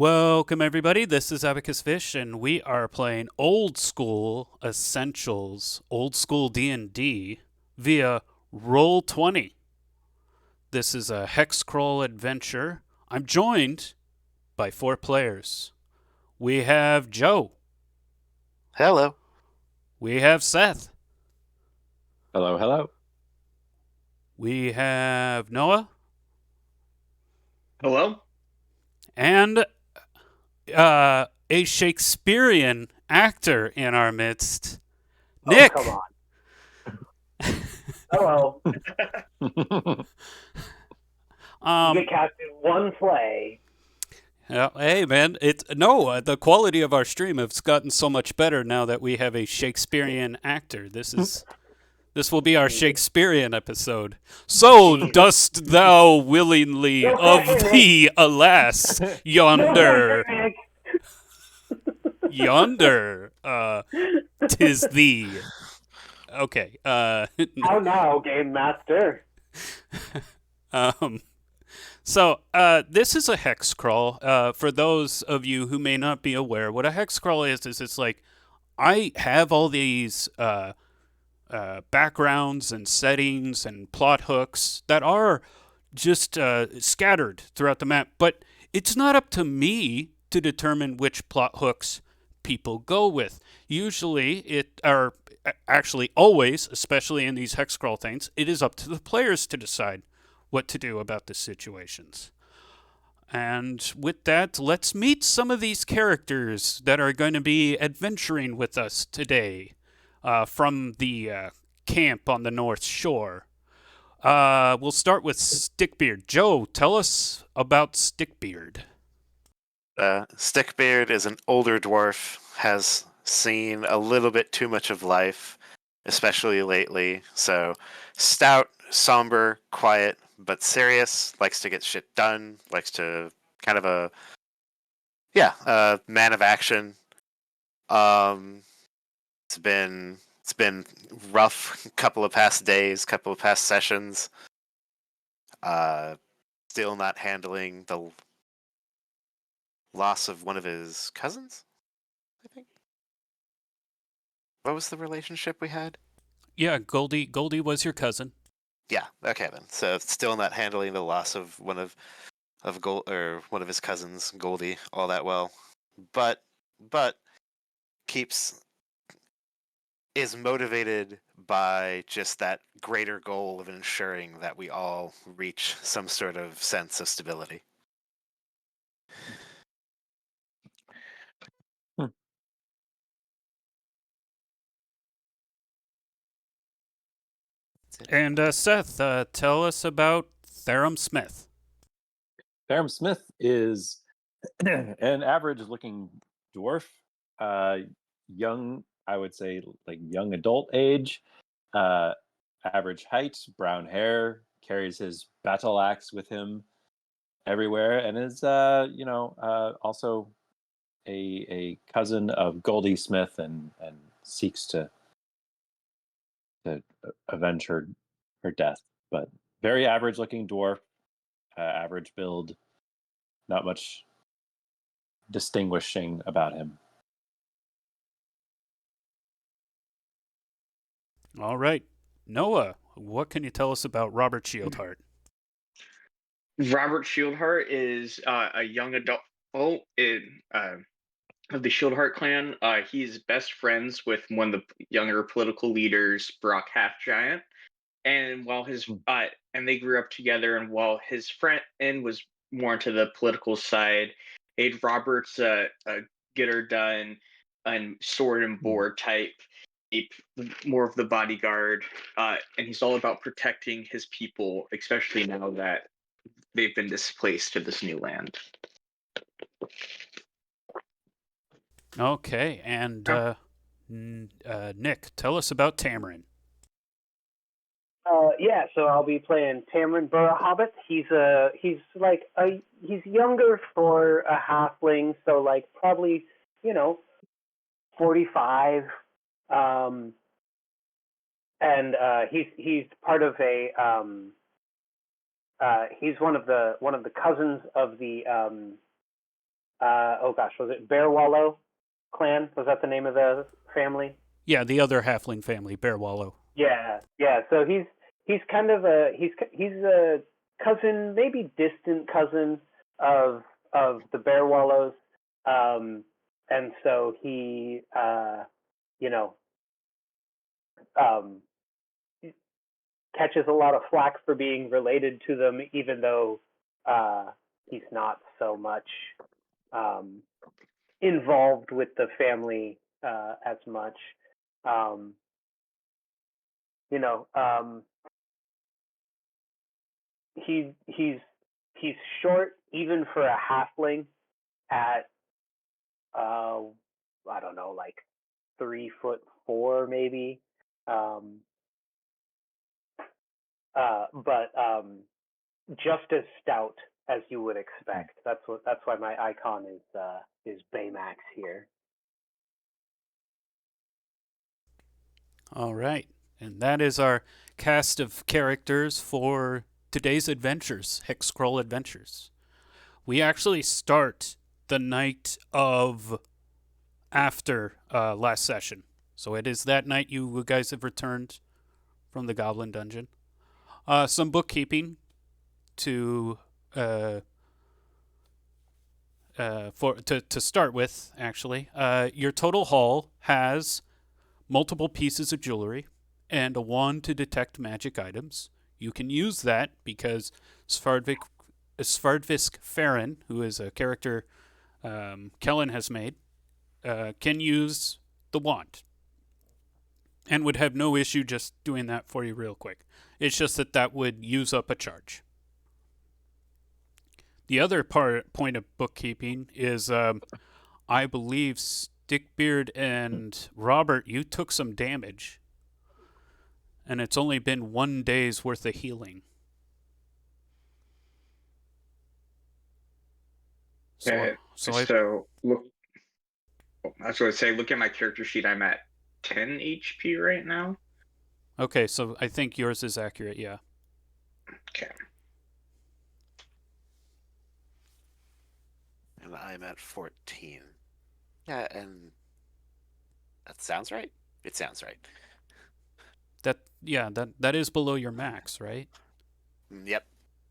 Welcome, everybody. This is Abacus Fish, and we are playing Old School Essentials, Old School D&D via Roll20. This is a Hexcrawl Adventure. I'm joined by 4 players. We have Joe. Hello. We have Seth. Hello, hello. We have Noah. Hello? And a Shakespearean actor in our midst, Nick. Oh, come on. Hello. You get cast in one play. Hey, man, the quality of our stream has gotten so much better now that we have a Shakespearean actor. This will be our Shakespearean episode. So dost thou willingly of thee, alas, yonder, tis thee. Okay. How now, Game Master? So this is a hex crawl. For those of you who may not be aware, what a hex crawl is it's like I have all these backgrounds and settings and plot hooks that are just scattered throughout the map, but it's not up to me to determine which plot hooks people go with. Usually actually always, especially in these hex crawl things, it is up to the players to decide what to do about the situations. And with that, let's meet some of these characters that are going to be adventuring with us today from the camp on the North Shore. We'll start with Stickbeard. Joe, tell us about Stickbeard. Stickbeard is an older dwarf, has seen a little bit too much of life, especially lately. So stout, somber, quiet, but serious, likes to get shit done, likes to kind of a man of action. It's been rough couple of past days, couple of past sessions. Still not handling the loss of one of his cousins, I think. What was the relationship we had? Yeah, Goldie was your cousin. Yeah, okay then. So still not handling the loss of one of his cousins, Goldie, all that well. But is motivated by just that greater goal of ensuring that we all reach some sort of sense of stability. And Seth, tell us about Therum Smith. Therum Smith is an average-looking dwarf, young, I would say, like young adult age, average height, brown hair, carries his battle axe with him everywhere, and is, also a cousin of Goldie Smith, and seeks to avenge her death. But very average-looking dwarf, average build, not much distinguishing about him. All right. Noah, what can you tell us about Robert Shieldheart? Robert Shieldheart is a young adult of the Shieldheart clan. He's best friends with one of the younger political leaders, Brock Halfgiant. And while and they grew up together, and while his friend was more into the political side, Robert's a get her done and sword and board type, more of the bodyguard, and he's all about protecting his people, especially now that they've been displaced to this new land. Okay, and Nick, tell us about Tamarin. So I'll be playing Tamarin Burrow Hobbit. He's younger for a halfling, so like probably 45. And he's part of a he's one of the cousins of the was it Bear Wallow clan? Was that the name of the family? Yeah, the other halfling family, Bear Wallow. Yeah. So he's kind of he's a cousin, maybe distant cousin of the Bear Wallows, and so he you know um, catches a lot of flack for being related to them, even though he's not so much um, involved with the family as much. Um, you know, he's short even for a halfling at I don't know, like 3'4" maybe. Um, but just as stout as you would expect. That's why my icon is Baymax here. All right. And that is our cast of characters for today's adventures, Hexcrawl Adventures. We actually start the night of after last session. So it is that night you guys have returned from the Goblin Dungeon. Some bookkeeping to start with, actually. Your total haul has multiple pieces of jewelry and a wand to detect magic items. You can use that because Svardvisk Farron, who is a character Kellen has made, can use the wand and would have no issue just doing that for you real quick. It's just that would use up a charge. The other point of bookkeeping is, I believe Stickbeard and Robert, you took some damage, and it's only been 1 day's worth of healing. So look, I was going to say, look at my character sheet. I'm at 10 HP right now. Okay, so I think yours is accurate, yeah. Okay. And I'm at 14. Yeah, and that sounds right. It sounds right. That is below your max, right? Yep.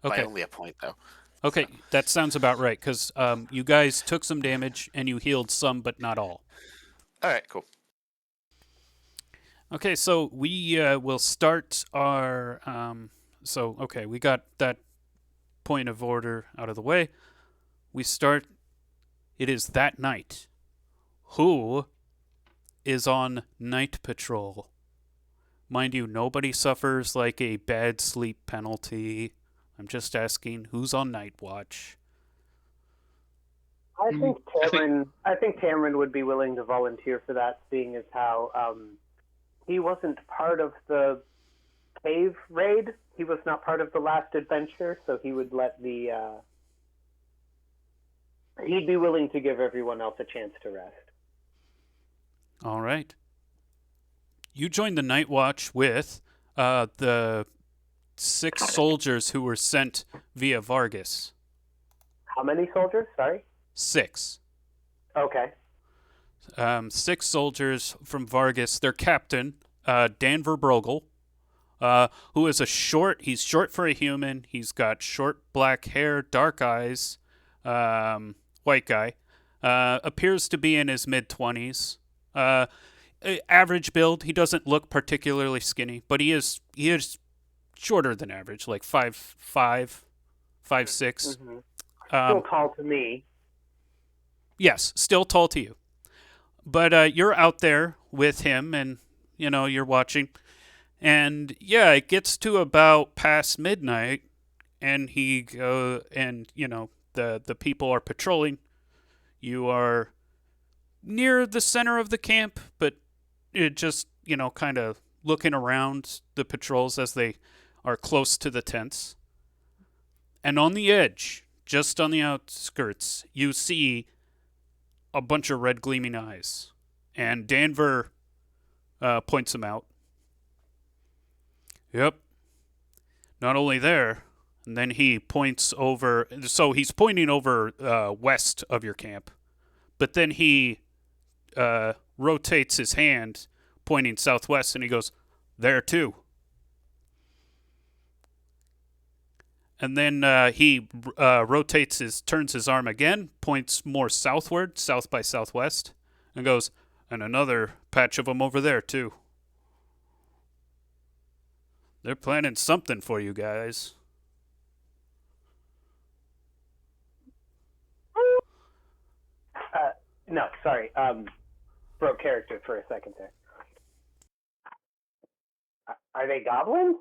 Okay. By only a point, though. Okay, So. that sounds about right, because you guys took some damage and you healed some, but not all. All right, cool. Okay, so we will start our... we got that point of order out of the way. We start... It is that night. Who is on night patrol? Mind you, nobody suffers like a bad sleep penalty. I'm just asking, who's on night watch? I think Cameron would be willing to volunteer for that, seeing as how he wasn't part of the cave raid. He was not part of the last adventure, so he would let he'd be willing to give everyone else a chance to rest. All right. You joined the night watch with the 6 soldiers who were sent via Vargas. How many soldiers? Sorry? 6. Okay. 6 soldiers from Vargas. Their captain, Dan Verbrogel, who is he's short for a human. He's got short black hair, dark eyes, white guy. Appears to be in his mid-20s. Average build. He doesn't look particularly skinny, but he is shorter than average, like 5'5", 5'6". Mm-hmm. Still tall to me. Yes, still tall to you. But you're out there with him, and you're watching, and it gets to about past midnight, and the people are patrolling. You are near the center of the camp, but it just kind of looking around the patrols as they are close to the tents, and on the edge, just on the outskirts, you see a bunch of red gleaming eyes, and Danver points them out. Yep. Not only there, And then he points over. So he's pointing over west of your camp. But then he rotates his hand, pointing southwest, and he goes, there too. And then he turns his arm again, points more southward, south by southwest, and goes, and another patch of them over there too. They're planning something for you guys. No, sorry. Broke character for a second there. Are they goblins?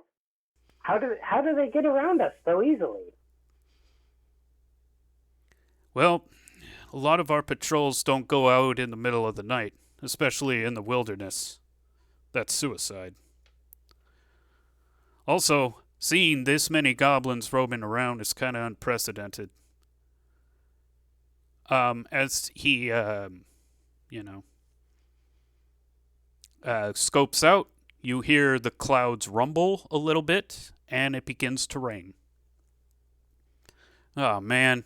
How do they get around us so easily? Well, a lot of our patrols don't go out in the middle of the night, especially in the wilderness. That's suicide. Also, seeing this many goblins roaming around is kind of unprecedented. As he, scopes out, you hear the clouds rumble a little bit, and it begins to rain. Oh, man.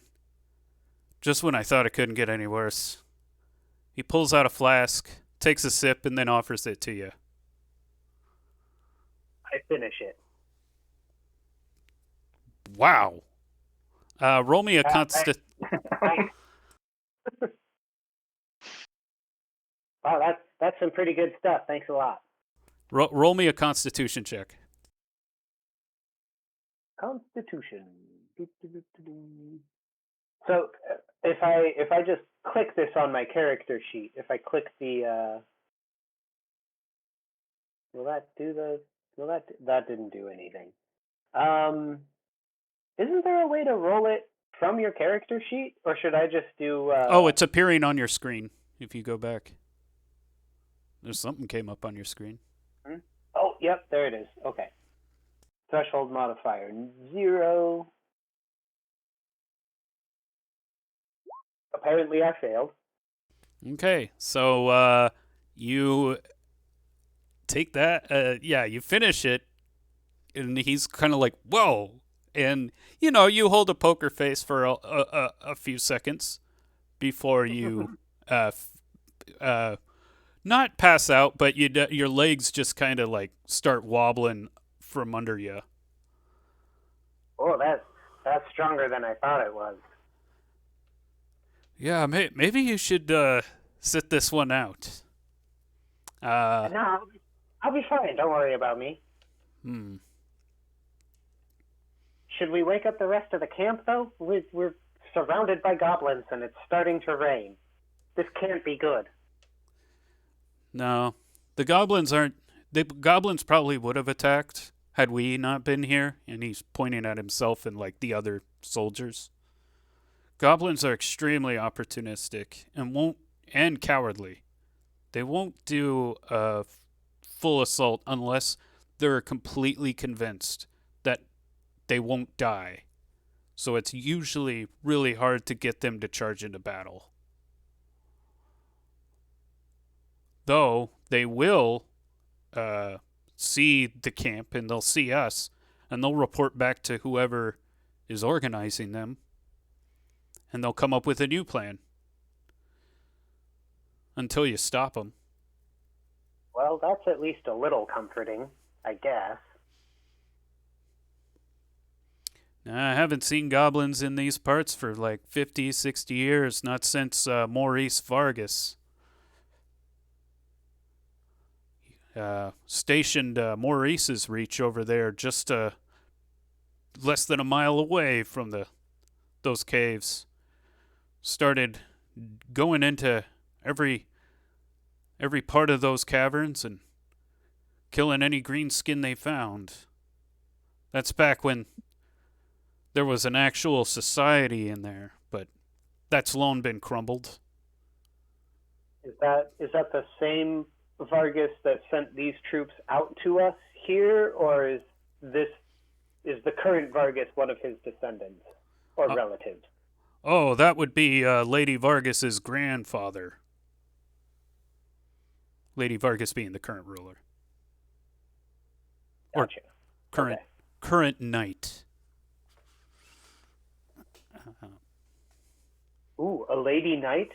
Just when I thought it couldn't get any worse. He pulls out a flask, takes a sip, and then offers it to you. I finish it. Wow. Roll me a constant... Wow, that's some pretty good stuff. Thanks a lot. Roll me a Constitution check. Constitution. So if I just click this on my character sheet, if I click the will that do the that didn't do anything. Isn't there a way to roll it from your character sheet, or should I just do it's appearing on your screen if you go back. There's something came up on your screen. Oh, yep, there it is. Okay. Threshold modifier 0. Apparently I failed. Okay, so you take that. You finish it, and he's kind of like, whoa. And, you hold a poker face for a few seconds before you not pass out, but your legs just kind of like start wobbling from under you. Oh, that's stronger than I thought it was. Yeah, maybe you should sit this one out. No, I'll be fine. Don't worry about me. Should we wake up the rest of the camp, though? We're surrounded by goblins, and it's starting to rain. This can't be good. No, the goblins aren't. The goblins probably would have attacked had we not been here. And he's pointing at himself and like the other soldiers. Goblins are extremely opportunistic and cowardly. They won't do a full assault unless they're completely convinced that they won't die. So it's usually really hard to get them to charge into battle. Though they will see the camp and they'll see us and they'll report back to whoever is organizing them and they'll come up with a new plan until you stop them. Well, that's at least a little comforting, I guess. I haven't seen goblins in these parts for like 50, 60 years, not since Maurice Vargas stationed Maurice's reach over there just less than a mile away from those caves. Started going into every part of those caverns and killing any green skin they found. That's back when there was an actual society in there, but that's long been crumbled. Is that the same Vargas that sent these troops out to us here, or is the current Vargas one of his descendants or relatives? Oh, that would be Lady Vargas's grandfather. Lady Vargas being the current ruler. Gotcha. Or current knight. Ooh, a lady knight,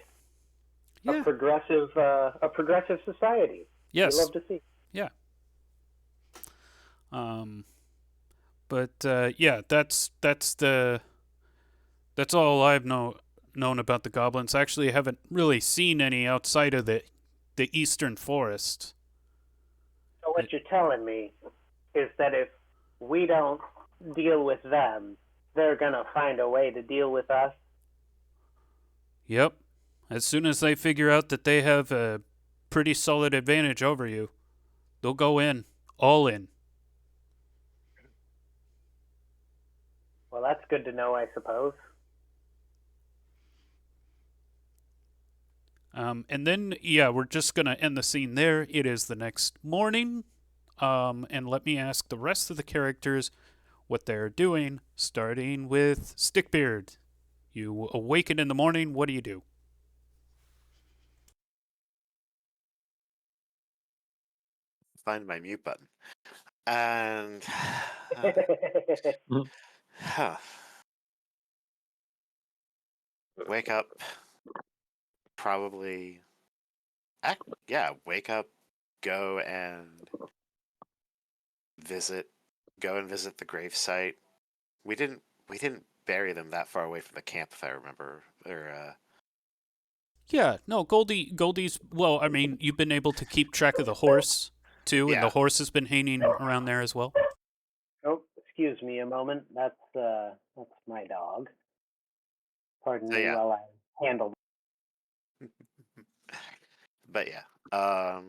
Yeah. a progressive society. Yes. We love to see. Yeah. But yeah, that's all I've known about the goblins. I actually haven't really seen any outside of the eastern forest. So what you're telling me is that if we don't deal with them, they're gonna find a way to deal with us. Yep. As soon as they figure out that they have a pretty solid advantage over you, they'll go in, all in. Well, that's good to know, I suppose. And then, yeah, we're just going to end the scene there. It is the next morning. And let me ask the rest of the characters what they're doing, starting with Stickbeard. You awaken in the morning. What do you do? Find my mute button. And huh, wake up. Probably. Yeah, wake up. Go and visit. Go and visit the gravesite. We didn't bury them that far away from the camp, if I remember. Or Yeah, no, Goldie's. Well, I mean, you've been able to keep track of the horse too, and the Yeah. horse has been hanging around there as well. Oh, excuse me a moment. That's my dog. Pardon So, me yeah. while I handle. But yeah,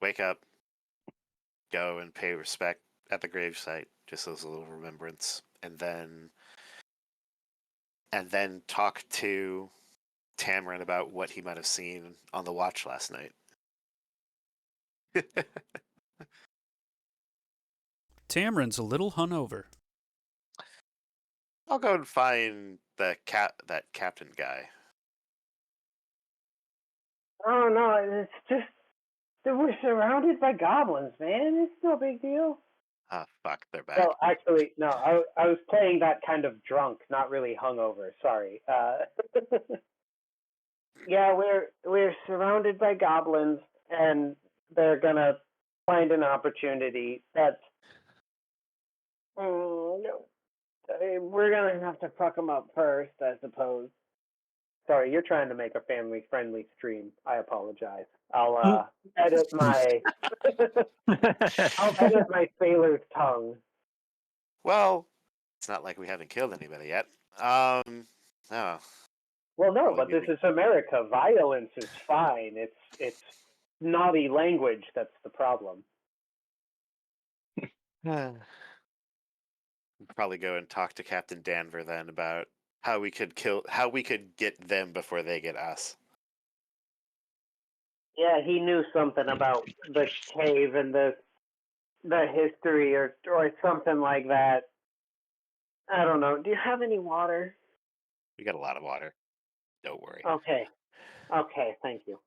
wake up, go and pay respect at the gravesite, just as a little remembrance, and then talk to Tamarin about what he might have seen on the watch last night. Tamarin's a little hungover. I'll go and find that captain guy. Oh no, it's just that we're surrounded by goblins, man. It's no big deal. Ah, fuck, they're back. Well, actually, no. I was playing that kind of drunk, not really hungover. Sorry. Yeah, we're surrounded by goblins, and they're gonna find an opportunity. That's oh no. We're gonna have to fuck them up first, I suppose. Sorry, you're trying to make a family-friendly stream. I apologize. I'll edit my I'll edit my sailor's tongue. Well, it's not like we haven't killed anybody yet. No. Well, no, Well, but this is America. Violence is fine. It's naughty language that's the problem. Probably go and talk to Captain Danver then about how we could get them before they get us. Yeah, he knew something about the cave and the history or something like that. I don't know. Do you have any water? We got a lot of water. Don't worry. Okay. Okay, thank you.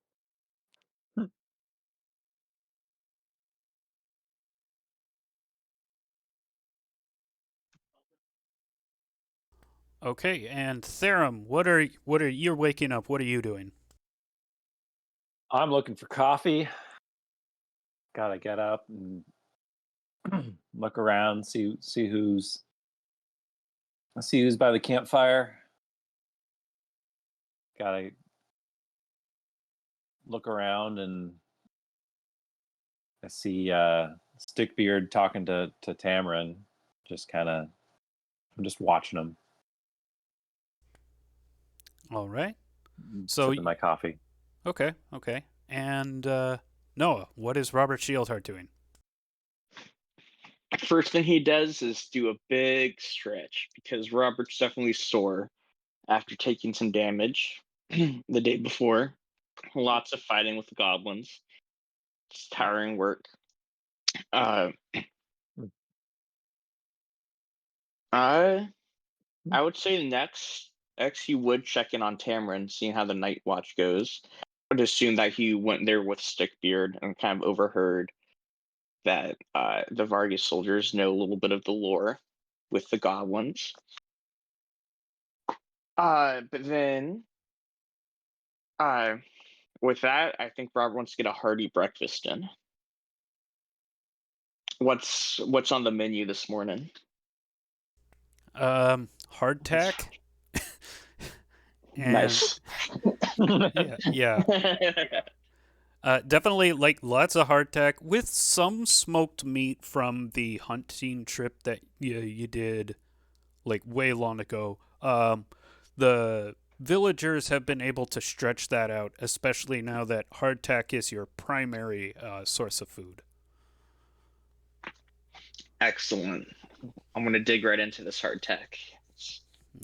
Okay, and Therum, what are you waking up? What are you doing? I'm looking for coffee. Gotta get up and look around, see who's by the campfire. Gotta look around, and I see Stickbeard talking to Tamarin. I'm just watching him. All right. So sipping my coffee. Okay. And Noah, what is Robert Shieldheart doing? First thing he does is do a big stretch because Robert's definitely sore after taking some damage the day before. Lots of fighting with the goblins. It's tiring work. I would say next he would check in on Tamarin, seeing how the night watch goes. I would assume that he went there with Stickbeard and kind of overheard that the Vargas soldiers know a little bit of the lore with the goblins. But then, with that, I think Robert wants to get a hearty breakfast in. What's on the menu this morning? Hardtack. And Nice. yeah. Definitely like lots of hardtack with some smoked meat from the hunting trip that you did like way long ago. The villagers have been able to stretch that out, especially now that hardtack is your primary source of food. Excellent. I'm gonna dig right into this hardtack.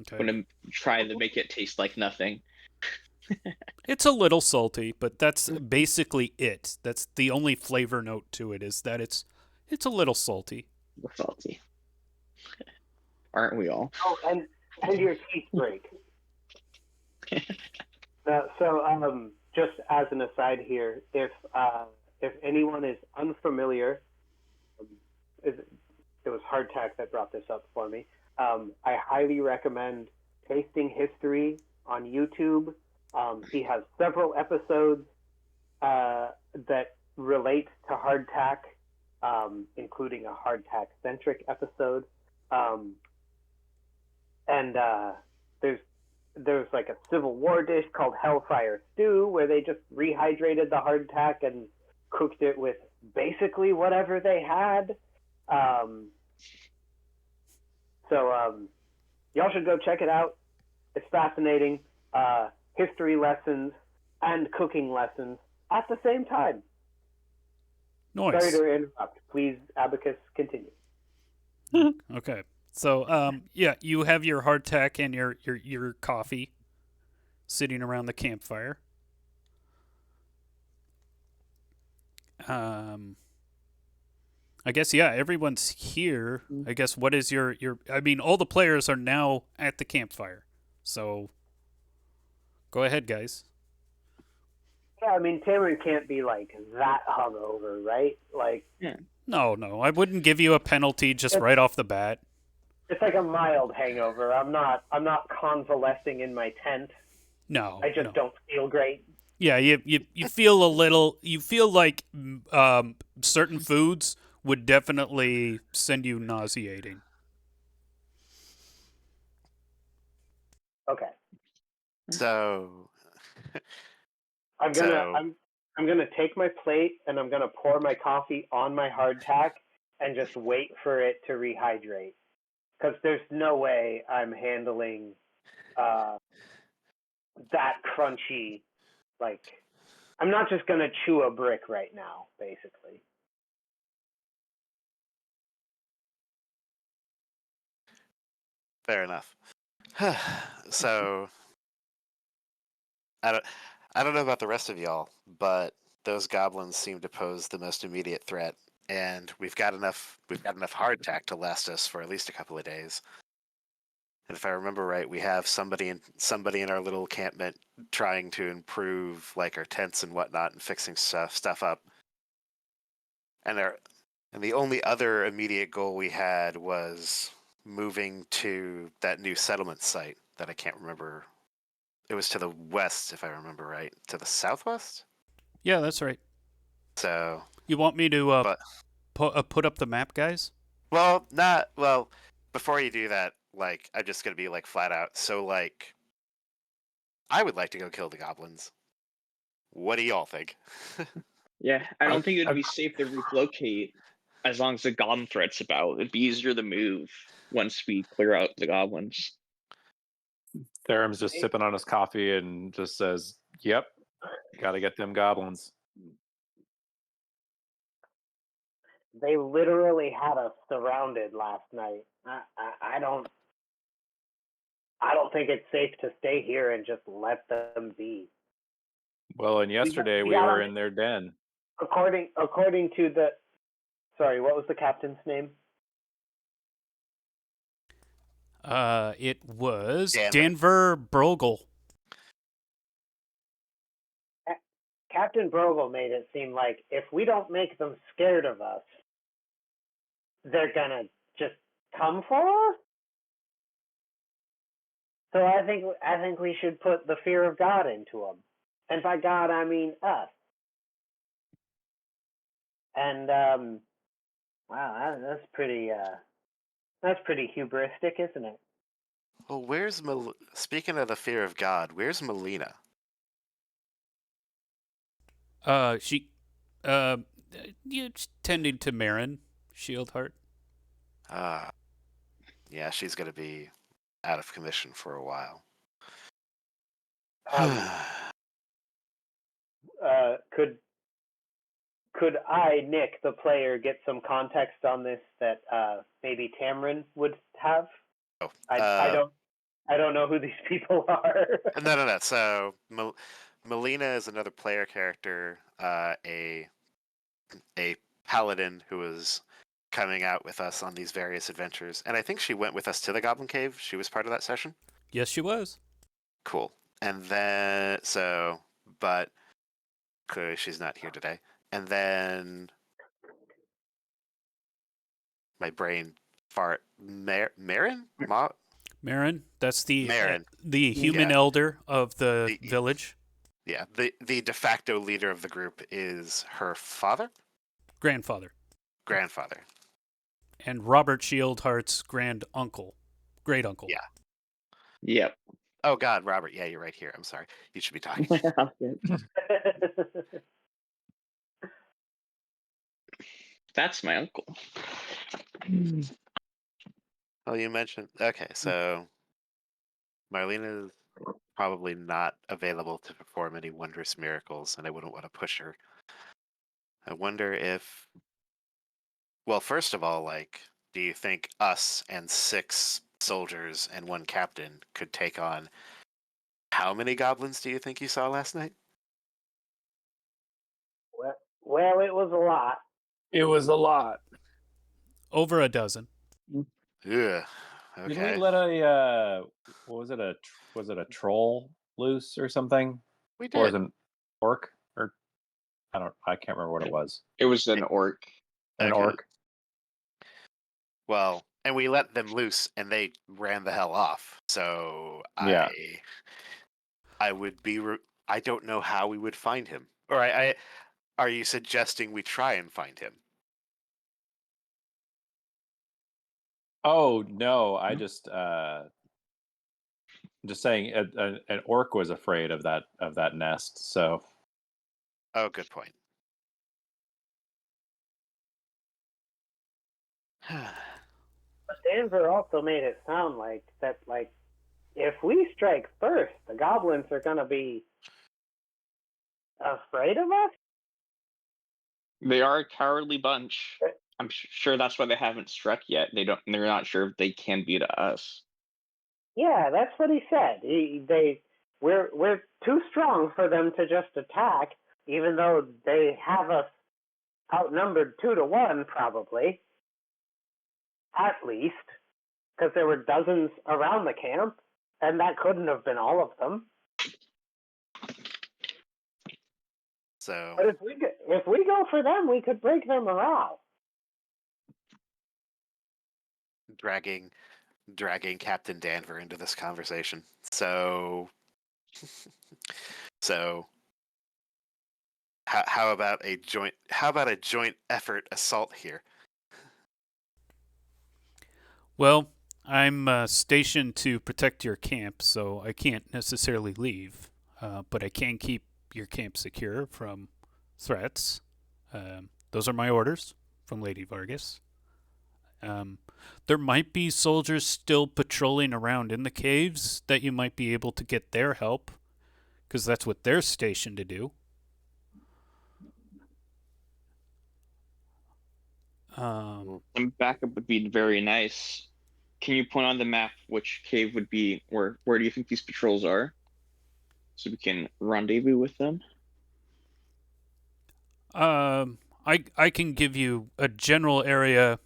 Okay. I'm gonna try to make it taste like nothing. It's a little salty, but that's basically it. That's the only flavor note to it is that it's a little salty. Salty. Aren't we all? Oh, and your teeth break. So, just as an aside here, if anyone is unfamiliar, it was Hardtack that brought this up for me. I highly recommend Tasting History on YouTube. He has several episodes that relate to hardtack, including a hardtack-centric episode. And there's like a Civil War dish called Hellfire Stew where they just rehydrated the hardtack and cooked it with basically whatever they had. So y'all should go check it out. It's fascinating. History lessons and cooking lessons at the same time. Nice. Sorry to interrupt. Please, Abacus, continue. Okay. So, yeah, you have your hardtack and your coffee sitting around the campfire. I guess, yeah, everyone's here. I guess what is your I mean, all the players are now at the campfire. So, go ahead, guys. Yeah, I mean, Taylor can't be like that hungover, right? Like, No, I wouldn't give you a penalty just right off the bat. it's like a mild hangover. I'm not convalescing in my tent. No, I just don't feel great. Yeah, you feel a little. You feel like certain foods would definitely send you nauseating. Okay, So, I'm gonna take my plate and I'm gonna pour my coffee on my hardtack and just wait for it to rehydrate. Because there's no way I'm handling that crunchy. Like, I'm not just gonna chew a brick right now, basically. fair enough. So, I don't know about the rest of y'all, but those goblins seem to pose the most immediate threat, and we've got enough hardtack to last us for at least a couple of days. And if I remember right, we have somebody in our little encampment trying to improve like our tents and whatnot and fixing stuff up. And the only other immediate goal we had was moving to that new settlement site that I can't remember. It was to the west, if I remember right. To the southwest? Yeah, that's right. So You want me to but put up the map, guys? well, before you do that, like I'm just gonna be like flat out. So like I would like to go kill the goblins. What do y'all think? Yeah, I don't think it'd be safe to relocate as long as the goblin threat's about. It'd be easier to move once we clear out the goblins. Theron's just sipping on his coffee and just says, "Yep, gotta get them goblins." They literally had us surrounded last night. I don't think it's safe to stay here and just let them be. Well, and yesterday we got were 'em. in their den. According to the, sorry, what was the captain's name? It was Danver. Denver Brogel. Captain Brogel made it seem like if we don't make them scared of us, they're gonna just come for us. So I think we should put the fear of God into them, and by God I mean us. And wow, that's pretty hubristic, isn't it? Well, where's speaking of the fear of God? Where's Melina? She, uh, tending to Marin Shieldheart. Yeah, she's gonna be out of commission for a while. Um, could I, Nick, the player, get some context on this that maybe Tamrin would have? Oh, I don't know who these people are. no. So Melina is another player character, a paladin who was coming out with us on these various adventures, and I think she went with us to the Goblin Cave. She was part of that session. Yes, she was. Cool. And then but clearly she's not here today. And then my brain fart. Marin? Marin, that's the Marin. the human Yeah. elder of the The- village. Yeah, the de facto leader of the group is her father, Grandfather. grandfather. And Robert Shieldheart's great uncle. Yeah. Yep. Oh God, Robert. Yeah, you're right here. I'm sorry. You should be talking. That's my uncle. Oh, you mentioned. Okay, so Marlena is probably not available to perform any wondrous miracles, and I wouldn't want to push her. I wonder if. Well, first of all, do you think us and 6 soldiers and 1 captain could take on how many goblins do you think you saw last night? well, it was a lot. It was a lot. Over a dozen. Ugh. Did we Okay. let a what was it? Was it a troll loose or something? We Or was did. it an orc? Or I can't remember what it was. It was an orc. An Okay. orc. Well, and we let them loose, and they ran the hell off. So Yeah. I would be. I don't know how we would find him. Or are you suggesting we try and find him? Oh no! I just saying an orc was afraid of that nest. So Oh, good point. But Danver also made it sound like that, like, if we strike first, the goblins are gonna be afraid of us. They are a cowardly bunch. I'm sure that's why they haven't struck yet. They're not sure if they can beat us. Yeah, that's what he said. We're too strong for them to just attack, even though they have us outnumbered 2-1, probably, at least, because there were dozens around the camp, and that couldn't have been all of them. So, But if we go for them, we could break their morale. dragging Captain Danver into this conversation. So how about a joint effort assault here? Well, I'm stationed to protect your camp, so I can't necessarily leave, but I can keep your camp secure from threats. Those are my orders from Lady Vargas. There might be soldiers still patrolling around in the caves that you might be able to get their help, because that's what they're stationed to do. Some backup would be very nice. Can you point on the map which cave would be where do you think these patrols are? So we can rendezvous with them? I can give you a general area.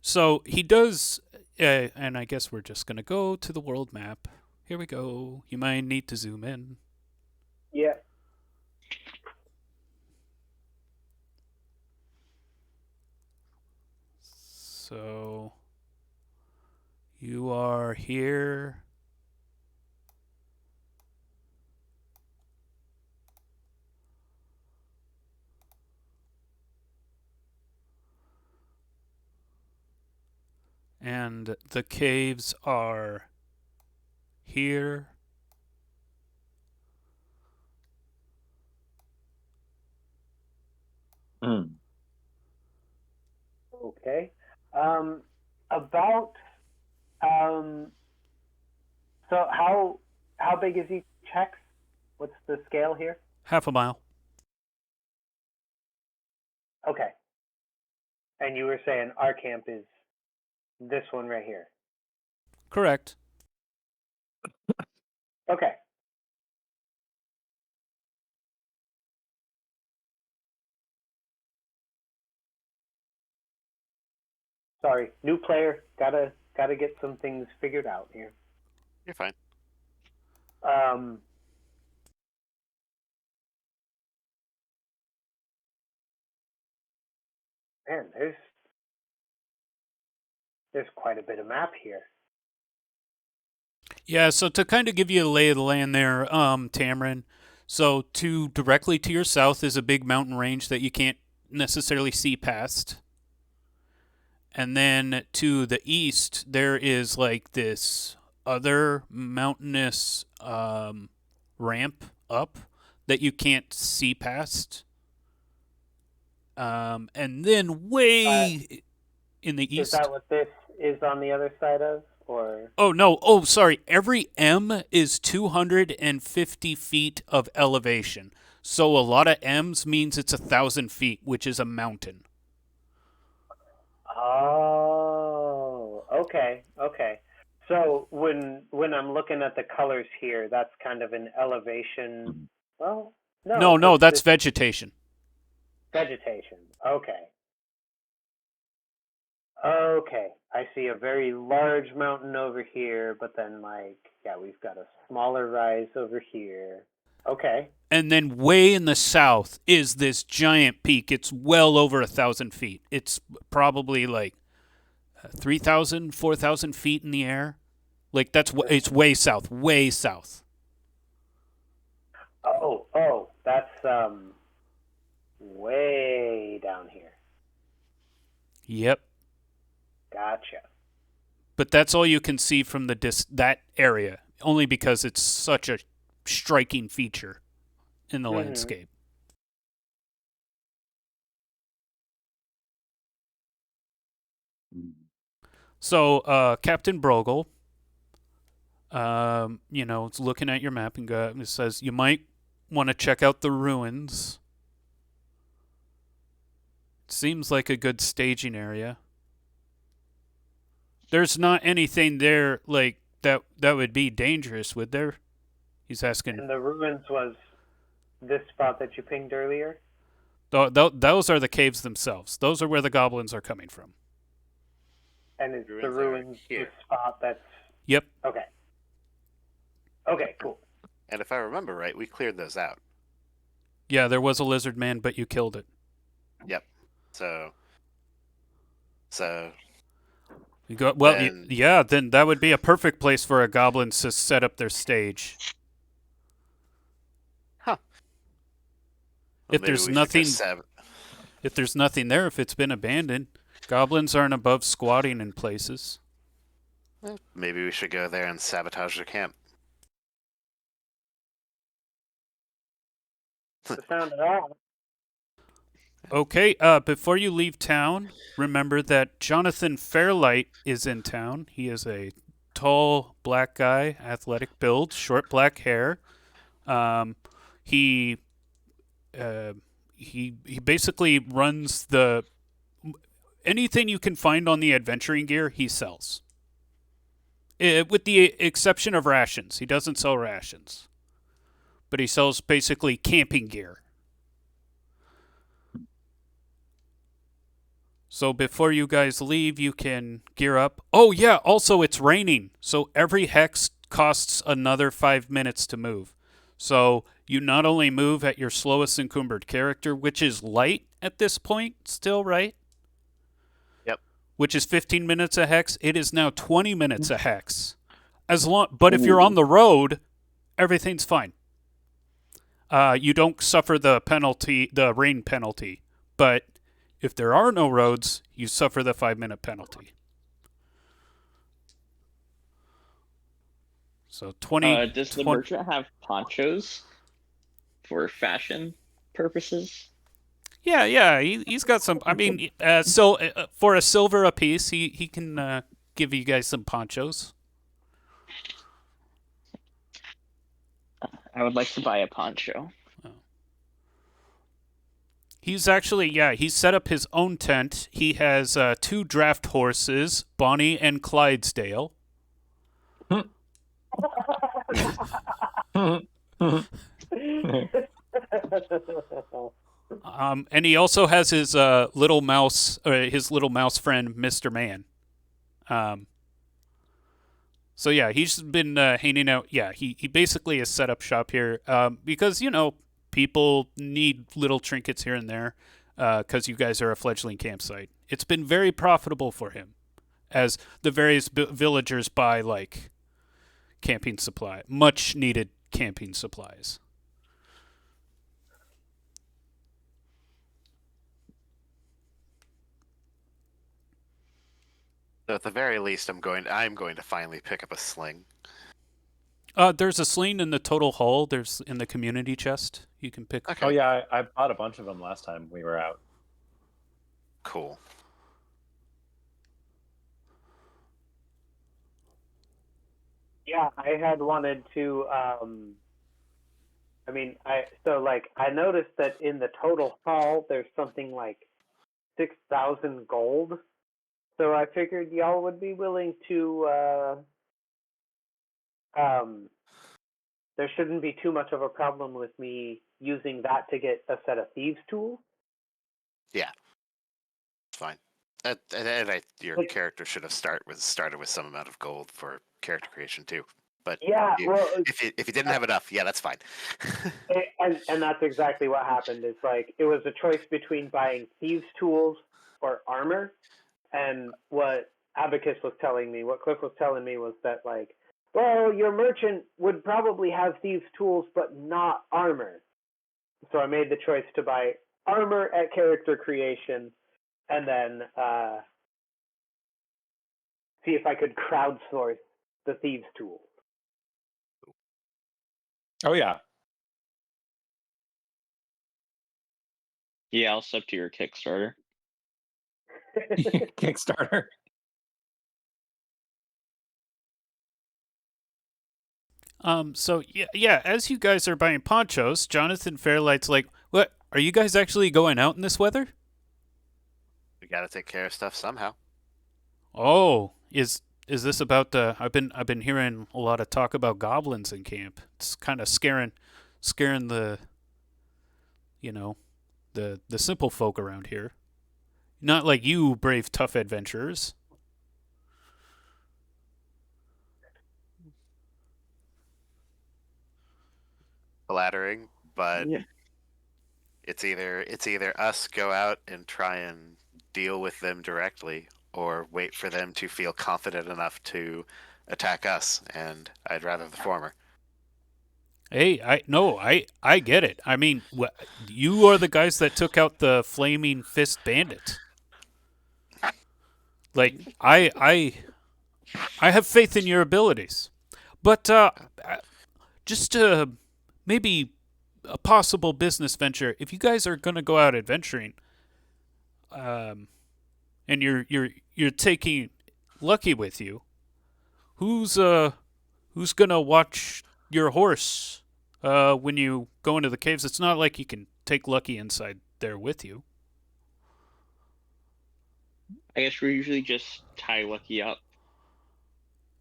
So he does, and I guess we're just gonna go to the world map. Here we go. You might need to zoom in. Yeah. So You are here. And the caves are here. Mm. Okay. About so how big is each hex? What's the scale here? Half a mile. Okay. And you were saying our camp is this one right here. Correct. Okay. Sorry, new player. Gotta get some things figured out here. You're fine. Man, there's quite a bit of map here. Yeah, so to kind of give you a lay of the land there, Tamron, so directly to your south is a big mountain range that you can't necessarily see past. And then to the east, there is like this other mountainous ramp up that you can't see past. And then way in the east. Is that what this is on the other side of? Or Oh, no. Oh, sorry. Every M is 250 feet of elevation. So a lot of M's means it's 1,000 feet, which is a mountain. oh, okay. So when I'm looking at the colors here, that's kind of an elevation. Well, no. No, that's this vegetation. vegetation. Okay. Okay, I see a very large mountain over here, but then we've got a smaller rise over here. Okay. And then way in the south is this giant peak. It's well over 1,000 feet. It's probably like 3,000, 4,000 feet in the air. Like it's way south, way south. Oh, that's way down here. Yep. Gotcha. But that's all you can see from that area, only because it's such a striking feature in the landscape. So, Captain Brogel, it's looking at your map and it says you might want to check out the ruins. It seems like a good staging area. There's not anything there like that would be dangerous, would there? He's asking. And the ruins was this spot that you pinged earlier? Those are the caves themselves. Those are where the goblins are coming from. And it's the Ruins are ruins the here. spot that's... Yep. Okay. Okay, cool. And if I remember right, we cleared those out. Yeah, there was a lizard man, but you killed it. Yep. So You go well. Then- Then that would be a perfect place for a goblin to set up their stage. Huh. If maybe there's we should go nothing, if there's nothing there, if it's been abandoned, goblins aren't above squatting in places. Maybe we should go there and sabotage their camp. The sound of that. Okay, before you leave town, remember that Jonathan Fairlight is in town. He is a tall black guy, athletic build, short black hair. He basically runs anything you can find on the adventuring gear, he sells. With the exception of rations. He doesn't sell rations. But he sells basically camping gear. So before you guys leave, you can gear up. Oh, yeah, also it's raining. So every hex costs another 5 minutes to move. So you not only move at your slowest encumbered character, which is light at this point still, right? Yep. which is 15 minutes a hex, it is now 20 minutes a hex. But if you're on the road, everything's fine. You don't suffer the penalty, the rain penalty. But if there are no roads, you suffer the 5-minute penalty. So 20. Does the merchant have ponchos for fashion purposes? Yeah, he's got some. I mean, for a silver apiece, he can give you guys some ponchos. I would like to buy a poncho. He's actually, he's set up his own tent. He has 2 draft horses, Bonnie and Clydesdale. And he also has his little mouse friend, Mr. Man. So yeah, he's been hanging out. Yeah, he basically has set up shop here because people need little trinkets here and there because you guys are a fledgling campsite. It's been very profitable for him as the various villagers buy like camping supply, much needed camping supplies. So at the very least, I'm going to finally pick up a sling. There's a sling in the total hull. There's in the community chest. You can pick. Okay. Oh yeah, I bought a bunch of them last time we were out. Cool. Yeah, I had wanted to. I noticed that in the total haul, there's something like 6,000 gold. So I figured y'all would be willing to. There shouldn't be too much of a problem with me using that to get a set of thieves' tools. Yeah, it's fine. Your character should have started with some amount of gold for character creation too. But yeah, if you didn't have enough, yeah, that's fine. and that's exactly what happened. It's like it was a choice between buying thieves' tools or armor, and what Abacus was telling me, what Cliff was telling me was that like, well, your merchant would probably have thieves' tools, but not armor. So I made the choice to buy armor at character creation, and then see if I could crowdsource the thieves' tools. Oh yeah. Yeah, I'll sub to your Kickstarter. Kickstarter. So yeah, as you guys are buying ponchos, Jonathan Fairlight's like, "What? Are you guys actually going out in this weather?" We got to take care of stuff somehow. Oh, is this about the? I've been hearing a lot of talk about goblins in camp. It's kind of scaring the, the simple folk around here. Not like you, brave, tough adventurers. Flattering, but Yeah. it's either us go out and try and deal with them directly, or wait for them to feel confident enough to attack us. And I'd rather the former. Hey, I get it. I mean, you are the guys that took out the flaming fist bandit. Like I have faith in your abilities, but just maybe a possible business venture. If you guys are gonna go out adventuring, and you're taking Lucky with you, who's gonna watch your horse when you go into the caves? It's not like you can take Lucky inside there with you. I guess we usually just tie Lucky up.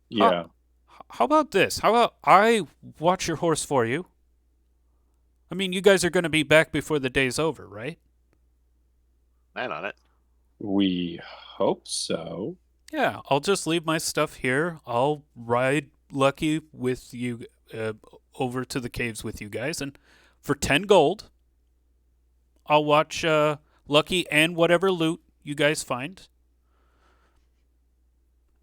Yeah. How about this? How about I watch your horse for you? I mean, you guys are going to be back before the day's over, right? Man on it. We hope so. Yeah, I'll just leave my stuff here. I'll ride Lucky with you over to the caves with you guys, and for 10 gold, I'll watch Lucky and whatever loot you guys find.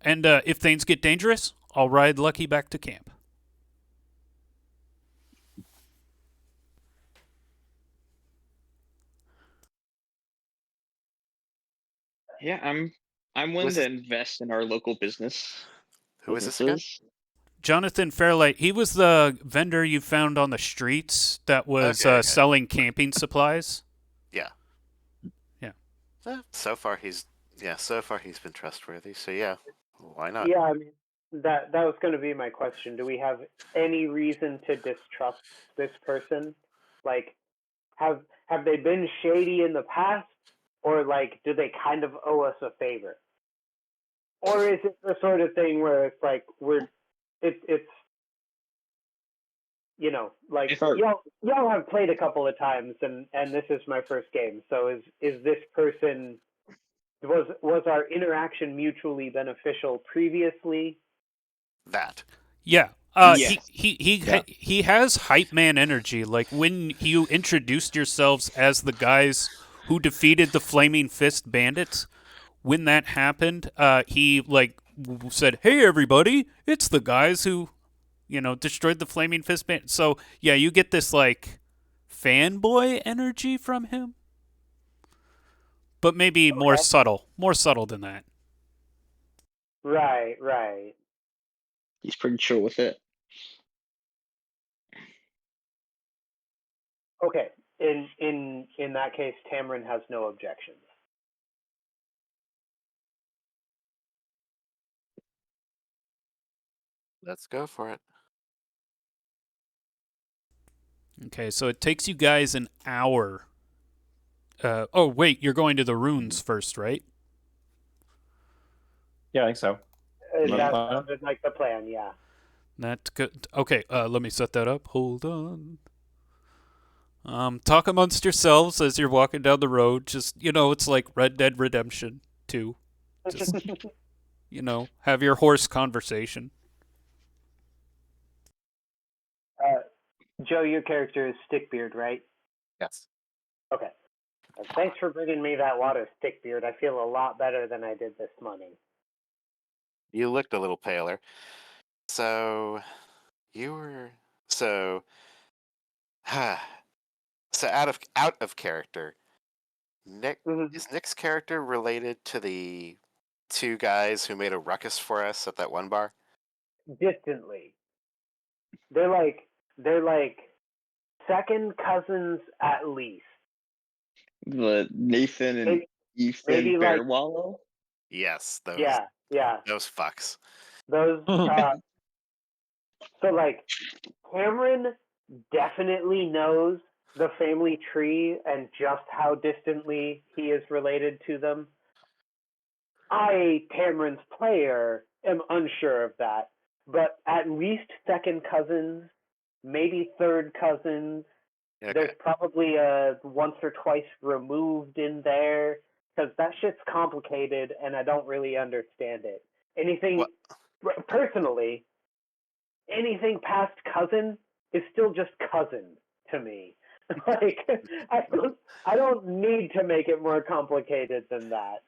And if things get dangerous, I'll ride Lucky back to camp. Yeah, I'm willing Was to this, invest in our local who is this again? businesses. Jonathan Fairlight, he was the vendor you found on the streets that was Okay. selling camping supplies. Yeah. Yeah. So far he's been trustworthy. So yeah, why not? Yeah, I mean that was going to be my question. Do we have any reason to distrust this person? Like, have they been shady in the past, or like do they kind of owe us a favor? Or is it the sort of thing where it's like it's like If our y'all have played a couple of times, and this is my first game. So is this person, was our interaction mutually beneficial previously? That. Yeah. Yeah. He has hype man energy. Like when you introduced yourselves as the guys who defeated the Flaming Fist bandits, when that happened, he said, "Hey everybody, it's the guys who, destroyed the Flaming Fist band." So yeah, you get this like fanboy energy from him, but maybe more subtle than that. Right. he's pretty chill with it. Okay. In that case, Tamron has no objections. Let's go for it. Okay, so it takes you guys an hour. Oh wait, you're going to the runes first, right? Yeah, I think so. That sounded like the plan. Yeah. That's good. Okay, let me set that up. Hold on. Talk amongst yourselves as you're walking down the road. Just, it's like Red Dead Redemption 2. Just, have your horse conversation. Joe, your character is Stickbeard, right? Yes. Okay. Thanks for bringing me that water, Stickbeard. I feel a lot better than I did this morning. You looked a little paler. So so out of character. Nick is Nick's character related to the two guys who made a ruckus for us at that one bar? Distantly. They're like second cousins at least. The Nathan and Ethan maybe like Bearwallow? Yes, those those fucks. so like Cameron definitely knows the family tree and just how distantly he is related to them. I, Cameron's player, am unsure of that, but at least second cousins, maybe third cousins. Okay. There's probably a once or twice removed in there, because that shit's complicated and I don't really understand it. Personally, anything past cousin is still just cousin to me. Like, I don't need to make it more complicated than that.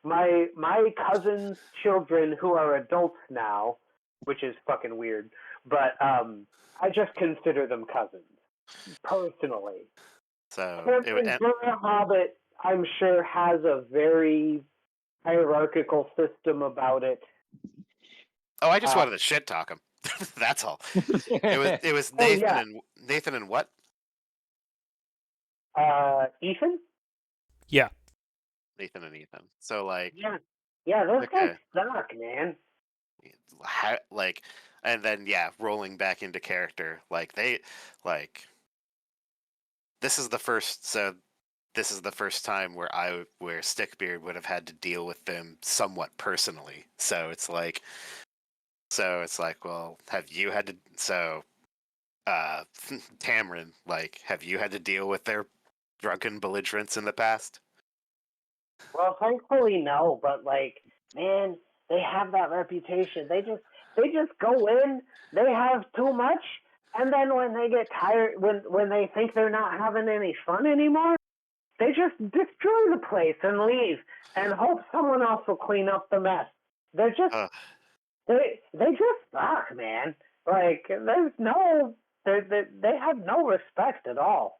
My cousin's children, who are adults now, which is fucking weird, but I just consider them cousins personally. So a Hobbit, I'm sure, has a very hierarchical system about it. Oh, I just wanted to shit talk him. That's all. It was Nathan and what? Ethan? Yeah. Nathan and Ethan. So like Yeah, those guys suck, man. And then rolling back into character, this is the first time where Stickbeard would have had to deal with them somewhat personally. So it's like, well, have you had to? Tamron, have you had to deal with their drunken belligerents in the past? Well, thankfully, no. But man, they have that reputation. They just go in. They have too much, and then when they get tired, when they think they're not having any fun anymore, they just destroy the place and leave, and hope someone else will clean up the mess. they're just Ugh. they just suck, man. Like there's no they have no respect at all.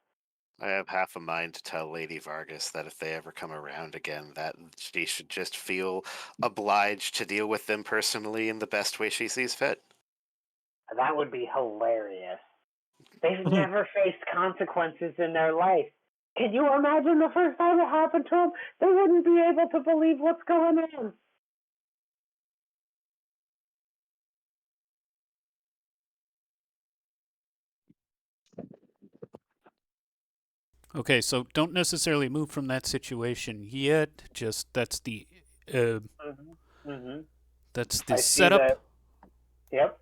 I have half a mind to tell Lady Vargas that if they ever come around again, that she should just feel obliged to deal with them personally in the best way she sees fit. That would be hilarious. They've never faced consequences in their life. Can you imagine the first time it happened to them? They wouldn't be able to believe what's going on. Okay, so don't necessarily move from that situation yet. Just that's the Mm-hmm. that's the I see setup. that. Yep.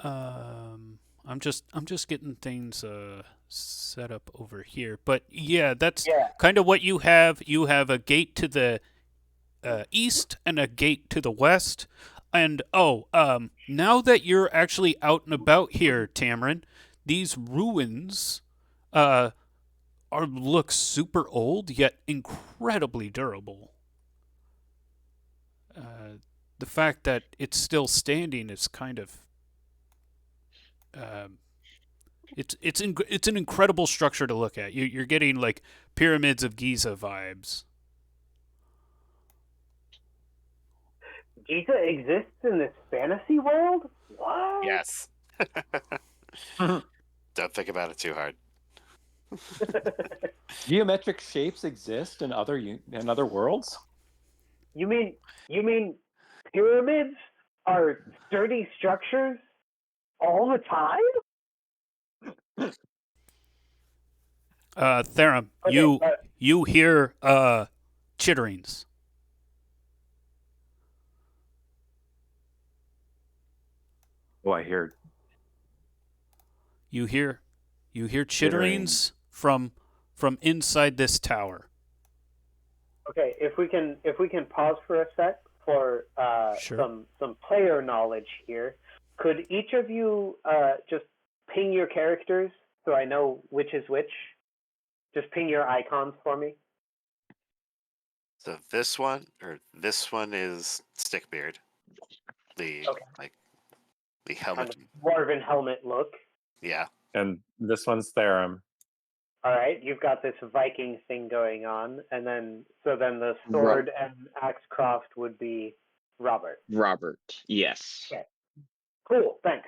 I'm just getting things set up over here. But yeah, that's Yeah. kind of what you have. You have a gate to the east and a gate to the west. And now that you're actually out and about here, Tamarin, these ruins look super old yet incredibly durable. The fact that it's still standing is kind of it's an incredible structure to look at. You're getting like pyramids of Giza vibes. Giza exists in this fantasy world? What? Yes. Don't think about it too hard. Geometric shapes exist in other worlds? You mean pyramids are sturdy structures all the time? Therum, Okay, you hear chitterings. Oh, I hear. You hear chitterings from inside this tower. Okay, if we can pause for a sec for Sure. some player knowledge here, could each of you just ping your characters so I know which is which? Just ping your icons for me. So this one is Stickbeard. The Okay. the helmet. Kind of dwarven helmet look. Yeah. And this one's Therum. All right, you've got this Viking thing going on, and then the sword and axe croft would be Robert. Robert, yes. Okay. Cool, thanks.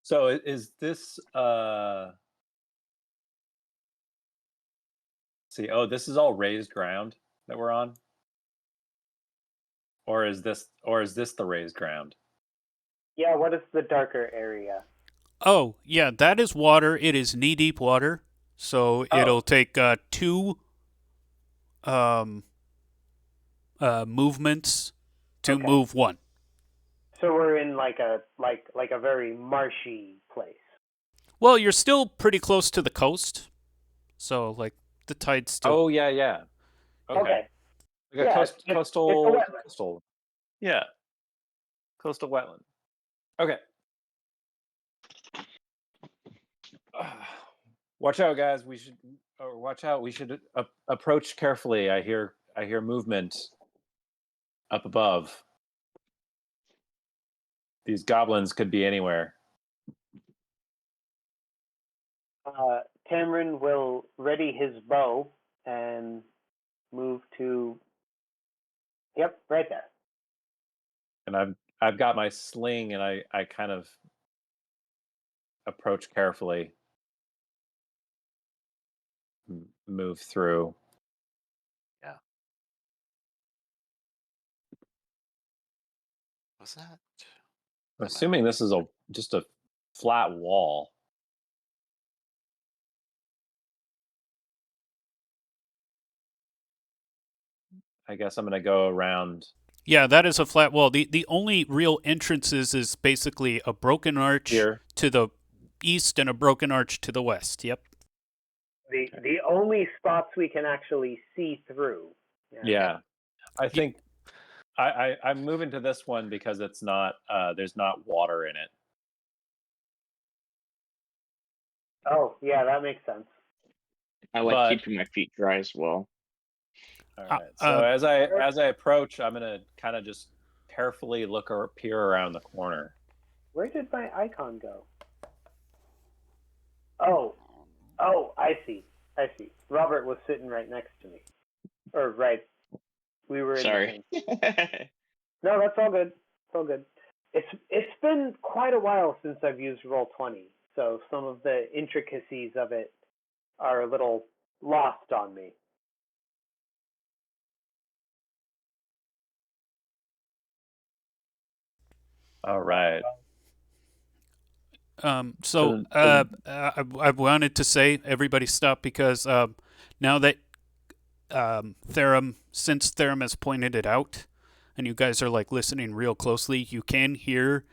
So is this see, this is all raised ground that we're on? Or is this the raised ground? Yeah, what is the darker area? Oh, yeah, that is water. It is knee-deep water. So it'll take 2 movements to move 1. So we're in like a very marshy place. Well, you're still pretty close to the coast. So like the tide's still Oh yeah. Okay. Like a coastal. Yeah. Coastal wetland. Okay. Watch out, guys. Watch out. We should approach carefully. I hear movement up above. These goblins could be anywhere. Tamarin will ready his bow and move to. Yep, right there. And I've got my sling, and I kind of approach carefully. Move through. Yeah. What's that? I'm assuming this is just a flat wall. I guess I'm going to go around. Yeah, that is a flat wall. The only real entrances is basically a broken arch Here. to the east and a broken arch to the west. Yep. The only spots we can actually see through. Yeah. I think I'm moving to this one because it's not there's not water in it. Oh, yeah, that makes sense. I like But- keeping my feet dry as well. All right. So as I approach, I'm gonna kind of just carefully look or peer around the corner. Where did my icon go? Oh, I see. Robert was sitting right next to me, or right. We were in Sorry. the same. No, that's all good. It's all good. It's been quite a while since I've used Roll20, so some of the intricacies of it are a little lost on me. All right. I wanted to say, everybody stop, because now that since Therum has pointed it out, and you guys are like listening real closely, you can hear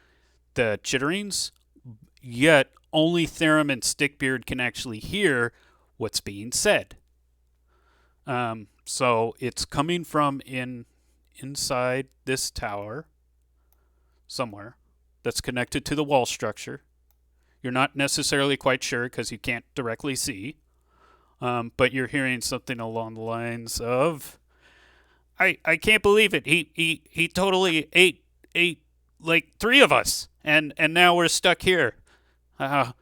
the chitterings, yet only Therum and Stickbeard can actually hear what's being said. So it's coming from inside this tower somewhere that's connected to the wall structure. You're not necessarily quite sure because you can't directly see, but you're hearing something along the lines of, "I can't believe it. He totally ate like 3 of us, and now we're stuck here. I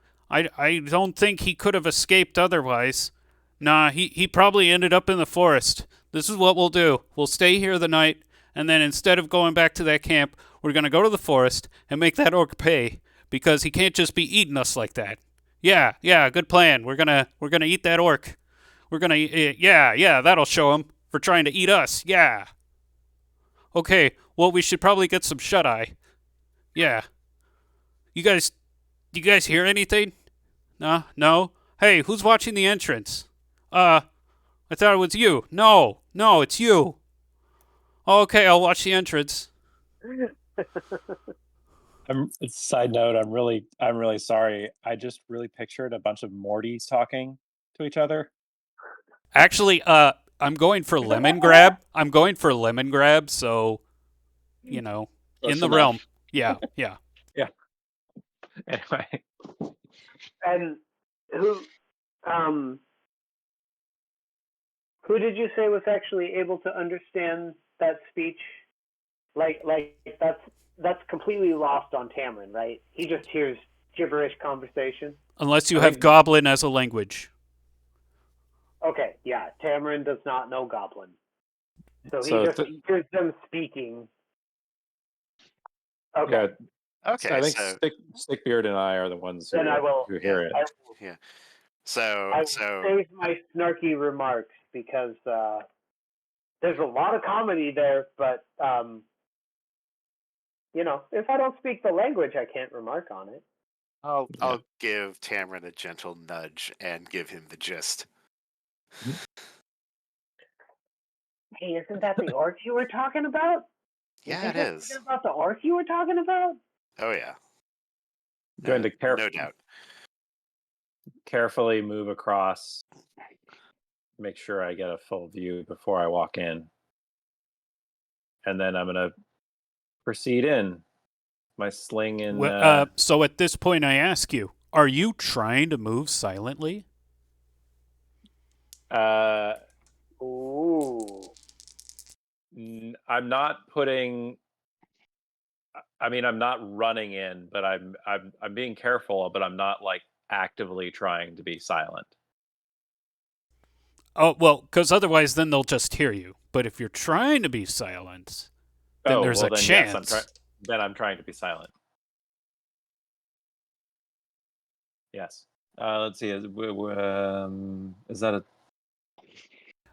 don't think he could have escaped otherwise. Nah, he probably ended up in the forest. This is what we'll do. We'll stay here the night, and then instead of going back to that camp, we're gonna go to the forest and make that orc pay, because he can't just be eating us like that. Yeah, good plan. We're gonna eat that orc. We're gonna yeah, that'll show him for trying to eat us. Yeah. Okay, well, we should probably get some shut-eye. Yeah. Do you guys hear anything? No? Hey, who's watching the entrance? I thought it was you. No, it's you. Okay, I'll watch the entrance. Side note, I'm really sorry. I just really pictured a bunch of Mortys talking to each other. Actually, I'm going for lemon grab. So, you know, Close in the enough. realm. Yeah. Anyway, And who did you say was actually able to understand that speech? Like that's completely lost on Tamarin, right? He just hears gibberish conversation. Unless you have Goblin as a language. Okay, yeah, Tamarin does not know Goblin, so he So just hears them speaking. Okay, yeah. Okay, I think so Stickbeard and I are the ones who, then I will. who hear it. I will so save my snarky remarks because there's a lot of comedy there, but you know, if I don't speak the language, I can't remark on it. I'll give Tamarin a gentle nudge and give him the gist. Hey, isn't that the orc you were talking about? Yeah, it is. About the orc you were talking about? Oh yeah, Going to no doubt. carefully move across, make sure I get a full view before I walk in, and then I'm gonna proceed in. My sling in. So at this point, I ask you: are you trying to move silently? Ooh. I'm not putting. I mean, I'm not running in, but I'm being careful, but I'm not like actively trying to be silent. Oh, well, because otherwise then they'll just hear you. But if you're trying to be silent, then there's a chance. Yes, then I'm trying to be silent. Yes. Let's see. Is that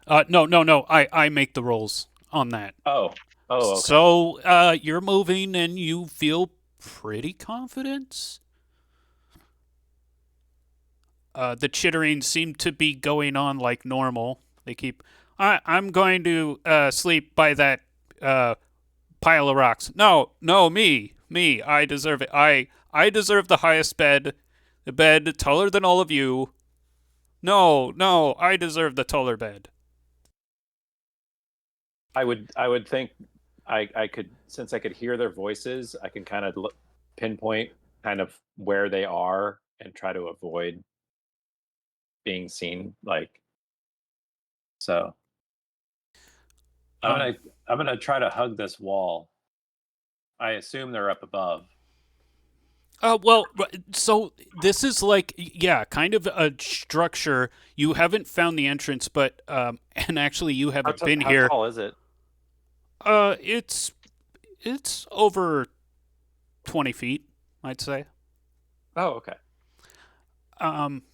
a... No. I make the rolls on that. Oh, okay. So you're moving and you feel pretty confident. The chittering seemed to be going on like normal. They keep, I'm going to sleep by that pile of rocks. No, me. I deserve it. I deserve the highest bed. The bed taller than all of you. No, I deserve the taller bed. I would think I could, since I could hear their voices, I can kind of pinpoint kind of where they are and try to avoid being seen, like So I'm gonna try to hug this wall. I assume they're up above. So this is like, yeah, kind of a structure. You haven't found the entrance, but and actually you haven't been How here. tall is it? It's over 20 feet, I'd say. Oh, okay.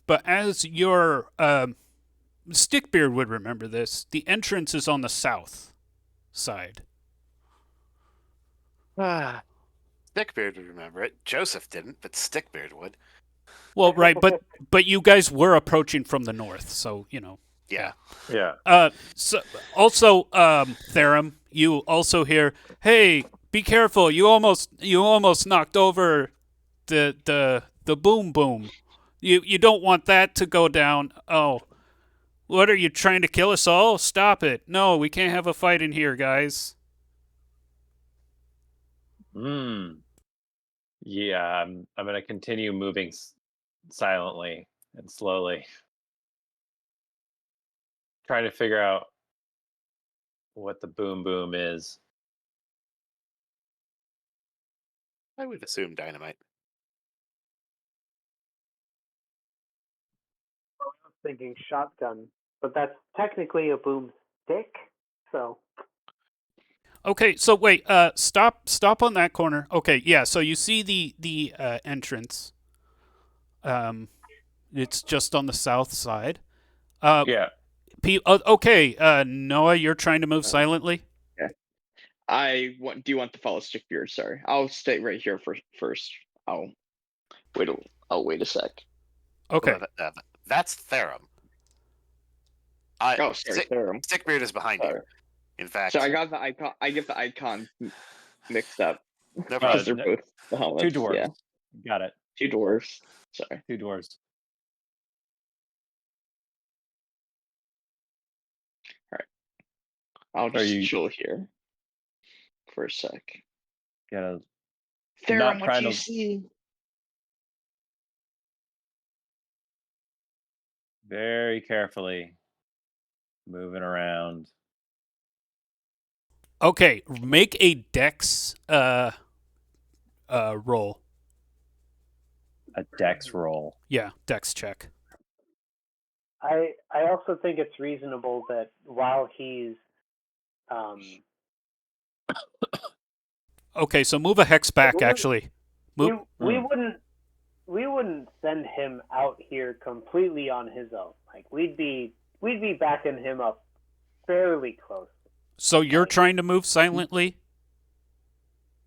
But as your Stickbeard would remember this, the entrance is on the south side. Stickbeard would remember it. Joseph didn't, but Stickbeard would. Well, right, but you guys were approaching from the north, so you know. Yeah. Yeah. So also, Therum, you also hear, "Hey, be careful! You almost knocked over the boom boom. You don't want that to go down. Oh, what are you trying to kill us all? Stop it! No, we can't have a fight in here, guys." Yeah, I'm gonna continue moving silently and slowly, trying to figure out what the boom boom is. I would assume dynamite. I was thinking shotgun, but that's technically a boomstick. So Okay, so wait, stop on that corner. Okay, yeah, so you see the entrance. It's just on the south side. Yeah. Okay, Noah, you're trying to move silently. Do you want to follow Stickbeard? Sorry, I'll stay right here first. I'll wait. I'll wait a sec. Okay. Well, that's Therum. Oh, sorry, Therum. Stickbeard is behind you. Sorry. In fact, So I got the icon. I get the icon mixed up. no Because problem. they're both the helmets. Two dwarves. Yeah, Got it. 2 dwarves. Sorry. 2 dwarves. I'll just you- chill here for a sec. Gotta Therum, what trying do you to- see? very carefully moving around. Okay, make a dex roll. A dex roll. Yeah, dex check. I also think it's reasonable that while he's Okay, so move a hex back. Actually, move. we wouldn't send him out here completely on his own. Like we'd be backing him up fairly close. So you're trying to move silently.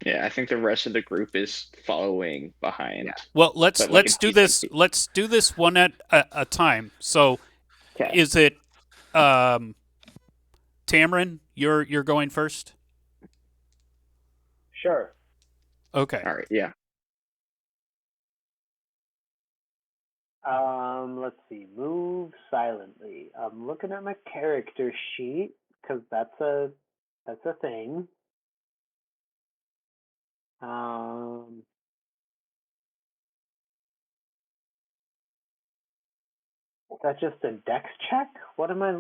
Yeah, I think the rest of the group is following behind. Well, let's But like do in this. PCP. Let's do this one at a time. So, Okay. is it Tamron? You're going first. Sure. Okay. All right. Yeah. Let's see. Move silently. I'm looking at my character sheet because that's a thing. Is that just a dex check? What am I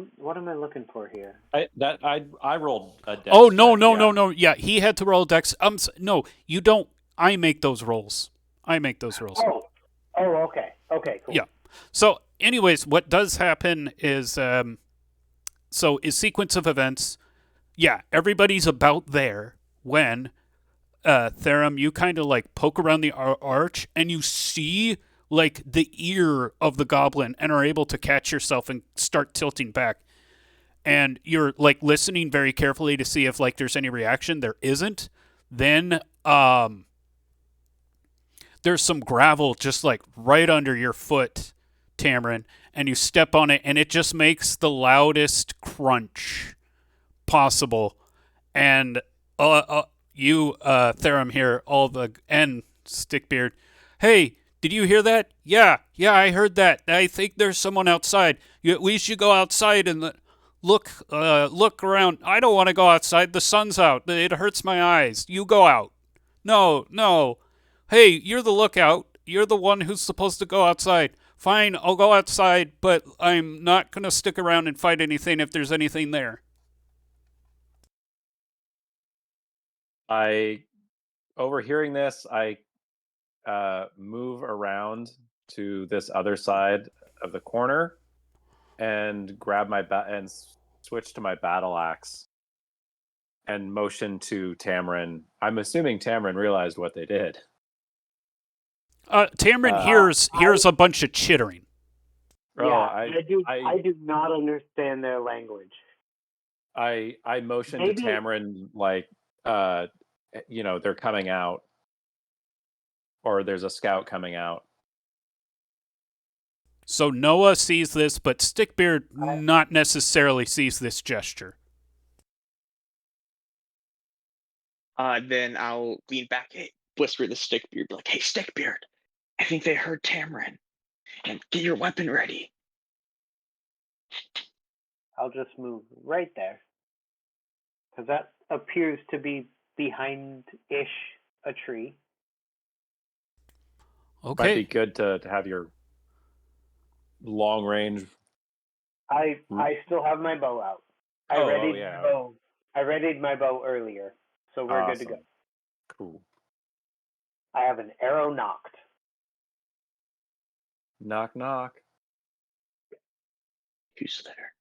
looking for here? I rolled a dex. Oh no check, no yeah. no no! Yeah, he had to roll dex. No, you don't. I make those rolls. Oh, okay. Okay, cool. Yeah. So, anyways, what does happen is, so is sequence of events. Yeah, everybody's about there when, Therum, you kind of like poke around the arch and you see like the ear of the goblin and are able to catch yourself and start tilting back. And you're like listening very carefully to see if like there's any reaction. There isn't. Then, there's some gravel just like right under your foot, Tamron, and you step on it and it just makes the loudest crunch possible. And you, Therum, here, and Stickbeard, hey, did you hear that? Yeah, I heard that. I think there's someone outside. We should go outside and look around. I don't want to go outside. The sun's out. It hurts my eyes. You go out. No. Hey, you're the lookout. You're the one who's supposed to go outside. Fine, I'll go outside, but I'm not going to stick around and fight anything if there's anything there. Overhearing this, I move around to this other side of the corner and grab my and switch to my battle axe and motion to Tamarin. I'm assuming Tamarin realized what they did. Tamarin Uh, hears a bunch of chittering. Oh, Yeah, I I do not understand their language. I motion Maybe- to Tamarin like they're coming out, or there's a scout coming out. So Noah sees this, but Stickbeard not necessarily sees this gesture. Then I'll lean back, hey, whisper to Stickbeard, like, hey, Stickbeard, I think they heard Tamarin. And get your weapon ready. I'll just move right there. Because that appears to be behind-ish a tree. Might Okay. be good to have your long range. I still have my bow out. I readied yeah. my bow. I readied my bow earlier, so we're good to go. Awesome. Cool. I have an arrow knocked. Knock knock. Who's there?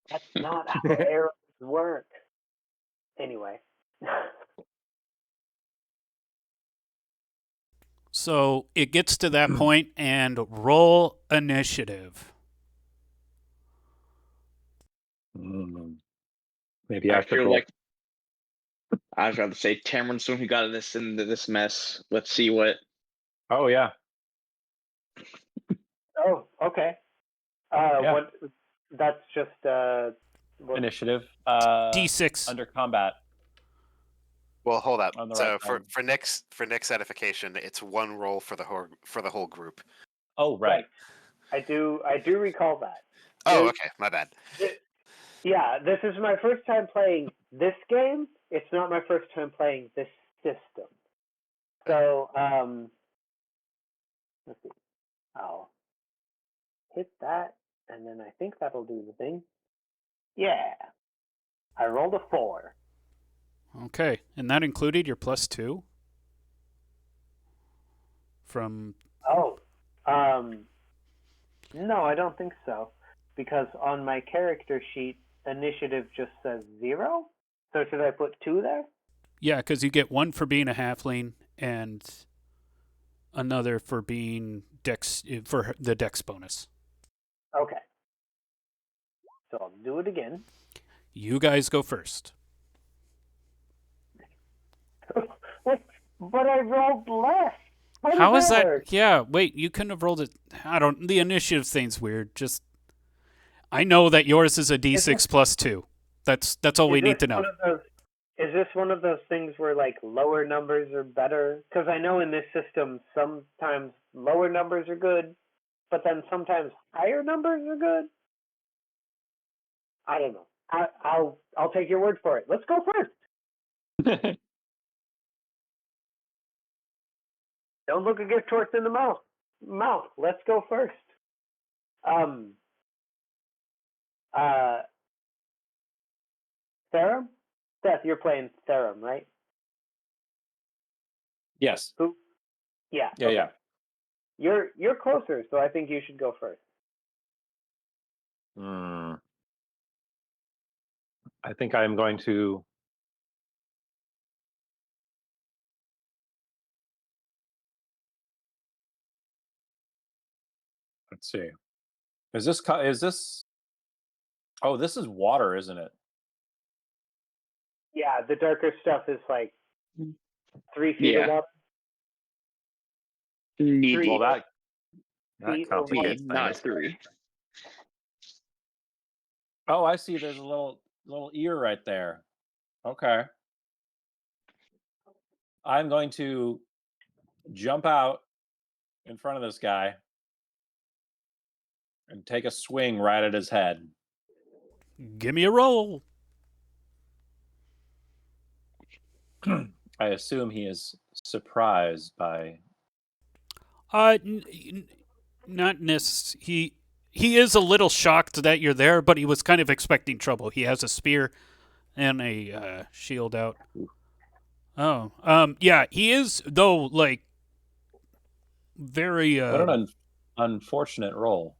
That's not how arrows work. Anyway. So it gets to that point, and roll initiative. Maybe I should feel roll. like I was about to say Tamarin's the one who got us into this mess. Let's see what. Oh yeah. Oh, okay. Yeah. What? That's just what, Initiative. D6. Under combat. Well, hold up. On the So right side. for Nick's edification, it's one roll for the whole group. Oh right. I do recall that. Oh, okay, my bad. Yeah, this is my first time playing this game. It's not my first time playing this system. So, let's see. I'll hit that, and then I think that'll do the thing. Yeah. I rolled a 4. Okay, and that included your +2 from. Oh, no, I don't think so, because on my character sheet, initiative just says 0. So should I put 2 there? Yeah, because you get 1 for being a halfling and another for being for the dex bonus. Okay. So I'll do it again. You guys go first. But I rolled less. How is that? Work? Yeah, wait, you couldn't have rolled it. The initiative thing's weird. Just, I know that yours is a D6 +2. That's all we need to know. Is this one of those things where like lower numbers are better? Because I know in this system sometimes lower numbers are good, but then sometimes higher numbers are good. I don't know. I'll take your word for it. Let's go first. Don't look a gift horse in the mouth. Let's go first. Therum? Seth, you're playing Therum, right? Yes. Who? Yeah. Yeah, okay. yeah. You're closer, so I think you should go first. I think I am going to. Let's see. Is this? Oh, this is water, isn't it? Yeah, the darker stuff is like 3 feet of water. Need Well, that feet complicates need, not things. 3. Oh, I see. There's a little ear right there. Okay. I'm going to jump out in front of this guy and take a swing right at his head. Give me a roll. I assume he is surprised by. Not he is a little shocked that you're there, but he was kind of expecting trouble. He has a spear and a shield out. Oh, yeah, he is though. Like very. What an unfortunate roll.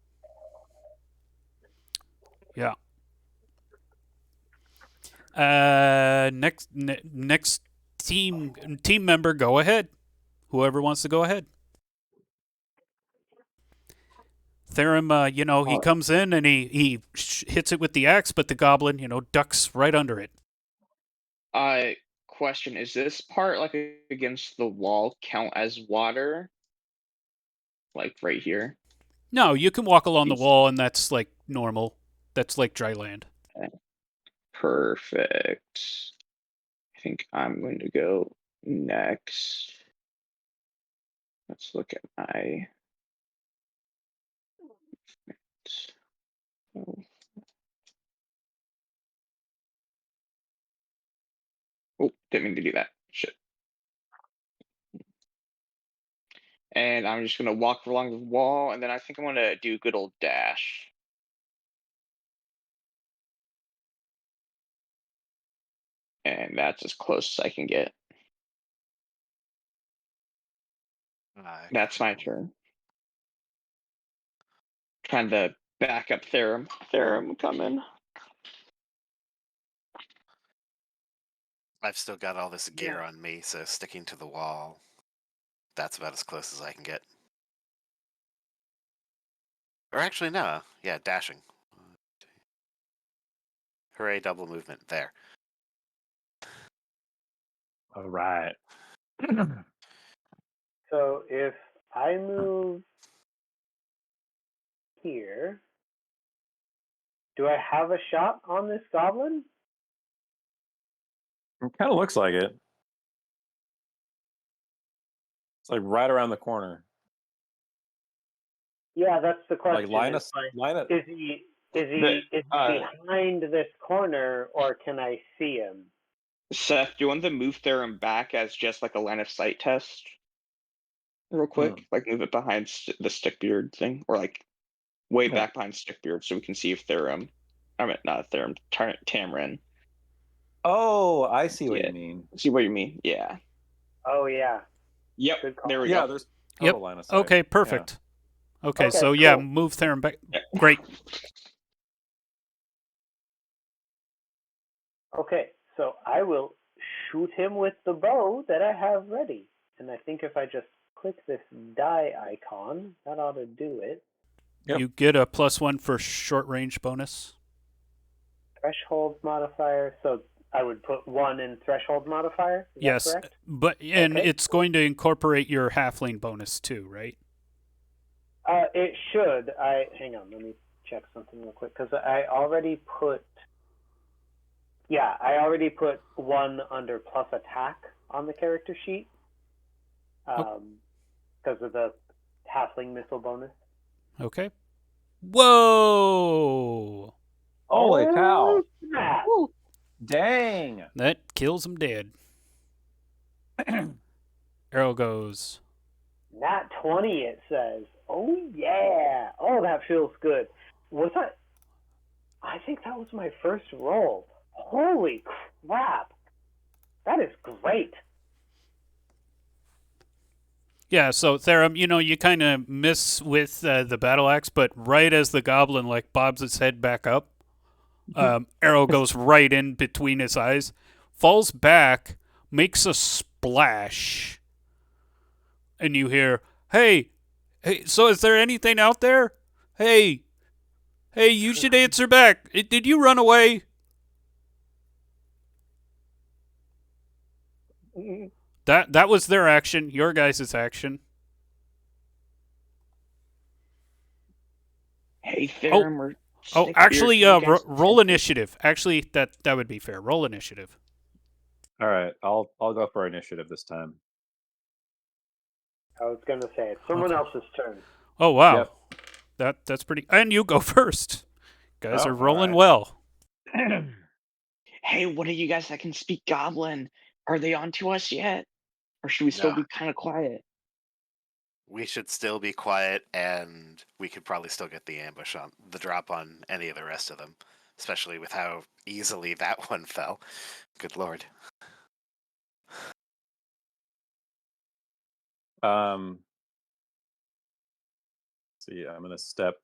Yeah. Next team member, go ahead. Whoever wants to go ahead. Therum, he comes in and he hits it with the axe, but the goblin, ducks right under it. Question: is this part like against the wall count as water? Like right here? No, you can walk along the Jeez. wall, and that's like normal. That's like dry land. Perfect. I think I'm going to go next. Let's look at my. Oh, didn't mean to do that. Shit. And I'm just gonna walk along the wall, and then I think I'm gonna do a good old dash. And that's as close as I can get. That's my turn. Trying to back up Therum. Therum, come in. I've still got all this gear on me, so sticking to the wall, that's about as close as I can get. Or actually, no. Yeah, dashing. Hooray, double movement. There. All right. So if I move here, do I have a shot on this goblin? It kind of looks like it. It's like right around the corner. Yeah, that's the question. Like line of. Is he behind this corner, or can I see him? Seth, do you want to move Therum back as just like a line of sight test? Real quick? Like move it behind the Stickbeard thing? Or like way back behind Stickbeard so we can see if Therum. I mean, not Therum, Tamrin. Oh, I see what you mean. See what you mean? Yeah. Oh, yeah. Yep. There we go. Yeah, there's total line of sight. Okay, perfect. Yeah. Okay, so cool. yeah, move Therum back. Yeah. Great. Okay, so I will shoot him with the bow that I have ready. And I think if I just click this die icon, that ought to do it. Yep. You get a +1 for short range bonus. Threshold modifier, so I would put 1 in threshold modifier. Is Yes, that correct? but it's going to incorporate your halfling bonus too, right? It should. Hang on, let me check something real quick because I already put. Yeah, I already put 1 under plus attack on the character sheet. Because of the halfling missile bonus. Okay. Whoa! Holy cow! Snap. Dang! That kills him dead. Arrow goes. Nat 20, it says. Oh, yeah. Oh, that feels good. I think that was my first roll. Holy crap. That is great. Yeah, so Therum, you kind of miss with the battle axe, but right as the goblin bobs its head back up, arrow goes right in between his eyes, falls back, makes a splash, and you hear, hey, so is there anything out there? Hey, you should answer back. Did you run away? That was their action. Your guys' action. Hey, Therum or actually, roll initiative. Actually, that would be fair. Roll initiative. All right, I'll go for initiative this time. I was going to say, it's someone else's turn. Oh, wow. Yep. That's pretty... And you go first. Guys are rolling well. Hey, what are you guys that can speak Goblin? Are they on to us yet? Or should we still be kind of quiet? we should still be quiet, and we could probably still get the ambush on the drop on any of the rest of them, especially with how easily that one fell. Good lord. So yeah, I'm gonna step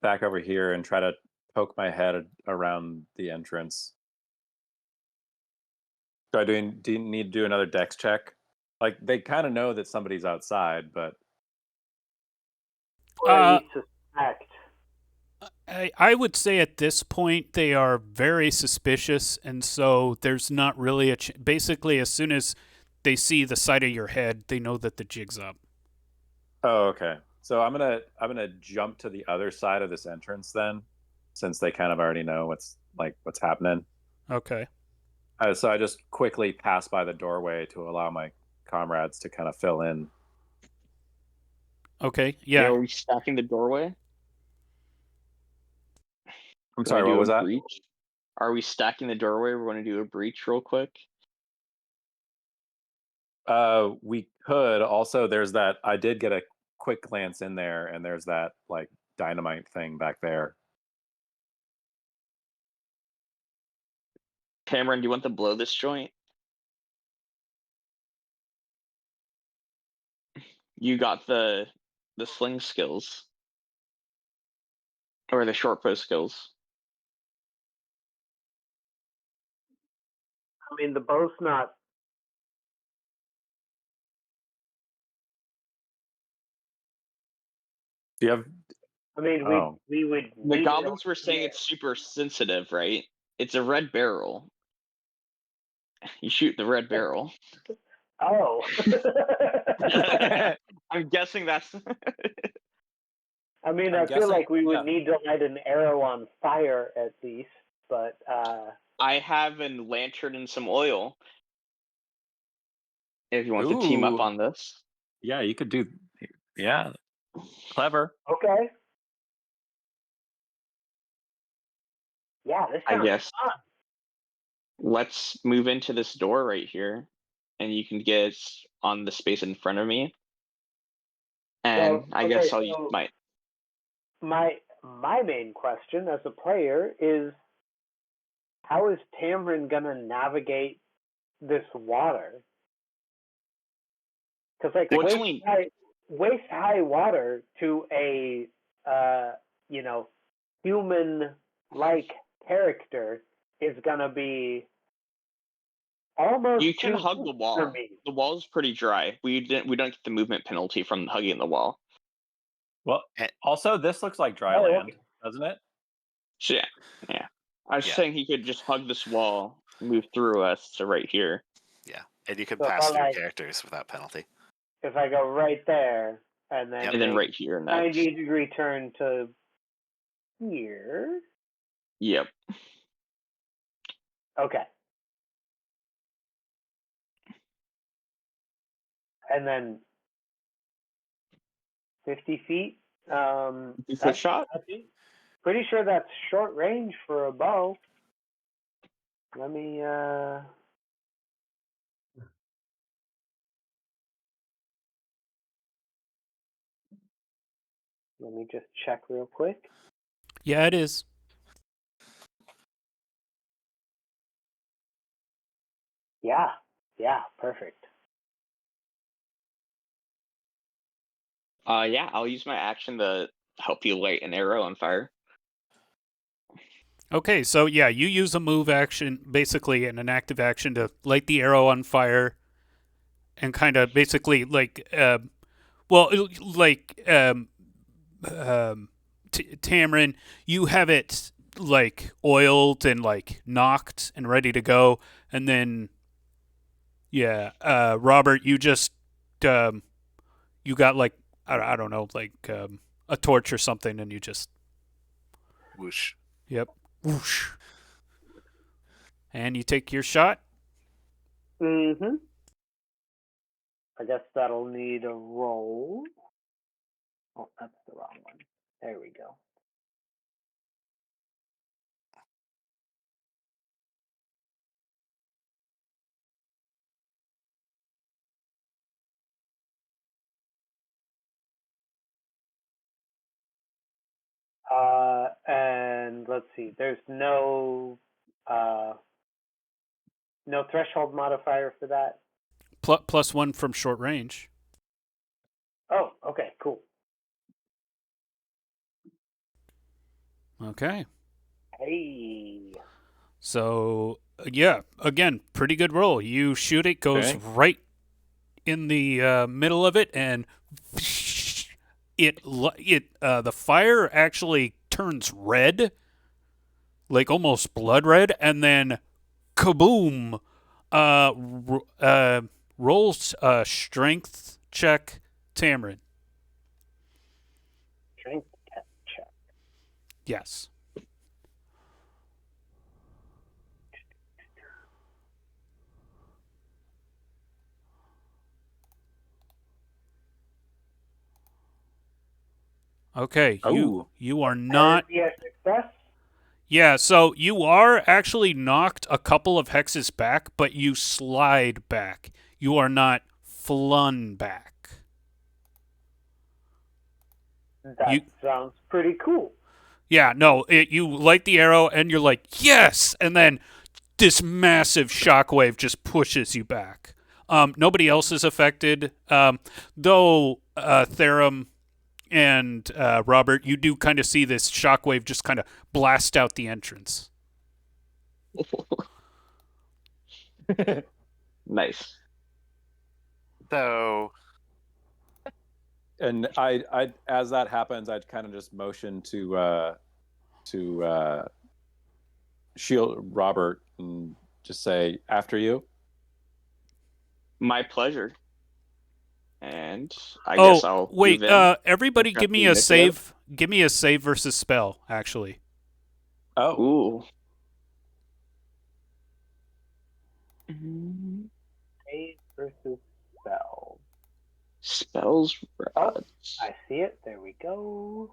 back over here and try to poke my head around the entrance. Do you need to do another dex check? Like they kind of know that somebody's outside, but Or at least suspect. I would say at this point they are very suspicious, and so there's not really a basically as soon as they see the side of your head, they know that the jig's up. oh, okay. So I'm gonna jump to the other side of this entrance then, since they kind of already know what's happening. Okay. So I just quickly pass by the doorway to allow my comrades to kind of fill in. Okay. Yeah, Yeah. are we stacking the doorway? I'm Do sorry, we what do was a that? breach? Are we stacking the doorway? We're going to do a breach real quick. We could also. There's that. I did get a quick glance in there, and there's that like dynamite thing back there. Cameron, do you want to blow this joint? You got the sling skills or the short bow skills. I mean, the bow's not. Do you have? I mean, Oh, we would. The need it goblins were over saying here. it's super sensitive, right? It's a red barrel. You shoot the red barrel. Oh. I'm guessing that's. I mean, I'm I feel guessing. like we would Yeah. need to light an arrow on fire at least, but I have a lantern and some oil. If you want to team up Ooh. on this. Yeah, you could do. Yeah, clever. okay. Yeah, this I sounds guess fun. let's move into this door right here, and you can get on the space in front of me. And So, I okay, guess I'll use so my. my main question as a player is, how is Tamrin gonna navigate this water? Because like Well, it's only waist high water to a you know, human like character is gonna be almost you can too hug the deep for wall. me. The wall's pretty dry. We don't get the movement penalty from hugging the wall. Well, Eh, also this looks like dry Oh, land, okay. doesn't it? So yeah. I was Yeah. saying he could just hug this wall, move through us to right here. Yeah, and you can So pass through characters without penalty. if I go right there and then Yep. And then make right here next. 90-degree turn to here. Yep. Okay. And then 50 feet. You quick That's shot? pretty sure that's short range for a bow. Let me just check real quick. Yeah, it is. Yeah. Yeah, perfect. Yeah, I'll use my action to help you light an arrow on fire. Okay, so yeah, you use a move action, basically, and an active action to light the arrow on fire, and kind of basically like, Tamrin, you have it like oiled and like knocked and ready to go, and then yeah, Robert, you just you got like I don't know, like a torch or something, and you just Whoosh. yep, whoosh, and you take your shot. Mm-hmm. I guess that'll need a roll. Oh, that's the wrong one. There we go. And let's see. There's no threshold modifier for that. +1 from short range. Oh, okay, cool. Okay. Hey. So yeah, again, pretty good roll. You shoot it, goes Okay. right in the middle of it, and the fire actually turns red, like almost blood red, and then kaboom! Rolls strength check, Tamron. Strength check. Yes. Okay, Oh. you are not. Apparently a success. Yeah, so you are actually knocked a couple of hexes back, but you slide back. You are not flung back. That sounds pretty cool. Yeah, no, you light the arrow and you're like, yes! And then this massive shockwave just pushes you back. Nobody else is affected, though Therum and Robert, you do kind of see this shockwave just kind of blast out the entrance. Nice. So, And I as that happens, I'd kind of just motion to shield Robert and just say, after you. My pleasure. And I guess I'll wait, move in. everybody Got give me the a save. initiative. Give me a save versus spell, actually. Oh. Ooh. Save versus spell. Spells rods. I see it. There we go.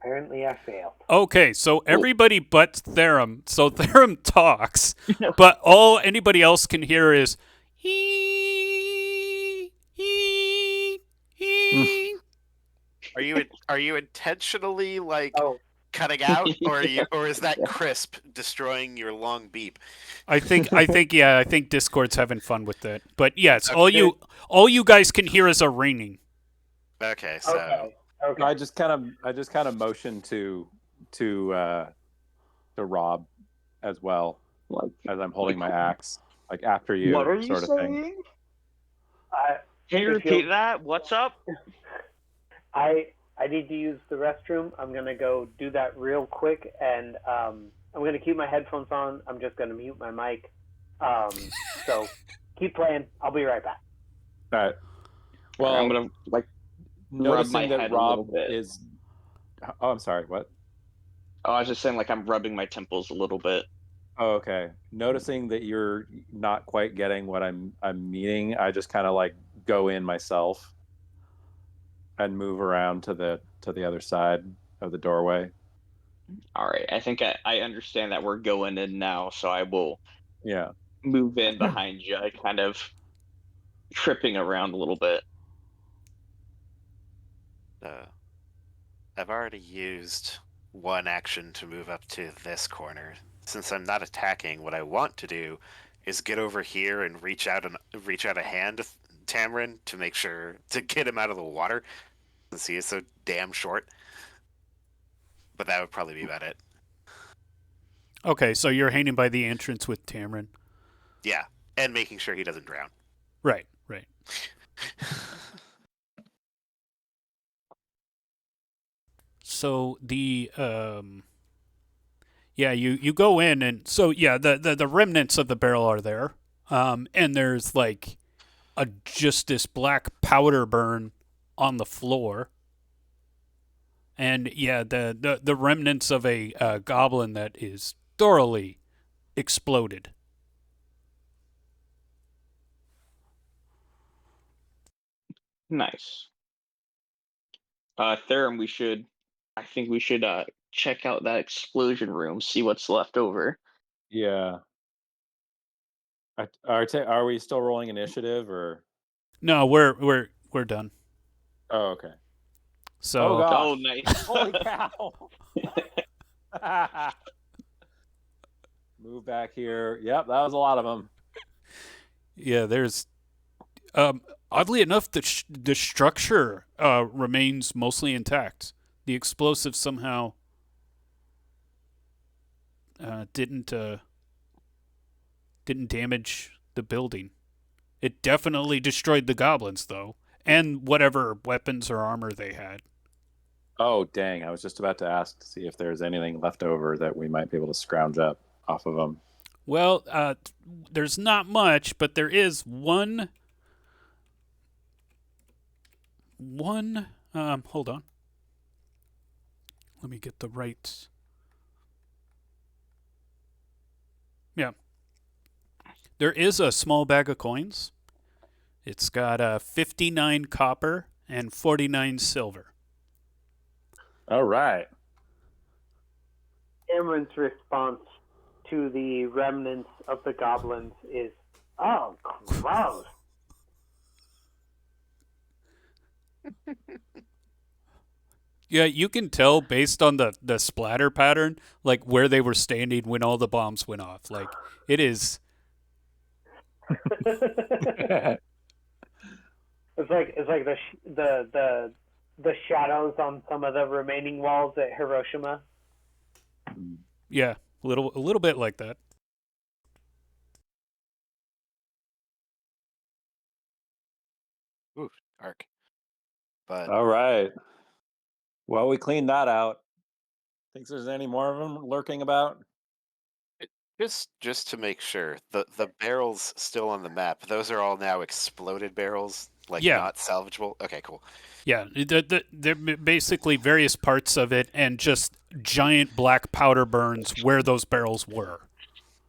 Apparently I failed. Okay, so everybody but Therum. So Therum talks, but all anybody else can hear is hee, hee, hee. are you intentionally like Oh, cutting out, or is that crisp destroying your long beep? I think Discord's having fun with it. But yes, Okay. all you guys can hear is a ringing. Okay, so okay. I just kind of motion to Rob as well, Like, as I'm holding my axe, like after you, what are you sort of thing. saying? If Can you you'll- repeat that? What's up? I need to use the restroom. I'm gonna go do that real quick, and I'm gonna keep my headphones on. I'm just gonna mute my mic. So keep playing. I'll be right back. All right. Well, I'm gonna like noticing rub my that head a little Rob bit. is. Oh, I'm sorry. What? Oh, I was just saying, like, I'm rubbing my temples a little bit. Oh, okay. Noticing that you're not quite getting what I'm meaning, I just kind of like go in myself and move around to the other side of the doorway. All right, I think I understand that we're going in now, so I will Yeah. move in behind you, kind of tripping around a little bit. I've already used one action to move up to this corner. Since I'm not attacking, what I want to do is get over here and reach out a hand to Tamron to make sure to get him out of the water, since he is so damn short. But that would probably be about it. Okay, so you're hanging by the entrance with Tamron. Yeah, and making sure he doesn't drown. Right. So the you go in, and so yeah, the remnants of the barrel are there, and there's like just this black powder burn on the floor, and yeah, the remnants of a goblin that is thoroughly exploded. Nice. Therum, I think we should check out that explosion room, see what's left over. Yeah. Are we still rolling initiative or? No, we're done. Oh, okay. So Oh gosh. Oh, nice. Holy cow. Move back here. Yep, that was a lot of them. yeah, there's oddly enough, the structure remains mostly intact. The explosive somehow didn't damage the building. It definitely destroyed the goblins, though, and whatever weapons or armor they had. Oh, dang. I was just about to ask to see if there's anything left over that we might be able to scrounge up off of them. Well, there's not much, but there is one. Hold on. Let me get the right. Yeah. There is a small bag of coins. It's got 59 copper and 49 silver. All right. Cameron's response to the remnants of the goblins is, "Oh, gross." Yeah, you can tell based on the splatter pattern, like where they were standing when all the bombs went off. Like it is. It's like the shadows on some of the remaining walls at Hiroshima. Yeah, a little bit like that. Ooh, dark. But All right. Well, we cleaned that out. Think there's any more of them lurking about? just to make sure, the barrels still on the map, those are all now exploded barrels, like Yeah. not salvageable. Okay, cool. Yeah, they're basically various parts of it and just giant black powder burns where those barrels were.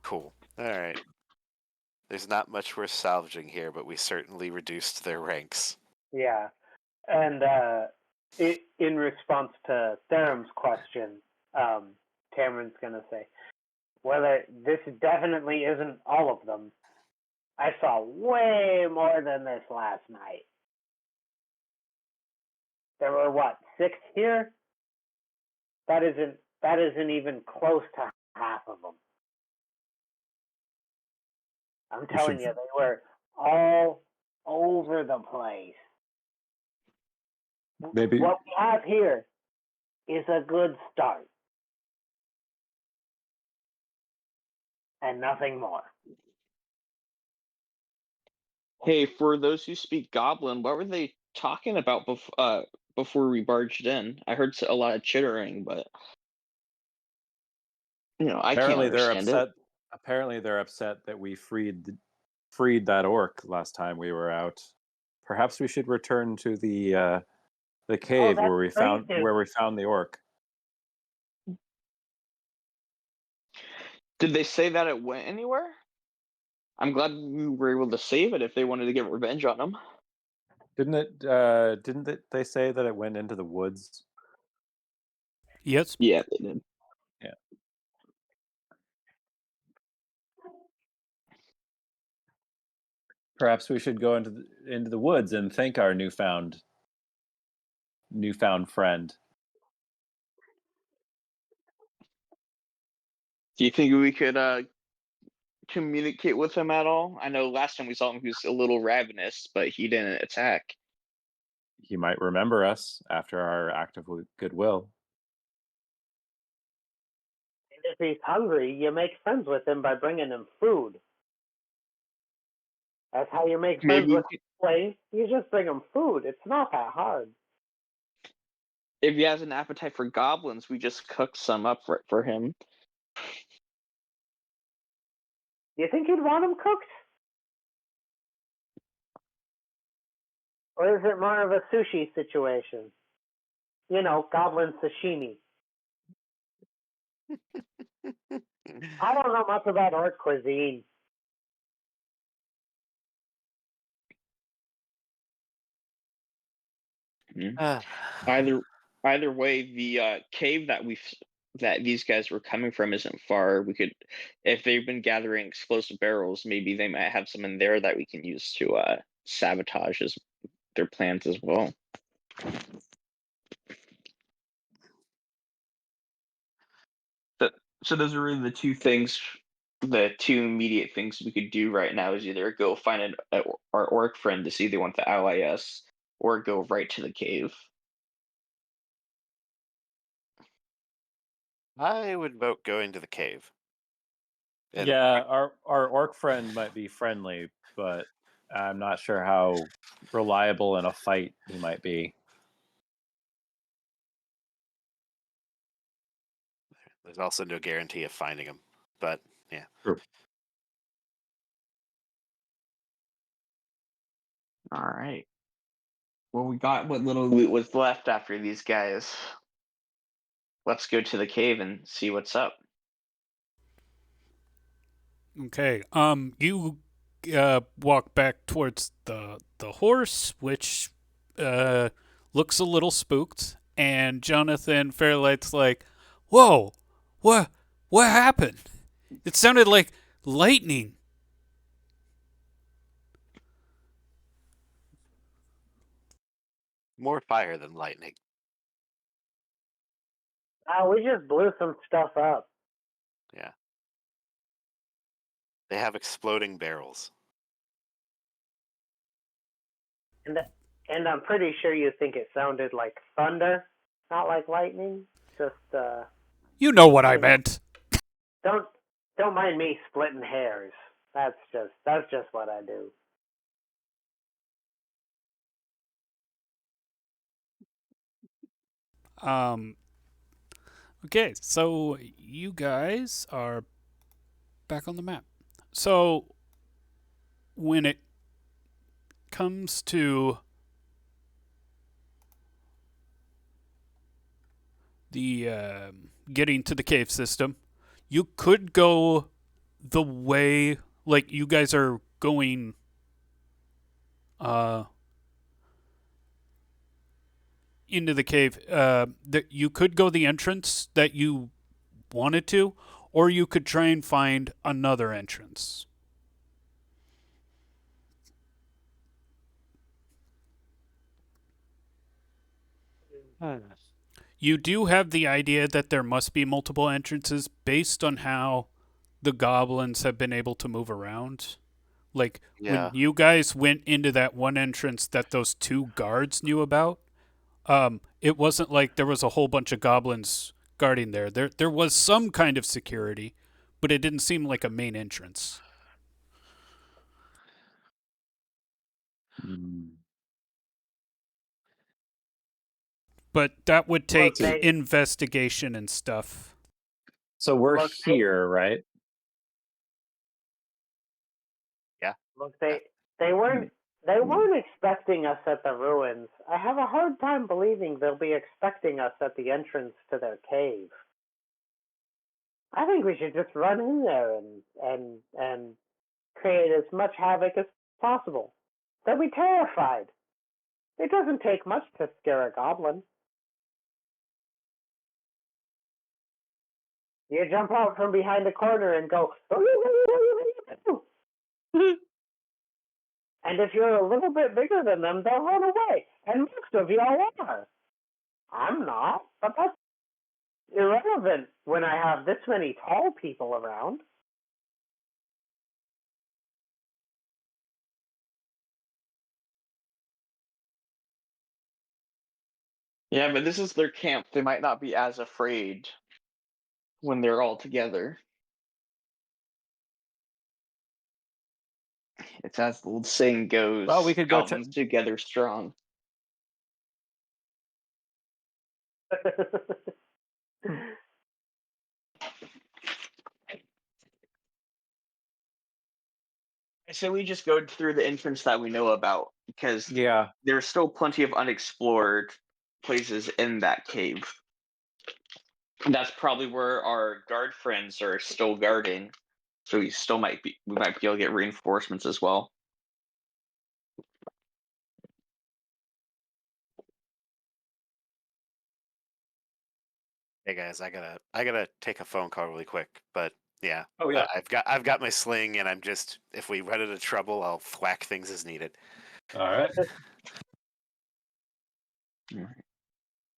Cool. All right. There's not much worth salvaging here, but we certainly reduced their ranks. Yeah, and in response to Therum's question, Cameron's gonna say, "Well, this definitely isn't all of them. I saw way more than this last night. There were what, 6 here? That isn't even close to half of them. I'm telling you, they were all over the place. Maybe What we have here is a good start, and nothing more." Hey, for those who speak Goblin, what were they talking about before we barged in? I heard a lot of chittering, but I can't apparently they're understand it. upset. Apparently they're upset that we freed that orc last time we were out. Perhaps we should return to the cave that's where we great, found the orc. Did they say that it went anywhere? I'm glad we were able to save it if they wanted to get revenge on them. Didn't they say that it went into the woods? Yes. Yeah, they did. Yeah. Perhaps we should go into the woods and thank our newfound friend. Do you think we could communicate with him at all? I know last time we saw him, he was a little ravenous, but he didn't attack. He might remember us after our act of goodwill. And if he's hungry, you make friends with him by bringing him food. That's how you make friends Maybe with slaves. You just bring him food. It's not that hard. if he has an appetite for goblins, we just cook some up for him. You think he'd want them cooked? Or is it more of a sushi situation? Goblin sashimi. I don't know much about orc cuisine. Either way, the cave that these guys were coming from isn't far. We could, if they've been gathering explosive barrels, maybe they might have some in there that we can use to sabotages their plans as well. So those are really the two things, the two immediate things we could do right now is either go find our orc friend to see if they want to ally us, or go right to the cave. I would vote going to the cave. And Yeah, our orc friend might be friendly, but I'm not sure how reliable in a fight he might be. there's also no guarantee of finding him. But yeah. True. All right. Well, we got what little loot was left after these guys. Let's go to the cave and see what's up. Okay. You walk back towards the horse, which looks a little spooked, and Jonathan Fairlight's like, "Whoa, what happened? It sounded like lightning." More fire than lightning. We just blew some stuff up. Yeah. They have exploding barrels. And I'm pretty sure you think it sounded like thunder, not like lightning. Just You know what I meant. don't mind me splitting hairs. That's just what I do. Okay, so you guys are back on the map. So when it comes to the getting to the cave system, you could go the way like you guys are going into the cave. That you could go the entrance that you wanted to, or you could try and find another entrance. You do have the idea that there must be multiple entrances based on how the goblins have been able to move around. Like Yeah. when you guys went into that one entrance that those two guards knew about, it wasn't like there was a whole bunch of goblins guarding there. There was some kind of security, but it didn't seem like a main entrance. But that would take investigation and stuff. So we're Look, here, right? Yeah. Look, they weren't expecting us at the ruins. I have a hard time believing they'll be expecting us at the entrance to their cave. I think we should just run in there and create as much havoc as possible. They'll be terrified. It doesn't take much to scare a goblin. You jump out from behind a corner and go, and if you're a little bit bigger than them, they'll run away. And most of y'all are. I'm not, but that's irrelevant when I have this many tall people around. Yeah, but this is their camp. They might not be as afraid when they're all together. It's as the old saying goes, Well, we could go goblins together strong. So we just go through the entrance that we know about, because there's still plenty of unexplored places in that cave. And that's probably where our guard friends are still guarding. So we might be able to get reinforcements as well. Hey guys, I gotta take a phone call really quick, but yeah. Oh yeah. I've got my sling, and I'm just, if we run into trouble, I'll thwack things as needed. All right. Alright.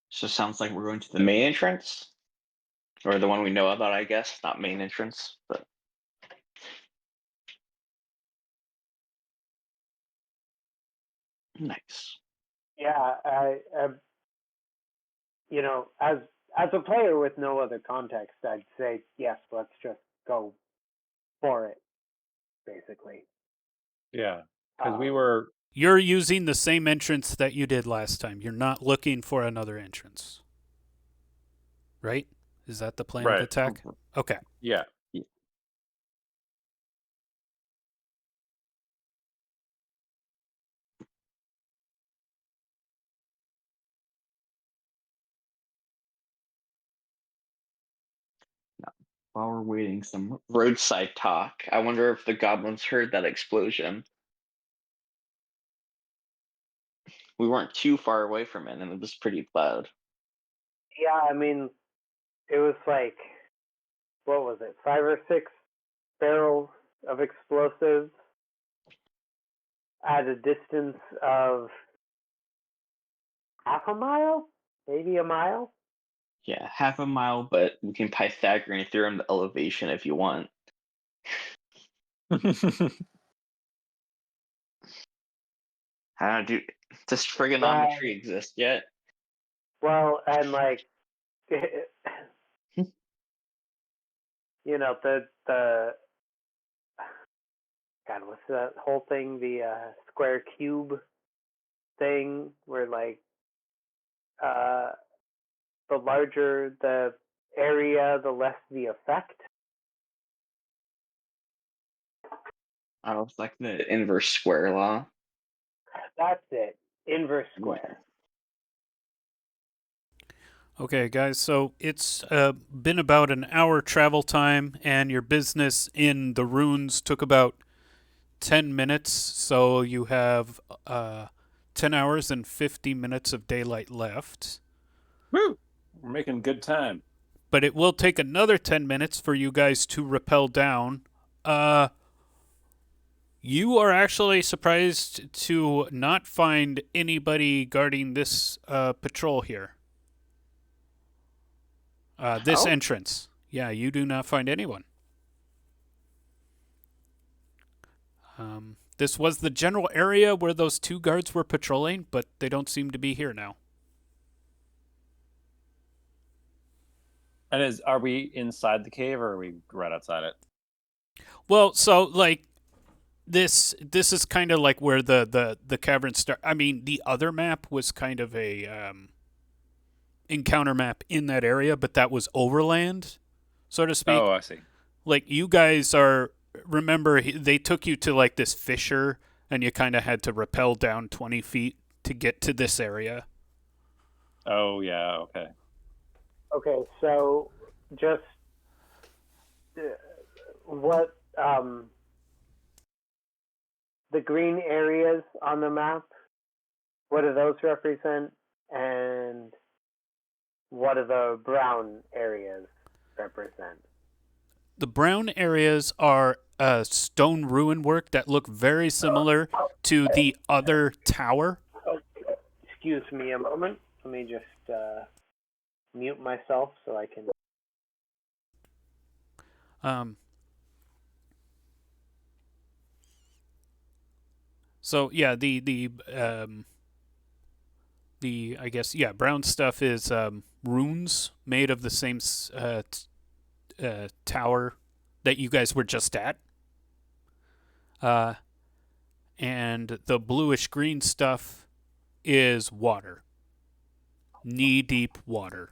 So sounds like we're going to the main entrance. Or the one we know about, I guess. Not main entrance, but nice. Yeah, you know, as a player with no other context, I'd say yes. Let's just go for it, basically. Yeah, because we Um, were. You're using the same entrance that you did last time. You're not looking for another entrance. Right? Is that the plan of Right. attack? Okay. Yeah. While we're waiting, some roadside talk. I wonder if the goblins heard that explosion. We weren't too far away from it, and it was pretty loud. yeah, I mean, it was like, what was it, 5 or 6 barrels of explosives at a distance of half a mile, maybe a mile. Yeah, half a mile, but we can Pythagorean theorem the elevation if you want. I don't do. Does trigonometry exist yet? Well, and like, you know, the God, what's that whole thing? The square cube thing, where like, the larger the area, the less the effect. Oh, it's like the inverse square law. That's it. Inverse square. Okay, guys, so it's been about an hour travel time, and your business in the ruins took about 10 minutes, so you have 10 hours and 50 minutes of daylight left. Woo! We're making good time. But it will take another 10 minutes for you guys to rappel down. You are actually surprised to not find anybody guarding this patrol here. This entrance. Yeah, you do not find anyone. This was the general area where those 2 guards were patrolling, but they don't seem to be here now. And are we inside the cave or are we right outside it? Well, so like this is kind of like where the cavern start. I mean, the other map was kind of a encounter map in that area, but that was overland, so to speak. Oh, I see. Like you guys are, remember they took you to like this fissure, and you kind of had to rappel down 20 feet to get to this area. Oh, yeah, okay. Okay, so just what the green areas on the map, what do those represent, and what do the brown areas represent? The brown areas are stone ruin work that look very similar to the other tower. Oh, excuse me a moment. Let me just mute myself so I can. So yeah, the I guess brown stuff is runes made of the same tower that you guys were just at. And the bluish green stuff is water. Knee deep water.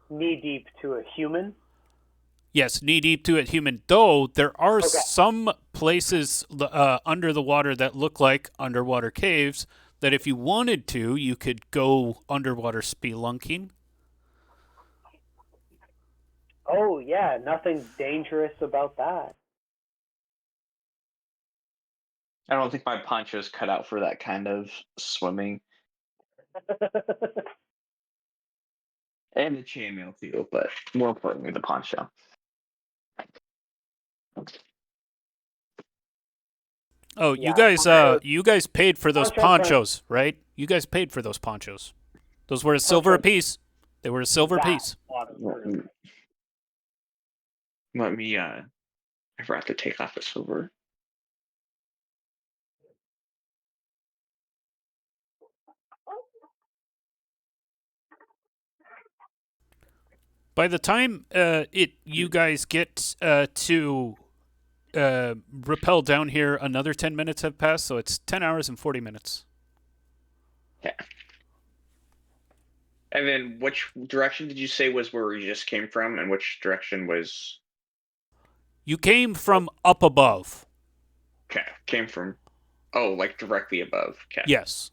Knee deep to a human. Yes, knee deep to a human. Though there are some places under the water that look like underwater caves that if you wanted to, you could go underwater spelunking. Oh, yeah, nothing dangerous about that. I don't think my poncho's cut out for that kind of swimming. And the chainmail too, but more importantly, the poncho. Oh, Yeah. you guys paid for those Poncho price. ponchos, right? You guys paid for those ponchos. Those were a silver Ponchos. apiece. They were a silver That piece. Let let me. I forgot to take off the silver. By the time you guys get to rappel down here, another 10 minutes have passed, so it's 10 hours and 40 minutes. Yeah. And then, which direction did you say was where we just came from, and which direction was? You came from up above. Okay, came from. Oh, like directly above. Okay. Yes.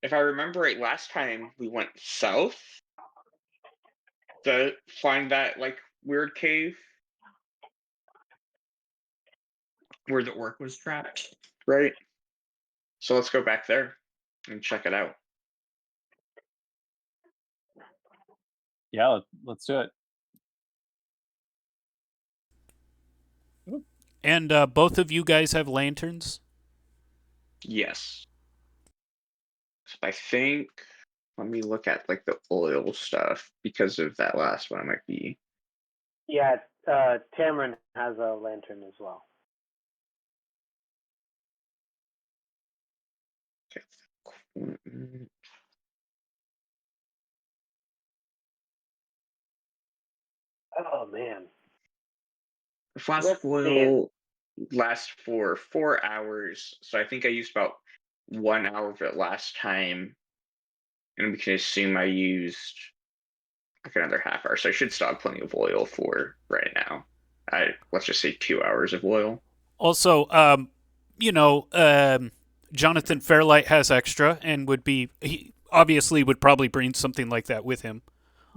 If I remember right, last time we went south to find that like weird cave where the orc was trapped, right? So let's go back there and check it out. Yeah, let's do it. And both of you guys have lanterns? Yes. So I think. Let me look at like the oil stuff because of that last one. It might be. Yeah, Tamron has a lantern as well. Okay. Oh man. The flask Let's of oil lasts for 4 hours, so I think I used about 1 hour of it last time, and we can assume I used like another half hour. So I should still have plenty of oil for right now. Let's just say 2 hours of oil. Also, Jonathan Fairlight has extra and he obviously would probably bring something like that with him.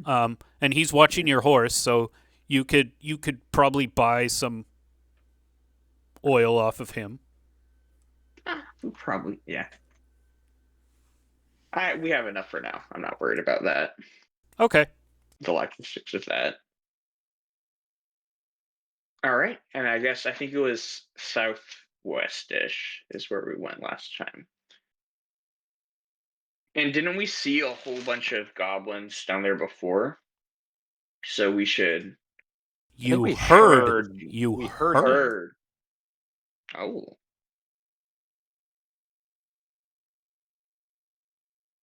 And he's watching your horse, so you could probably buy some oil off of him. Probably, yeah. We have enough for now. I'm not worried about that. Okay. The logistics of that. All right, and I think it was southwest-ish is where we went last time. And didn't we see a whole bunch of goblins down there before? So we should. You we heard. we heard. Oh.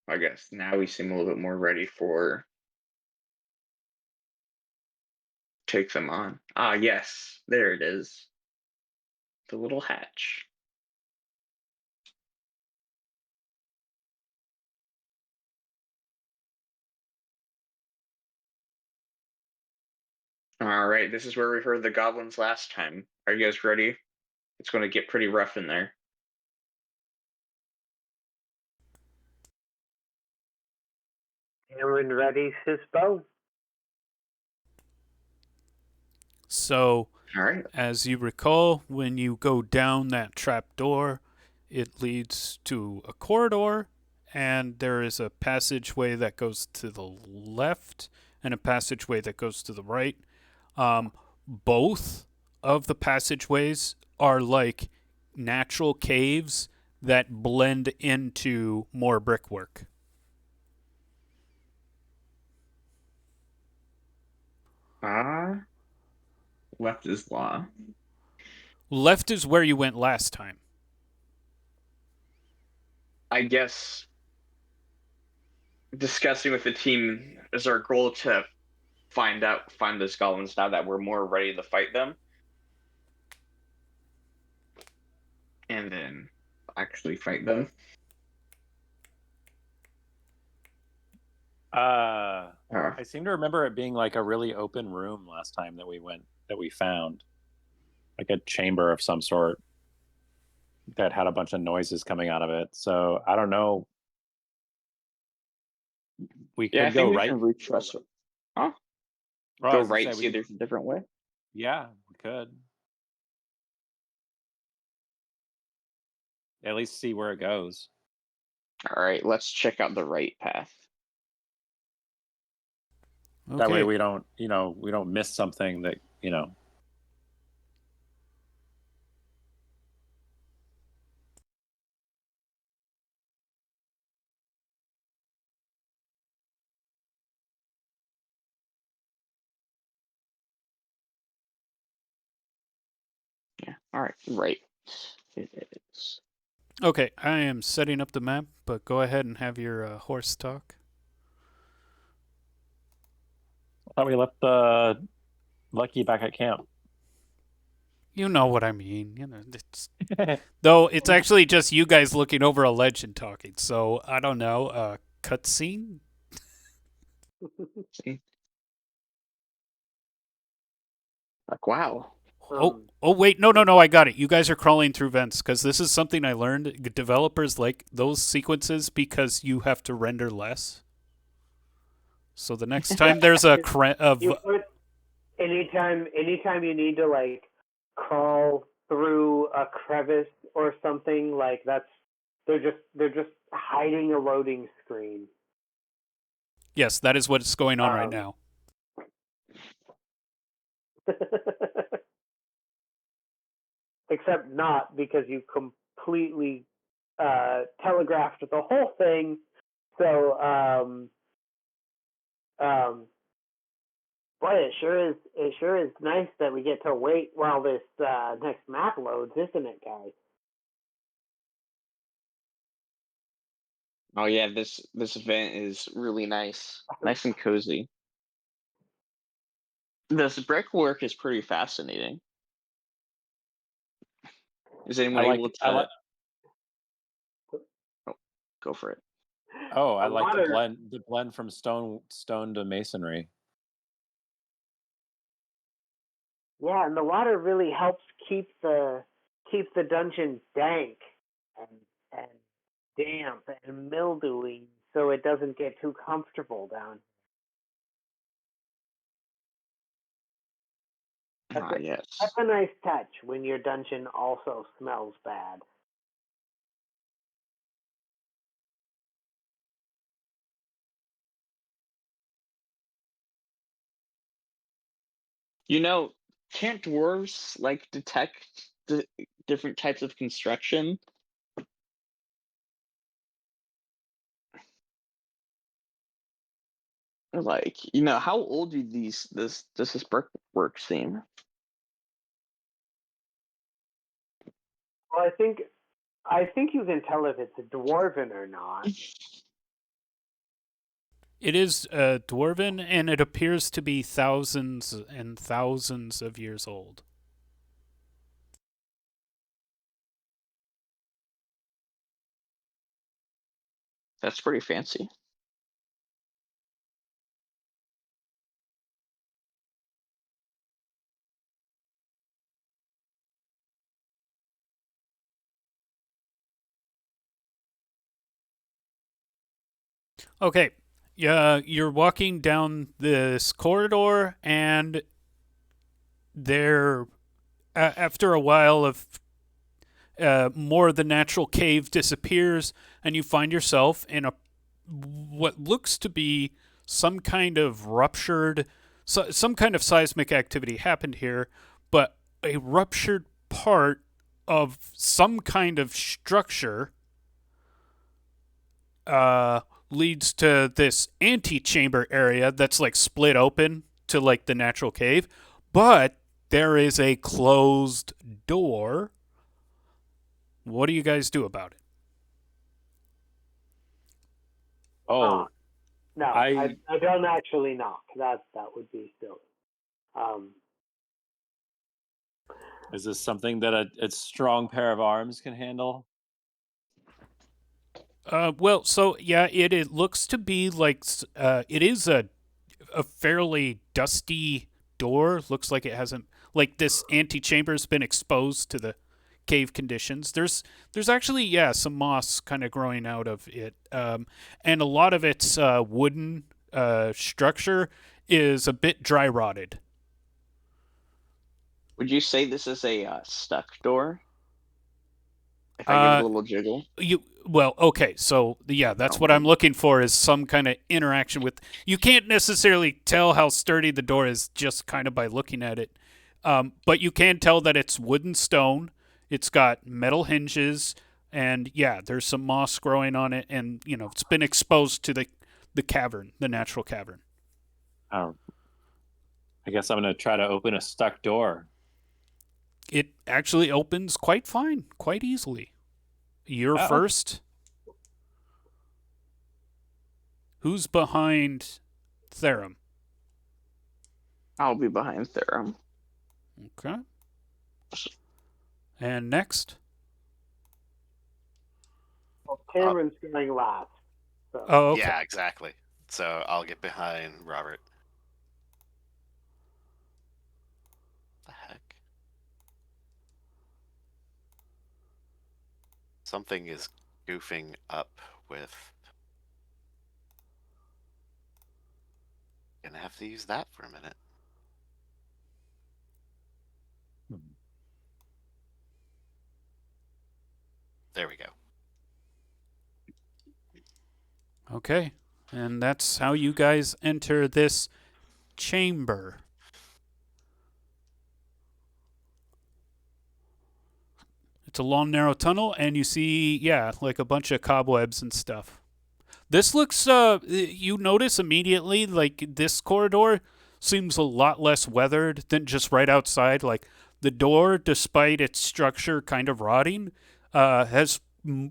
I guess now we seem a little bit more ready for take them on. Ah, yes, there it is. The little hatch. All right, this is where we heard the goblins last time. Are you guys ready? It's going to get pretty rough in there. Tamron readies his bow. So, All right. as you recall, when you go down that trap door, it leads to a corridor, and there is a passageway that goes to the left and a passageway that goes to the right. Both of the passageways are like natural caves that blend into more brickwork. Left is law. Left is where you went last time. I guess discussing with the team is our goal to find those goblins now that we're more ready to fight them. And then actually fight them. I seem to remember it being like a really open room last time that we found. Like a chamber of some sort that had a bunch of noises coming out of it. So I don't know. We could go right. We can retrust it. Huh? Well, Go right, see if there's a different way. Yeah, we could. At least see where it goes. All right, let's check out the right path. Okay. That way we don't miss something that, All right, right. It is. Okay, I am setting up the map, but go ahead and have your horse talk. I thought we left Lucky back at camp. You know what I mean. Though it's actually just you guys looking over a ledge and talking. So I don't know. Cutscene. See? Like, wow. Oh, wait, no, I got it. You guys are crawling through vents because this is something I learned. Developers like those sequences because you have to render less. So the next time there's a anytime you need to like crawl through a crevice or something, like they're just hiding a loading screen. Yes, that is what's going on right now. Except not, because you completely telegraphed the whole thing. So, boy, it sure is nice that we get to wait while this next map loads, isn't it, guys? Oh yeah, this event is really nice, nice and cozy. This brickwork is pretty fascinating. Is anyone able to? Oh, go for it. Oh, I like the blend from stone to masonry. Yeah, and the water really helps keep the dungeon dank and damp and mildewy, so it doesn't get too comfortable down. Yes. That's a nice touch when your dungeon also smells bad. You know, can't dwarves like detect the different types of construction? Like, how old do this brickwork seem? Well, I think you can tell if it's a dwarven or not. It is dwarven, and it appears to be thousands and thousands of years old. That's pretty fancy. Okay, yeah, you're walking down this corridor, and there, after a while of more of the natural cave disappears, and you find yourself in what looks to be some kind of ruptured, some kind of seismic activity happened here, but a ruptured part of some kind of structure leads to this antechamber area that's like split open to like the natural cave, but there is a closed door. What do you guys do about it? Oh, no, I don't actually knock. That would be silly. Is this something that a strong pair of arms can handle? Well, so yeah, it looks to be like it is a fairly dusty door. Looks like it hasn't, like, this antechamber's been exposed to the cave conditions. There's actually, yeah, some moss kind of growing out of it, and a lot of its wooden structure is a bit dry rotted. Would you say this is a stuck door? If I give it a little jiggle. Well, okay, so yeah, that's what I'm looking for, is some kind of interaction with. You can't necessarily tell how sturdy the door is just kind of by looking at it, but you can tell that it's wooden stone. It's got metal hinges, and yeah, there's some moss growing on it, and it's been exposed to the cavern, the natural cavern. I guess I'm gonna try to open a stuck door. it actually opens quite fine, quite easily. You're Oh. first. Who's behind Therum? I'll be behind Therum. Okay. And next? Well, Cameron's going last. So. Oh, okay. Yeah, exactly. So I'll get behind Robert. The heck? Something is goofing up with. Gonna have to use that for a minute. There we go. Okay. And that's how you guys enter this chamber. It's a long, narrow tunnel, and you see, yeah, like a bunch of cobwebs and stuff. This looks, you notice immediately, like, this corridor seems a lot less weathered than just right outside. Like, the door, despite its structure kind of rotting, has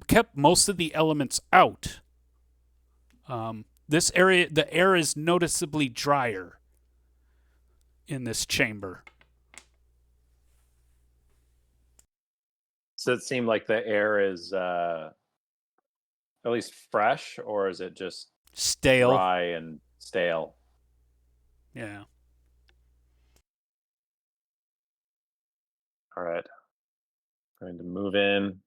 kept most of the elements out. This area, the air is noticeably drier in this chamber. So it seemed like the air is at least fresh, or is it just Stale. dry and stale? Yeah. All right. Going to move in.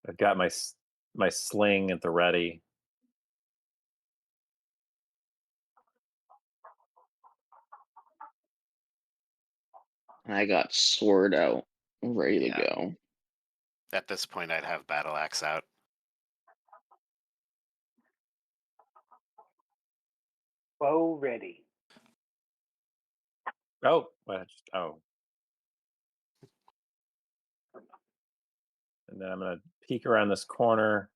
I've got my sling at the ready. I got sword out, ready to Yeah. go. At this point, I'd have battle axe out. Bow ready. Oh. And then I'm going to peek around this corner.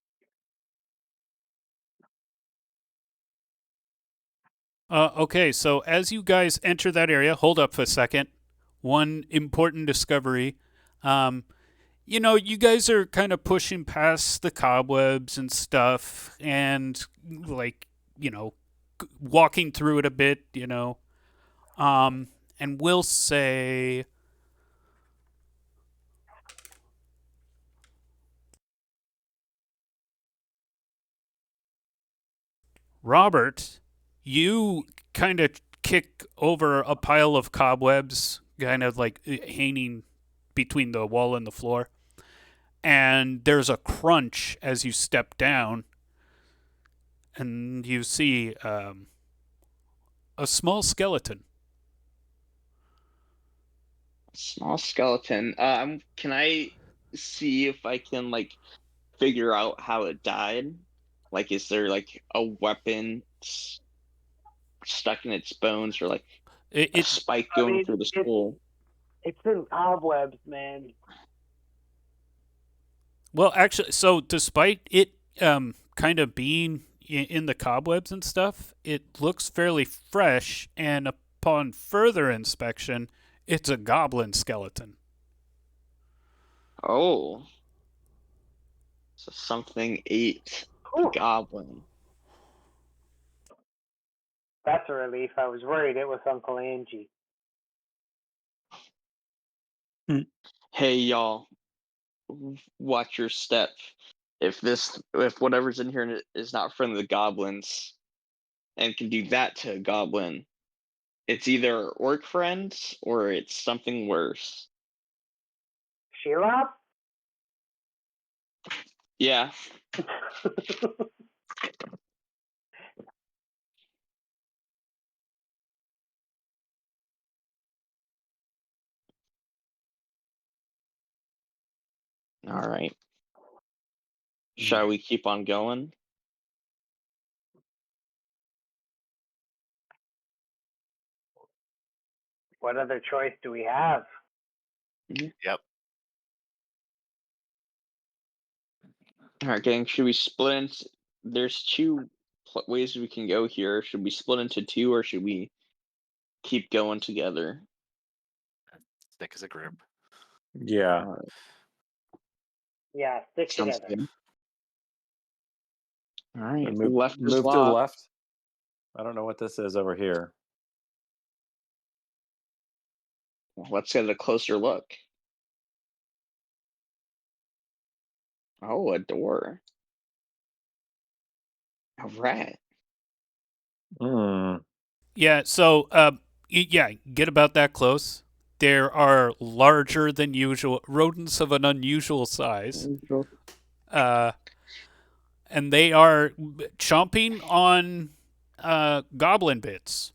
Okay, so as you guys enter that area, hold up for a second. One important discovery. You guys are kind of pushing past the cobwebs and stuff and, like, walking through it a bit, And we'll say. Robert, you kind of kick over a pile of cobwebs, kind of like hanging between the wall and the floor. And there's a crunch as you step down, and you see a small skeleton. Small skeleton. Can I see if I can like figure out how it died? Like, is there like a weapon stuck in its bones, or like a It spike going through the skull? It's in cobwebs, man. Well, actually, so despite it kind of being in the cobwebs and stuff, it looks fairly fresh, and upon further inspection, it's a goblin skeleton. Oh, so something ate Ooh, goblin. that's a relief. I was worried it was Uncle Angie. Hey, y'all, watch your step. If whatever's in here is not from the goblins and can do that to a goblin, it's either orc friends or it's something worse. Sheila? Yeah. All right. Shall we keep on going? What other choice do we have? Yep. All right, gang. Should we split? There's two ways we can go here. Should we split into two, or should we keep going together? Stick as a group. Yeah. Yeah, stick Sounds together. good. All right, Move, left move is to the locked. left. I don't know what this is over here. Let's get a closer look. Oh, a door. A rat. Hmm. Yeah, so yeah, get about that close. There are larger than usual rodents of an unusual size. And they are chomping on goblin bits.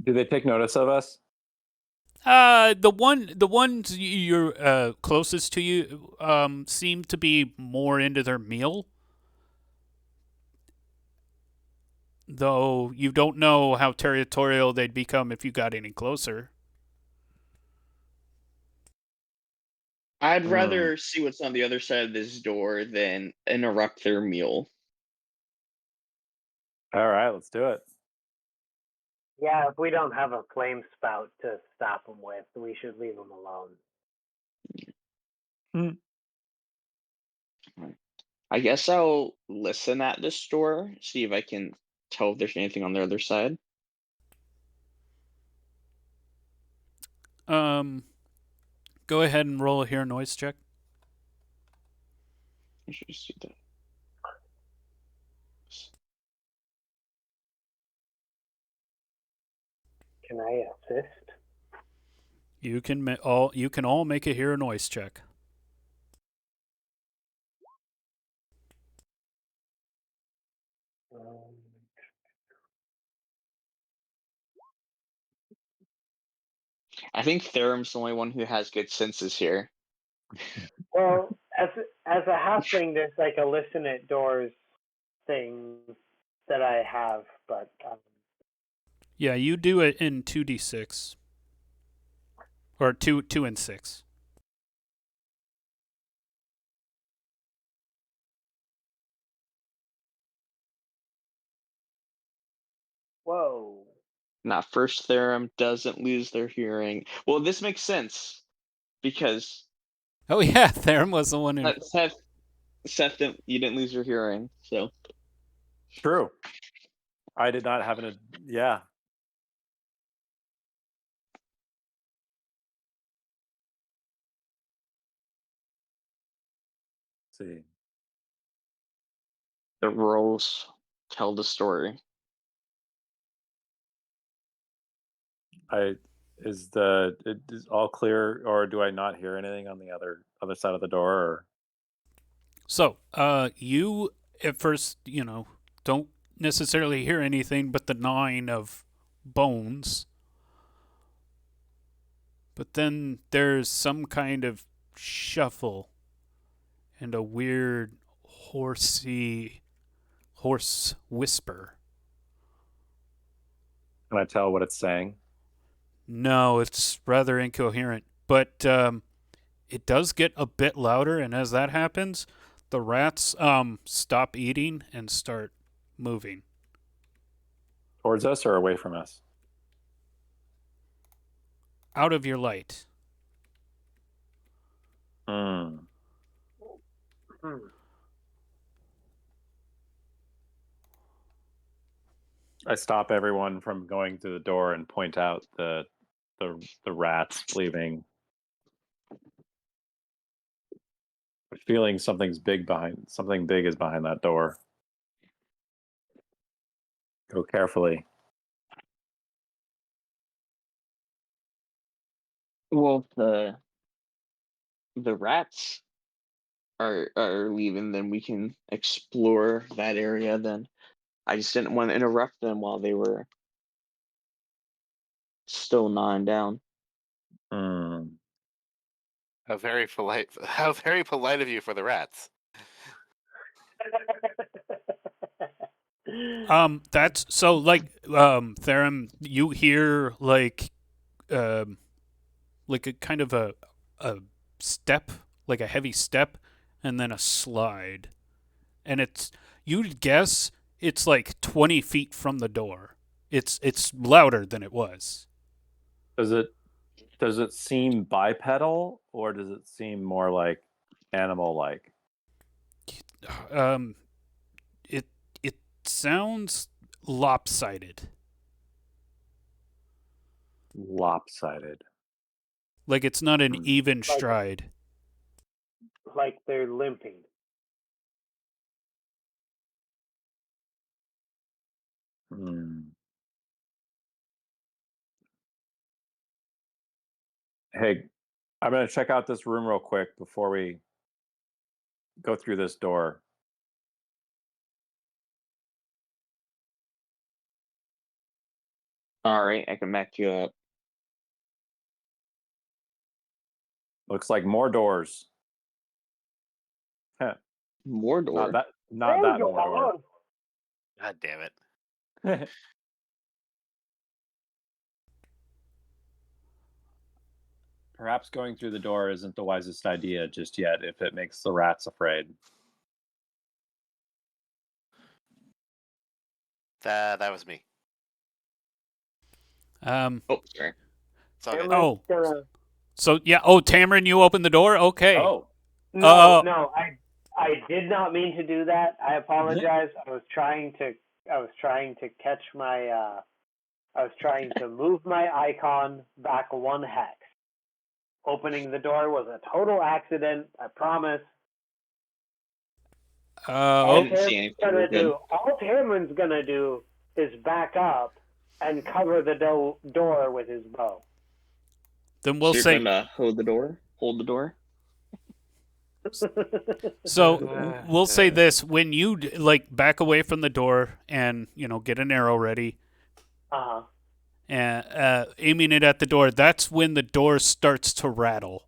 Do they take notice of us? The ones you're closest to you seem to be more into their meal, though you don't know how territorial they'd become if you got any closer. I'd rather see what's on the other side of this door than interrupt their meal. All right, let's do it. Yeah, if we don't have a flame spout to stop them with, we should leave them alone. I guess I'll listen at this door, see if I can tell if there's anything on the other side. Go ahead and roll a hear noise check. I should just do that. Can I assist? You can all make a hear noise check. I think Theram's the only one who has good senses here. Well, as a halfling, there's like a listen at doors thing that I have, but Yeah, you do it in 2d6. Or 2 and 6. whoa. Now, first Theram doesn't lose their hearing. Well, this makes sense because Oh yeah, Theron was the one who. Seth, you didn't lose your hearing, so. True. I did not have an. Yeah. Let's see. The rolls tell the story. Is all clear, or do I not hear anything on the other side of the door? Or? So, you at first, don't necessarily hear anything but the gnawing of bones. But then there's some kind of shuffle and a weird hoarse whisper. Can I tell what it's saying? No, it's rather incoherent, but it does get a bit louder, and as that happens, the rats stop eating and start moving. Towards us or away from us? Out of your light. Hmm. I stop everyone from going to the door and point out the rats leaving. Feeling something big is behind that door. Go carefully. Well, the rats are leaving, then we can explore that area then. I just didn't want to interrupt them while they were still gnawing down. How very polite of you for the rats. That's so Theron, you hear like a kind of a step, like a heavy step, and then a slide, and you'd guess it's like 20 feet from the door. It's louder than it was. Does it seem bipedal, or does it seem more like animal-like? It sounds lopsided. Lopsided. Like it's not an Hmm. even stride. Like they're limping. Hey, I'm going to check out this room real quick before we go through this door. All right, I can back you up. Looks like more doors. Huh. More door. Not that more door. God damn it. Perhaps going through the door isn't the wisest idea just yet if it makes the rats afraid. That was me. Oh, sorry. It's all good. Oh. So yeah. Oh, Tamron, you opened the door. Okay. Oh, No, I did not mean to do that. I apologize. I was trying to catch my I was trying to move my icon back one hex. Opening the door was a total accident, I promise. I didn't see anything. All Tamron's gonna do is back up and cover the door with his bow. Then we'll So say. you're gonna hold the door. So we'll say this: when you like back away from the door and get an arrow ready, and aiming it at the door, that's when the door starts to rattle.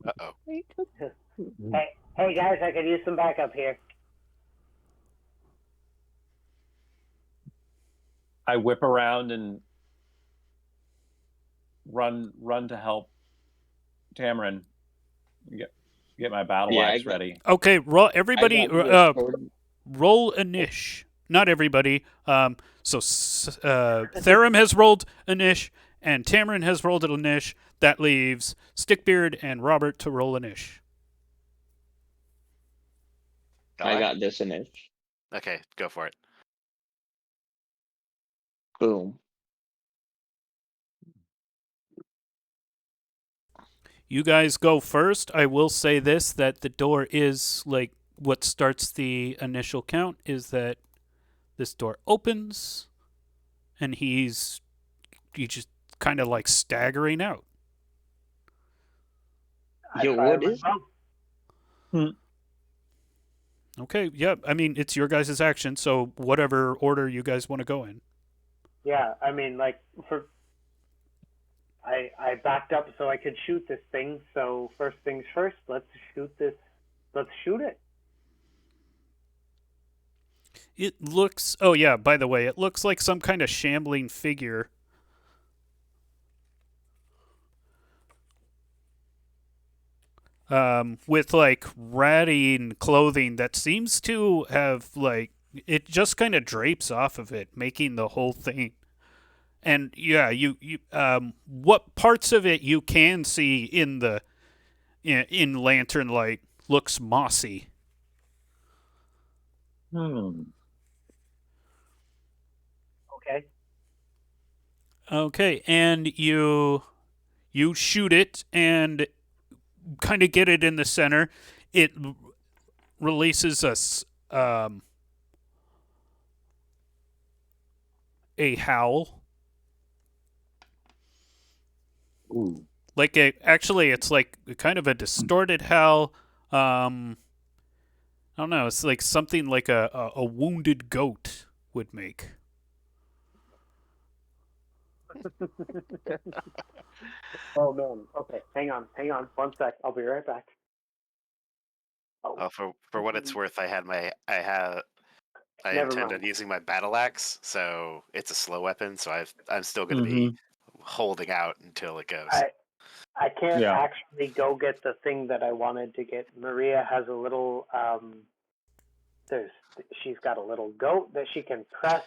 Uh-oh. Hey guys, I could use some backup here. I whip around and run to help Tamron. Get my battle axe ready. Okay, everybody roll a niche. Not everybody. So Therum has rolled a niche, and Tamron has rolled a niche. That leaves Stickbeard and Robert to roll a niche. I got this a niche. Okay, go for it. Boom. You guys go first. I will say this, that the door is like what starts the initial count is that this door opens and he's just kind of like staggering out. Yo, what is Okay, yeah. I mean, it's your guys' action, so whatever order you guys want to go in. Yeah, I mean, like, I backed up so I could shoot this thing, so first things first, let's shoot it. It looks, oh yeah, by the way, it looks like some kind of shambling figure. With like ratty clothing that seems to have like, it just kind of drapes off of it, making the whole thing. And yeah, you what parts of it you can see in lantern light looks mossy. Okay, and you shoot it and kind of get it in the center. It releases a howl. Ooh. Like it's like kind of a distorted howl. I don't know. It's like something like a wounded goat would make. Oh man. Okay, hang on, 1 sec. I'll be right back. For what it's worth, I intended using my battle axe, so it's a slow weapon. So I'm still going to be holding out until it goes. I can't Yeah. actually go get the thing that I wanted to get. Maria has a little she's got a little goat that she can press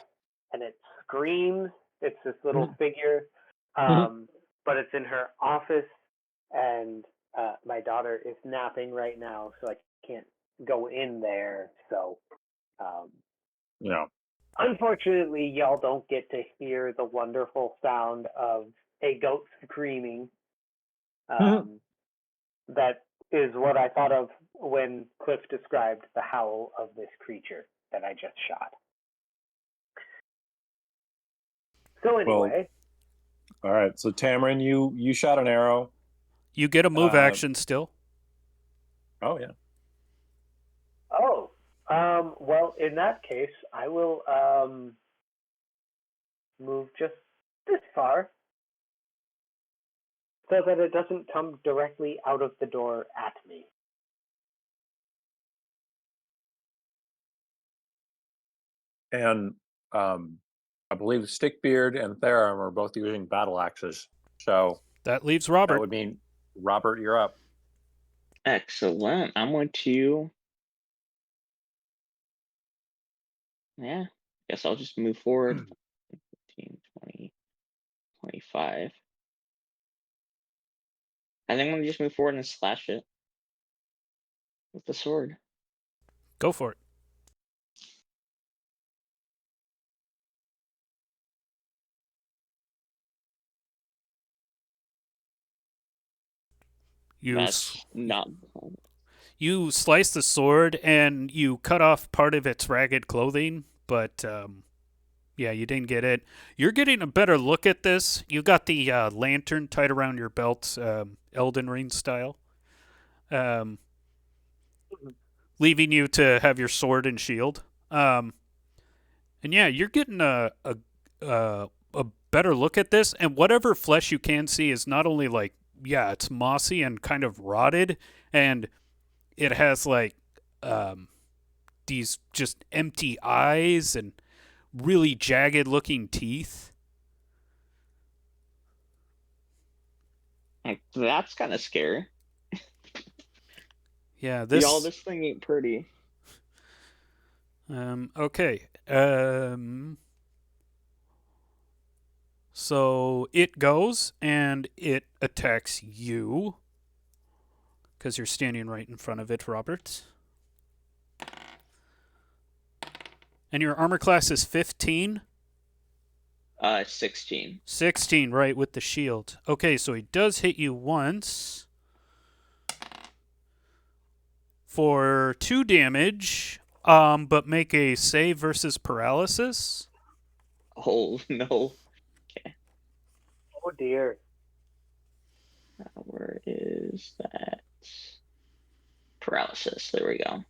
and it screams. It's this little figure. But it's in her office and my daughter is napping right now, so I can't go in there. So Yeah. unfortunately y'all don't get to hear the wonderful sound of a goat screaming. That is what I thought of when Cliff described the howl of this creature that I just shot. So anyway, All right. So Tamarin, you shot an arrow. You get a move action still. Oh yeah. well, in that case, I will move just this far so that it doesn't come directly out of the door at me. And I believe Stickbeard and Therum are both using battle axes. So That leaves Robert. that would mean, Robert, you're up. Excellent. I'm going to. Yeah. Guess I'll just move forward. 15, 20, 25. I think I'm going to just move forward and slash it with the sword. Go for it. That's not. You slice the sword and you cut off part of its ragged clothing, but yeah, you didn't get it. You're getting a better look at this. You got the lantern tied around your belt, Elden Ring style, leaving you to have your sword and shield. And yeah, you're getting a better look at this. And whatever flesh you can see is not only like, yeah, it's mossy and kind of rotted, and it has like these just empty eyes and really jagged looking teeth. That's kind of scary. Yeah, Y'all, this thing ain't pretty. Okay. So it goes and it attacks you because you're standing right in front of it, Robert. And your armor class is 15? 16. 16, right, with the shield. Okay, so he does hit you once for 2 damage, but make a save versus paralysis. Oh, no. Okay. Oh dear. Where is that? Paralysis. There we go.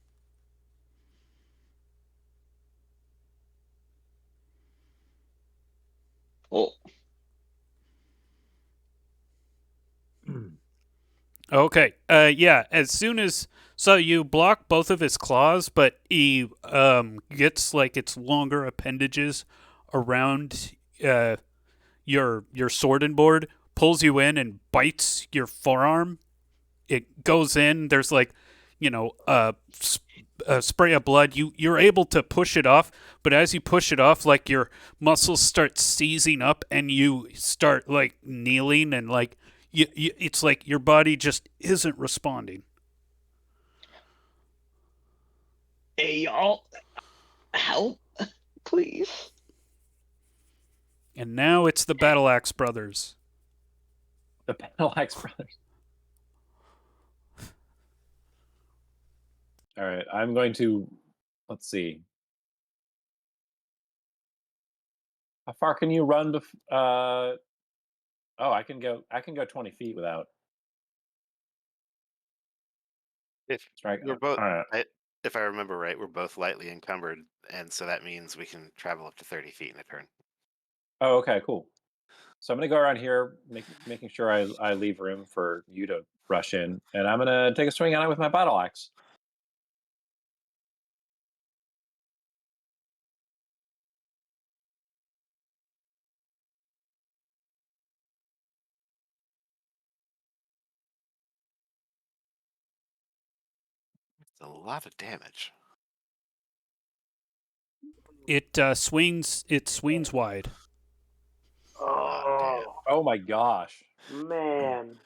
Oh. Okay. Yeah. As soon as you block both of his claws, but he gets like its longer appendages around your sword and board, pulls you in and bites your forearm. It goes in. There's like, a spray of blood. You're able to push it off, but as you push it off, like your muscles start seizing up, and you start like kneeling and like. It's like your body just isn't responding. Hey, y'all. Help, please. And now it's the Battle Axe Brothers. The Battle Axe Brothers. All right, I'm going to, let's see. How far can you run? I can go 20 feet without. If Right. we're both, All right. if I remember right, we're both lightly encumbered, and so that means we can travel up to 30 feet in a turn. Oh, okay, cool. So I'm going to go around here, making sure I leave room for you to rush in, and I'm going to take a swing at it with my battle axe. A lot of damage. It swings. It swings wide. Oh, Oh my gosh. man.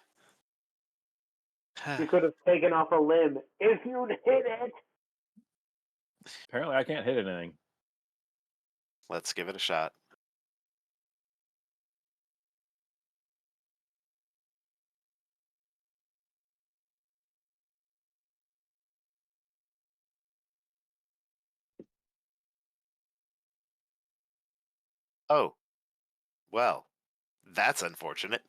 Damn. You could have taken off a limb if you'd hit it. Apparently, I can't hit anything. Let's give it a shot. Oh, well, that's unfortunate.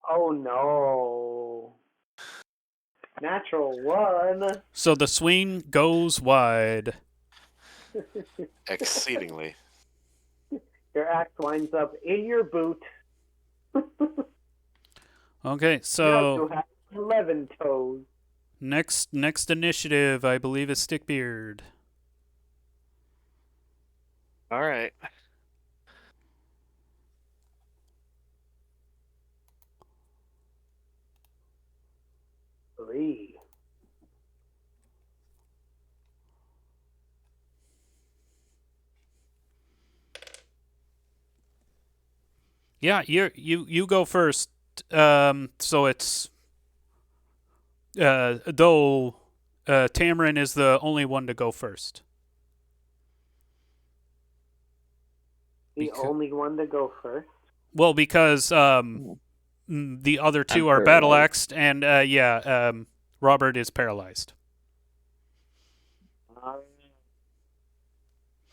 Oh, no. Natural one. So the swing goes wide. Exceedingly. Your axe winds up in your boot. Okay, Now so you have 11 toes. next initiative, I believe, is Stickbeard. All right. Three. Yeah, you go first. So it's though Tamarin is the only one to go first. The only one to go first. Well, because the other two I'm are battle paralyzed. axed, and Robert is paralyzed.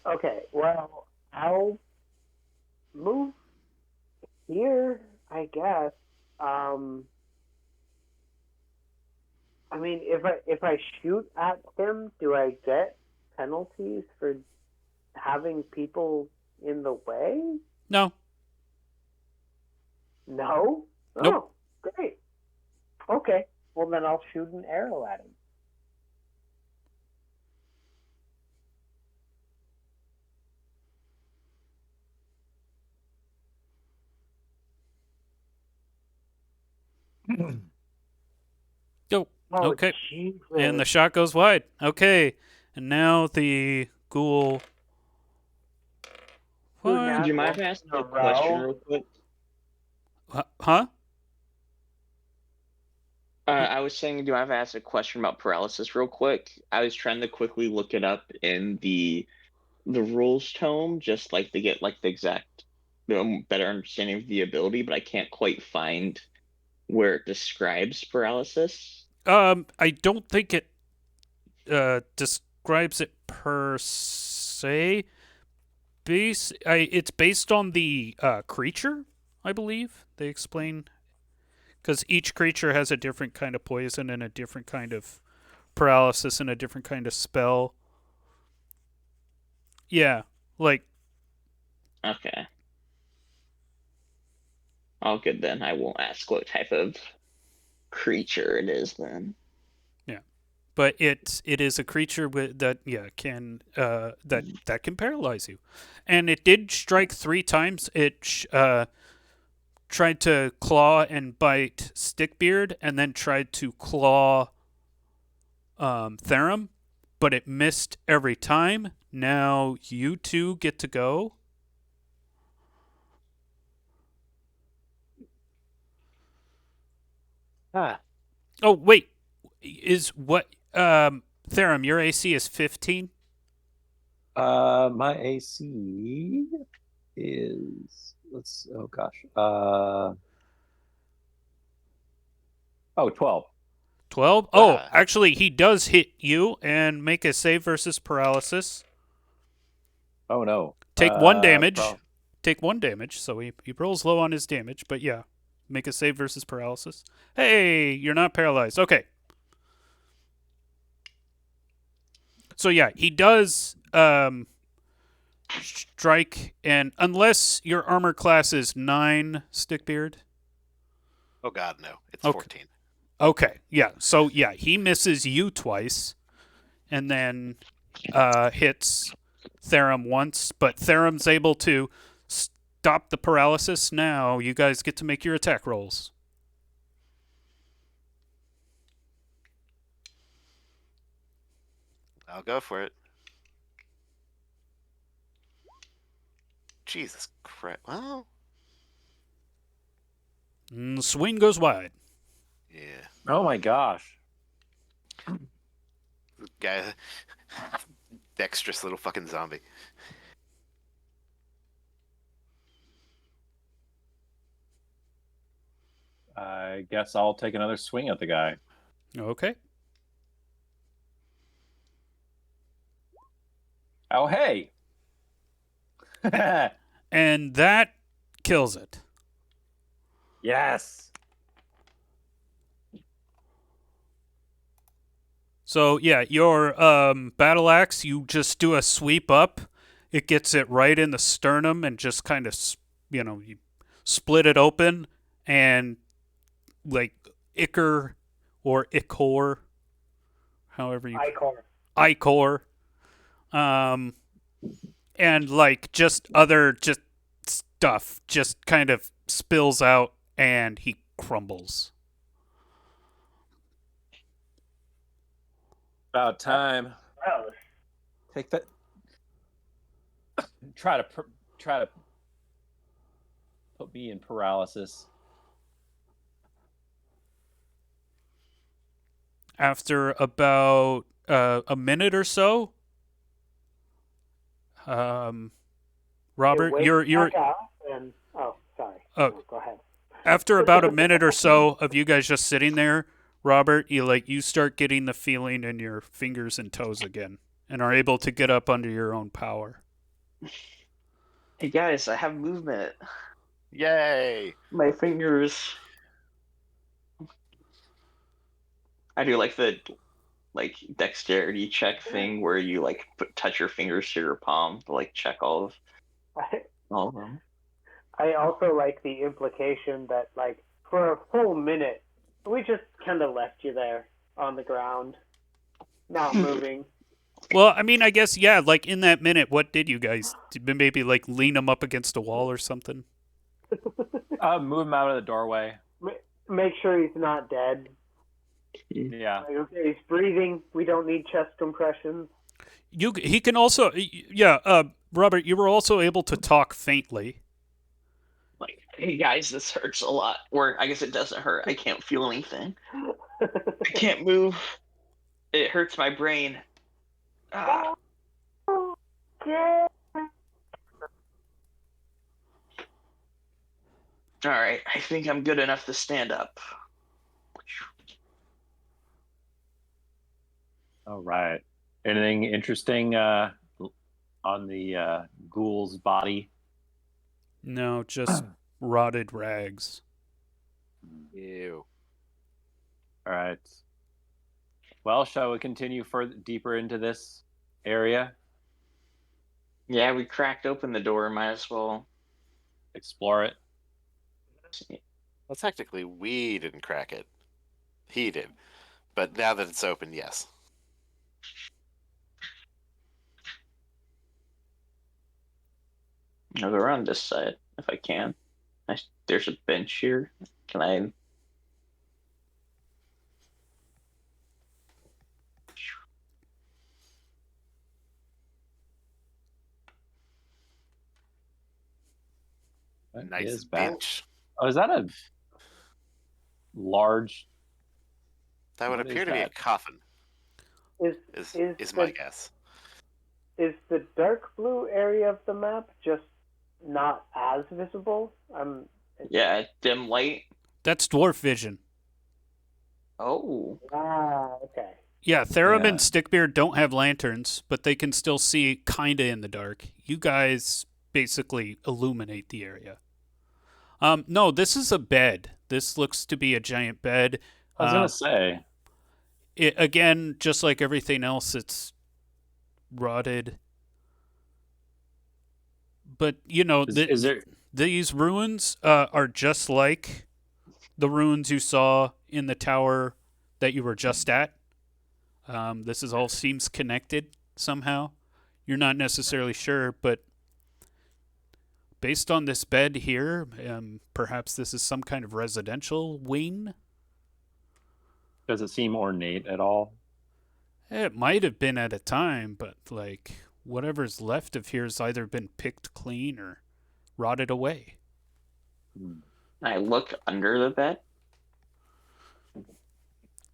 Okay, well, I'll move here, I guess. I mean, if I shoot at him, do I get penalties for having people in the way? No. No? Nope. Oh, great. Okay, well then I'll shoot an arrow at him. Go. Oh, Okay. Jesus. And the shot goes wide. Okay. And now the ghoul. Two What? nat Do you mind if I ones ask in a a question row. real quick? Huh? I was saying, do I have to ask a question about paralysis real quick? I was trying to quickly look it up in the rules tome, just like to get like the exact, better understanding of the ability, but I can't quite find where it describes paralysis. I don't think it describes it per se. It's based on the creature, I believe. They explain because each creature has a different kind of poison and a different kind of paralysis and a different kind of spell. Yeah, like Okay. All good then. I won't ask what type of creature it is then. but it is a creature that can that can paralyze you, and it did strike 3 times. It tried to claw and bite Stickbeard, and then tried to claw Therum, but it missed every time. Now you two get to go. Oh wait, is what Therum? Your AC is 15. My AC is oh gosh. 12. 12. Oh, Wow. actually, he does hit you and make a save versus paralysis. Oh no. Take 1 damage. Well, Take 1 damage. So he rolls low on his damage, but yeah, make a save versus paralysis. Hey, you're not paralyzed. Okay. So yeah, he does strike, and unless your armor class is 9, Stickbeard. Oh God, no! It's Okay. 14. Okay, yeah. So yeah, he misses you twice, and then hits Therum once. But Therum's able to stop the paralysis. Now you guys get to make your attack rolls. I'll go for it. Jesus Christ. Well, Swing goes wide. yeah. Oh my gosh. Guy, dexterous little fucking zombie. I guess I'll take another swing at the guy. Okay. Oh, hey. And that kills it. Yes. So yeah, your battle axe, you just do a sweep up. It gets it right in the sternum and just kind of, you split it open, and like Ichor or Ichor, however you Ichor, and like just other just stuff just kind of spills out, and he crumbles. About time. Gross. Take that. Try to put me in paralysis. After about a minute or so, Robert, you're back out and, oh, sorry. Oh. No, go ahead. after about a minute or so of you guys just sitting there, Robert, you start getting the feeling in your fingers and toes again, and are able to get up under your own power. Hey guys, I have movement. Yay! My fingers. I do like the dexterity check thing where you touch your fingers to your palm to check all of them. I also like the implication that, for a full minute, we just kind of left you there on the ground, not moving. Well, I mean, I guess, yeah, in that minute, what did you guys do? Maybe lean him up against a wall or something? Move him out of the doorway. Make sure he's not dead. Yeah. Okay, he's breathing. We don't need chest compressions. He can also, Robert, you were also able to talk faintly. Hey guys, this hurts a lot. Or I guess it doesn't hurt. I can't feel anything. I can't move. It hurts my brain. Ah. All right, I think I'm good enough to stand up. All right. Anything interesting on the ghoul's body? No, just rotted rags. Ew. All right. Well, shall we continue further deeper into this area? Yeah, we cracked open the door. Might as well explore it. Well, technically, we didn't crack it. He did. But now that it's open, yes. I'll go around this side if I can. There's a bench here. Can I? Nice bench. Oh, is that a large? That would appear to be a coffin. Is my guess. Is the dark blue area of the map just not as visible? Yeah, dim light. That's dwarf vision. Oh. Okay. Yeah, Therum and Stickbeard don't have lanterns, but they can still see kinda in the dark. You guys basically illuminate the area. No, this is a bed. This looks to be a giant bed. I was gonna say. It, again, just like everything else, it's rotted. But these ruins are just like the ruins you saw in the tower that you were just at. This is all seems connected somehow. You're not necessarily sure, but based on this bed here, perhaps this is some kind of residential wing. Does it seem ornate at all? It might have been at a time, but like whatever's left of here's either been picked clean or rotted away. I look under the bed.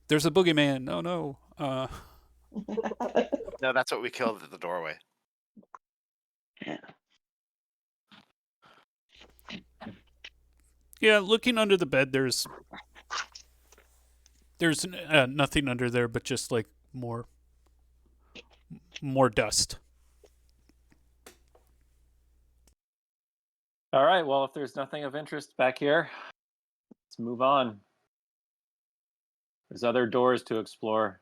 There's a boogeyman. Oh no. No, that's what we killed at the doorway. Yeah. Yeah, looking under the bed, there's nothing under there, but just like more dust. All right. Well, if there's nothing of interest back here, let's move on. There's other doors to explore.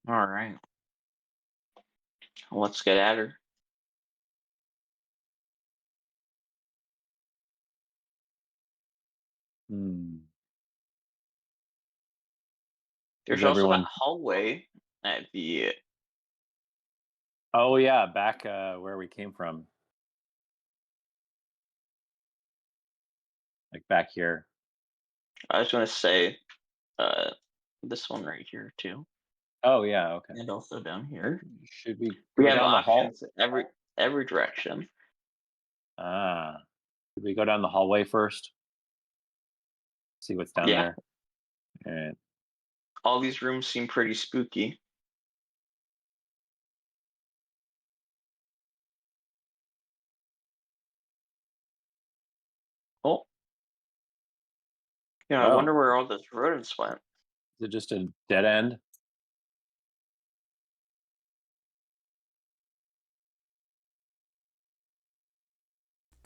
All right. Let's get at her. There's also everyone- that hallway at the. Oh yeah, back where we came from. Like back here. I was going to say, this one right here too, Oh yeah, okay. and also down here. Should we We go have down the hall? options every direction. Should we go down the hallway first? See what's down Yeah. there. And All these rooms seem pretty spooky. Oh. Yeah, I Oh. wonder where all those rodents went. is it just a dead end?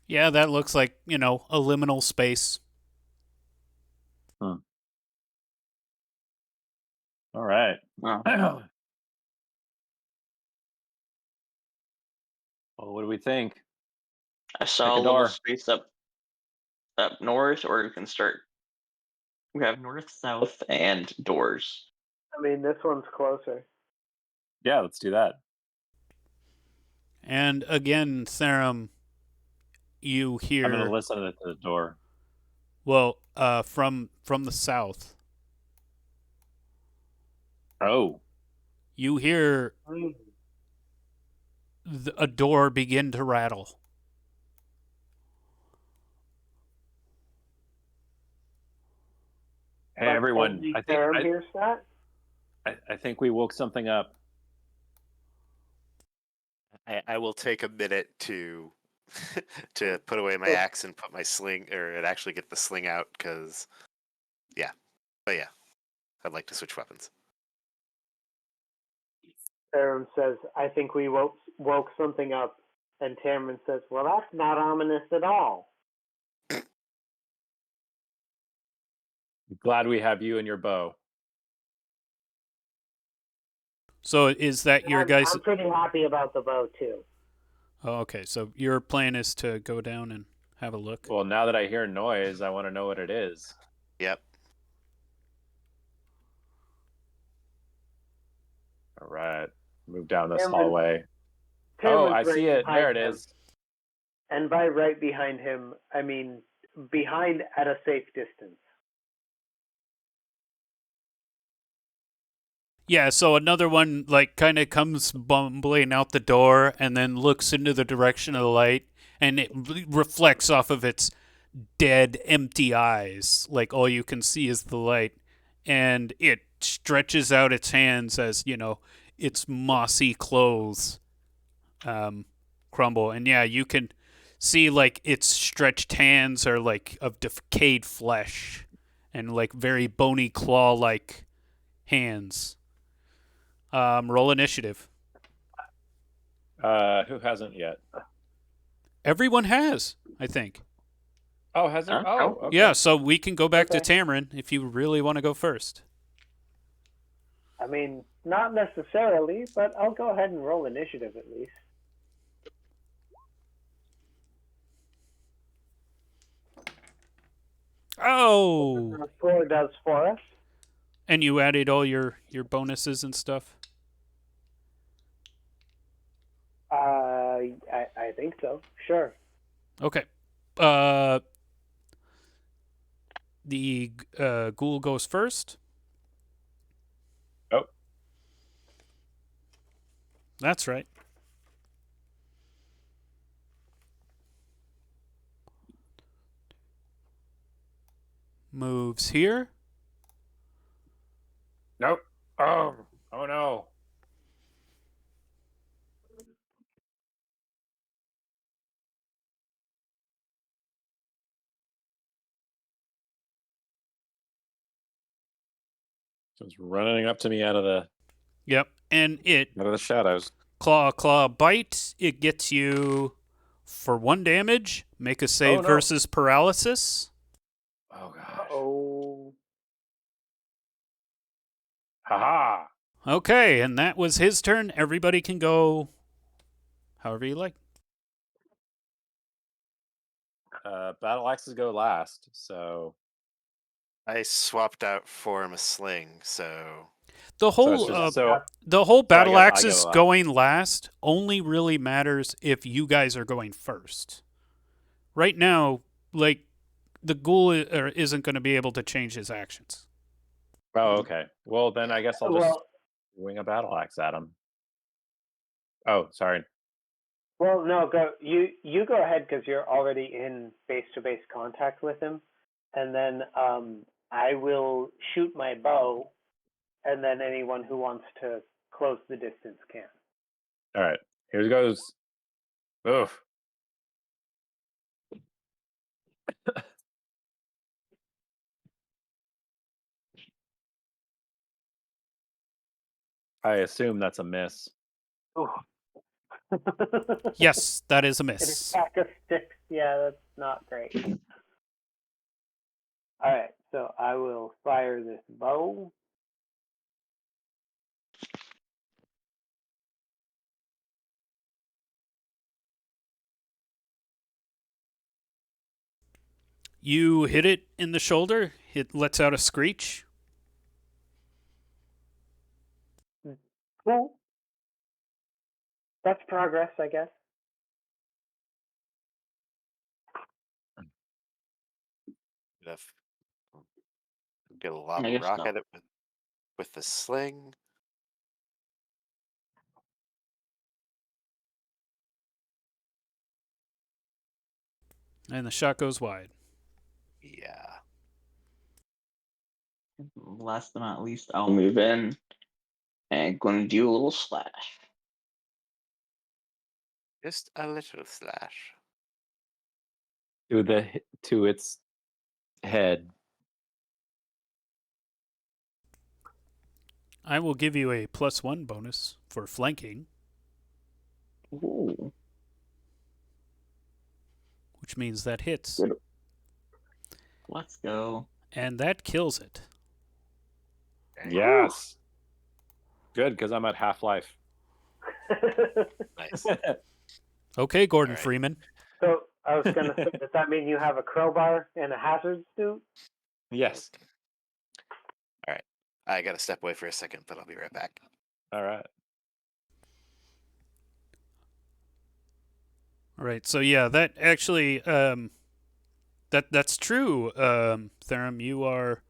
Yeah, that looks like, a liminal space. All right. Oh. Well, what do we think? I saw Pick a a little door. space up north, or you can start. We have north, south, and doors. I mean, this one's closer. Yeah, let's do that. And again, Therum, you hear. I'm gonna listen to the door. Well, from the south, Oh. you hear a door begin to rattle. Hey But everyone, only I Therum hears that? think we woke something up. I will take a minute to to put away my axe and put my sling, or actually get the sling out, because I'd like to switch weapons. Therum says, I think we woke something up. And Tamron says, well, that's not ominous at all. Glad we have you and your bow. So is that your guys? I'm pretty happy about the bow, too. Oh, okay. So your plan is to go down and have a look. Well, now that I hear noise, I want to know what it is. Yep. All right. Move down this Cameron- hallway. Tamron's I see right it. There it behind him. is. And by right behind him, I mean behind at a safe distance. Yeah, so another one like kind of comes bumbling out the door and then looks into the direction of the light, and it reflects off of its dead, empty eyes. Like all you can see is the light, and it stretches out its hands as its mossy clothes crumble. And yeah, you can see like its stretched hands are like of decayed flesh and like very bony claw-like hands. Roll initiative. Who hasn't yet? Everyone has, I think. Oh, has it? Huh? Oh, okay. Yeah, so we can go back to Okay. Tamron if you really want to go first. I mean, not necessarily, but I'll go ahead and roll initiative at least. Oh, What score does for us. and you added all your bonuses and stuff? I think so. Sure. Okay. The ghoul goes first. Oh. That's right. Moves here. Nope. Oh no. So it's running up to me out of the Yep. And it shadows. claw bite. It gets you for 1 damage. Make a save no. versus paralysis. Oh gosh. Oh. Haha. Okay, and that was his turn. Everybody can go however you like. Battle axes go last, so I swapped out for him a sling, so The whole the whole battle I axes go last. going last only really matters if you guys are going first. Right now, like the ghoul isn't going to be able to change his actions. Oh, okay. Well, then I guess I'll just Well, wing a battle axe at him. Oh, sorry. well, no, go. You go ahead because you're already in base-to-base contact with him, and then I will shoot my bow, and then anyone who wants to close the distance can. All right. Here goes. Oof. I assume that's a miss. Ooh. Yes, that is a An miss. attack of sticks. Yeah, that's not great. All right, so I will fire this bow. You hit it in the shoulder. It lets out a screech. Cool. That's progress, I guess. get a I lava guess rock so. at it with the sling. And the shot goes wide. Yeah. Last but not least, I'll move in and going to do a little slash. Just a little slash. To its head. I will give you a +1 bonus for flanking, Ooh. which means that hits. Good. Let's go. And that kills it. Yes. Good, because I'm at half life. Nice. Okay, Gordon All right. Freeman. So I was gonna say, does that mean you have a crowbar and a hazard suit? Yes. All right. I got to step away for a second, but I'll be right back. All right. All right. So yeah, that actually that's true. Therum, you are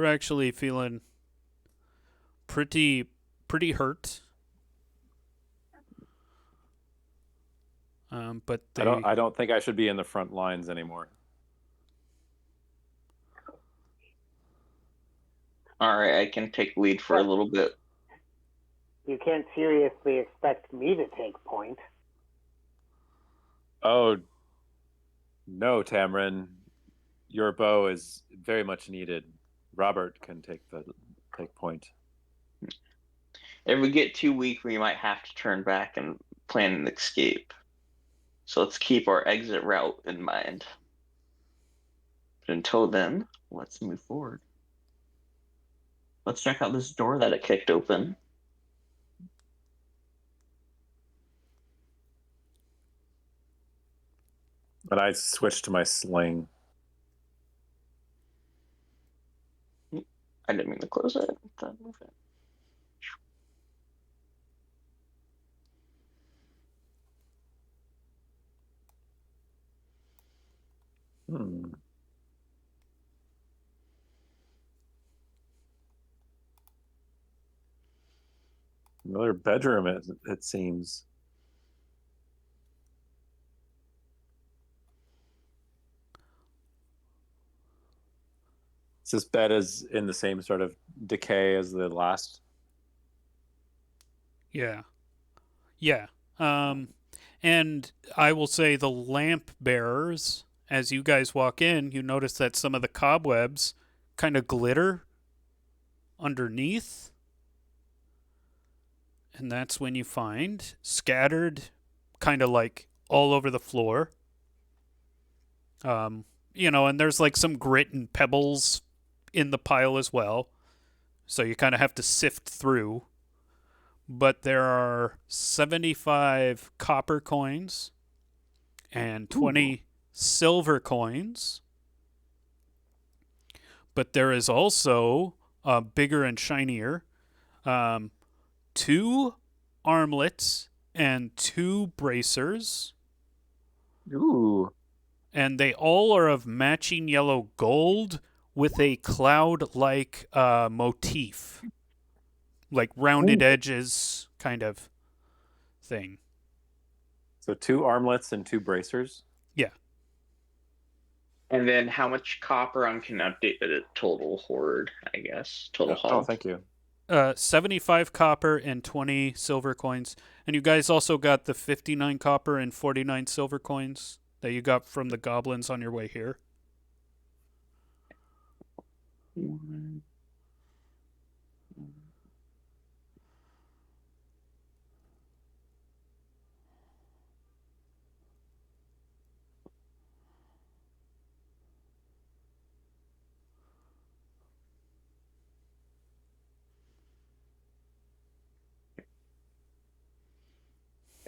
actually feeling pretty hurt. But I don't think I should be in the front lines anymore. All right, I can take lead for a little bit. You can't seriously expect me to take point. Oh no, Tamron. Your bow is very much needed. Robert can take point. If we get too weak, we might have to turn back and plan an escape. So let's keep our exit route in mind. But until then, let's move forward. Let's check out this door that it kicked open. But I switched to my sling. I didn't mean to close it. Move it. Another bedroom, it seems. This bed is in the same sort of decay as the last. Yeah. Yeah. And I will say the lamp bearers, as you guys walk in, you notice that some of the cobwebs kind of glitter underneath. And that's when you find scattered, kind of like all over the floor. And there's like some grit and pebbles in the pile as well. So you kind of have to sift through. But there are 75 copper coins and 20 silver coins. But there is also bigger and shinier 2 armlets and 2 bracers. Ooh. And they all are of matching yellow gold with a cloud-like motif, like rounded edges kind of thing. So 2 armlets and 2 bracers. Yeah. And then how much copper on can update the total hoard, I guess. Total haul. Oh, thank you. 75 copper and 20 silver coins. And you guys also got the 59 copper and 49 silver coins that you got from the goblins on your way here.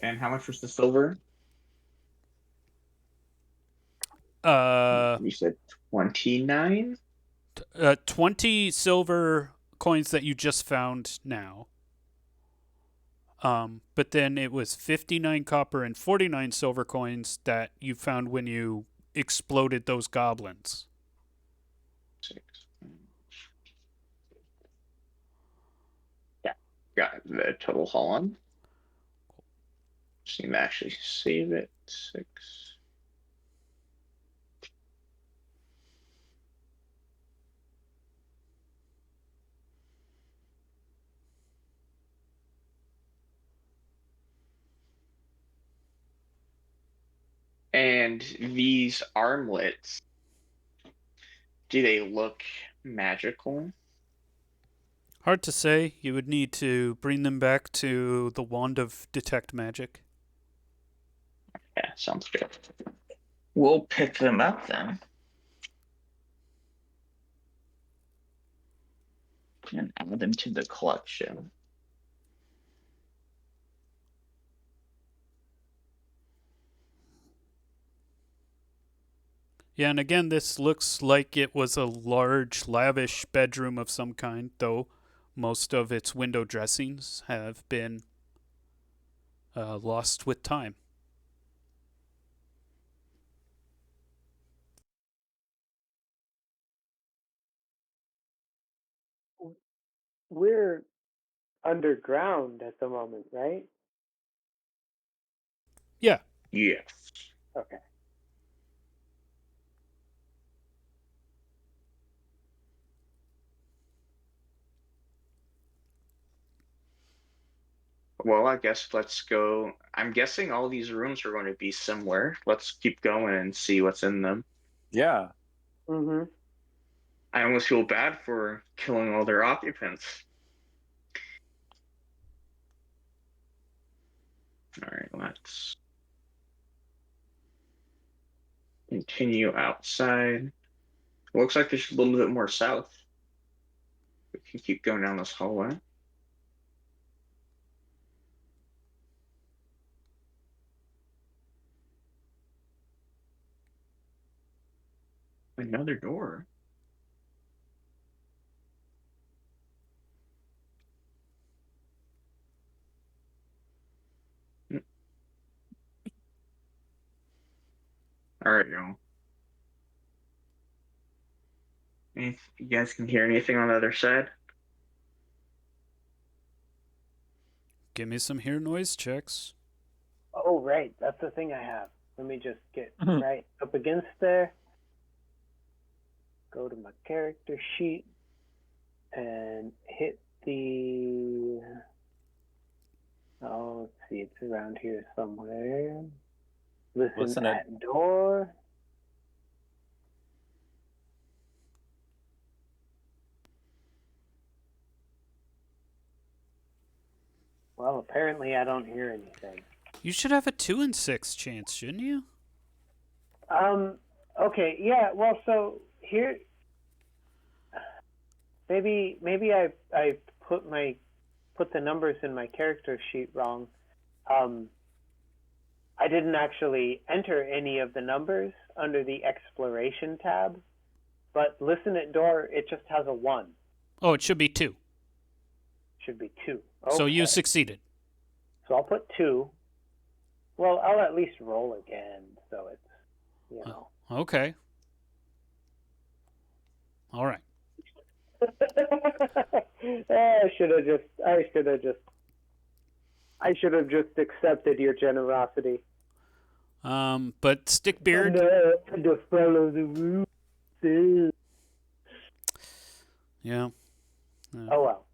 And how much was the silver? You said 29? 20 silver coins that you just found now. But then it was 59 copper and 49 silver coins that you found when you exploded those goblins. 6. Yeah, got the total haul on. Just need to actually save it. 6. And these armlets, do they look magical? Hard to say. You would need to bring them back to the Wand of Detect Magic. Yeah, sounds good. We'll pick them up then. And add them to the collection. Yeah, and again, this looks like it was a large, lavish bedroom of some kind, though most of its window dressings have been lost with time. We're underground at the moment, right? Yeah. Yes. Okay. Well, I guess let's go. I'm guessing all these rooms are going to be similar. Let's keep going and see what's in them. Yeah. Mm-hmm. I almost feel bad for killing all their occupants. All right, let's continue outside. Looks like there's a little bit more south. We can keep going down this hallway. Another door. All right, y'all. If you guys can hear anything on the other side? give me some hear noise checks. Oh, right. That's the thing I have. Let me just get Mhm. right up against there. Go to my character sheet and hit the. Oh, let's see. It's around here somewhere. Listen at door. Well, apparently I don't hear anything. You should have a 2 in 6 chance, shouldn't you? Okay, yeah, well, so here, maybe I put the numbers in my character sheet wrong. I didn't actually enter any of the numbers under the exploration tab, but listen at door, it just has a 1. Oh, it should be 2. Should be 2. So you Okay. succeeded. So I'll put 2. Well, I'll at least roll again, so it's, you know. Okay. All right. I should have just accepted your generosity. But Stickbeard, And to follow the rules. yeah. Oh well,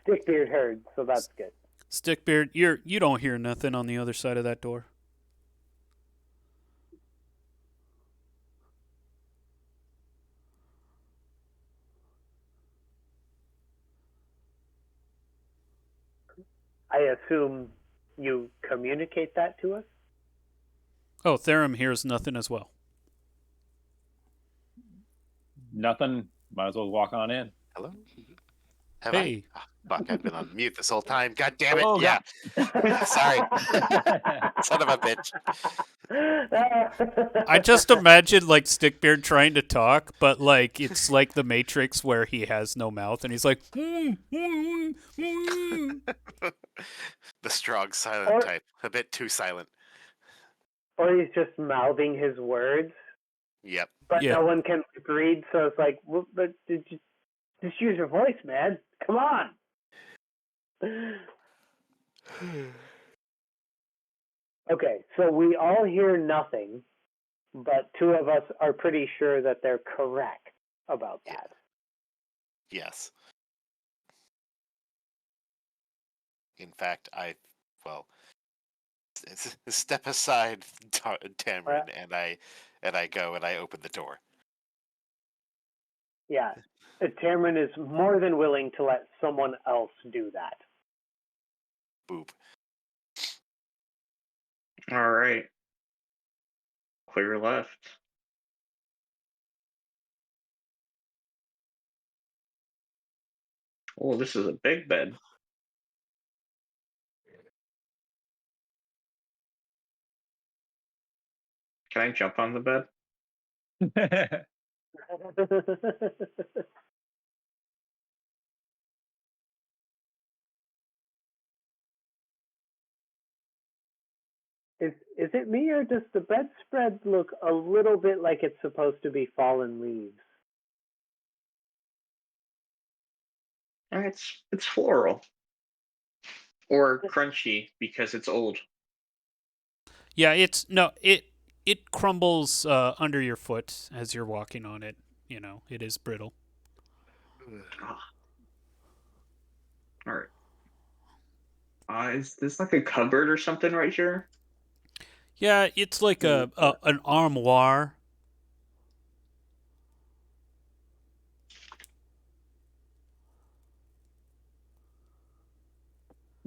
Stickbeard heard, so that's good. Stickbeard, you don't hear nothing on the other side of that door. I assume you communicate that to us? Oh, Therum hears nothing as well. Nothing. Might as well walk on in. Hello? Have Hey. I? Oh, fuck, I've been on mute this whole time. God damn it. Oh, yeah. Sorry. Son of a bitch. I just imagine like Stickbeard trying to talk, but like it's like the Matrix where he has no mouth and he's like The strong silent type. A bit too silent. Or he's just mouthing his words, Yep. but Yeah. no one can read, so it's like, well, but did you just use your voice, man? Come on. Okay, so we all hear nothing, but 2 of us are pretty sure that they're correct about that. Yes. In fact, step aside, Tamron, and I go and I open the door. Yeah, Tamron is more than willing to let someone else do that. Boop. All right. Clear left. Oh, this is a big bed. Can I jump on the bed? Is it me, or does the bedspread look a little bit like it's supposed to be fallen leaves? It's floral. Or crunchy because it's old. Yeah, it crumbles under your foot as you're walking on it. You know, it is brittle. All right. Is this like a cupboard or something right here? Yeah, it's like an armoire.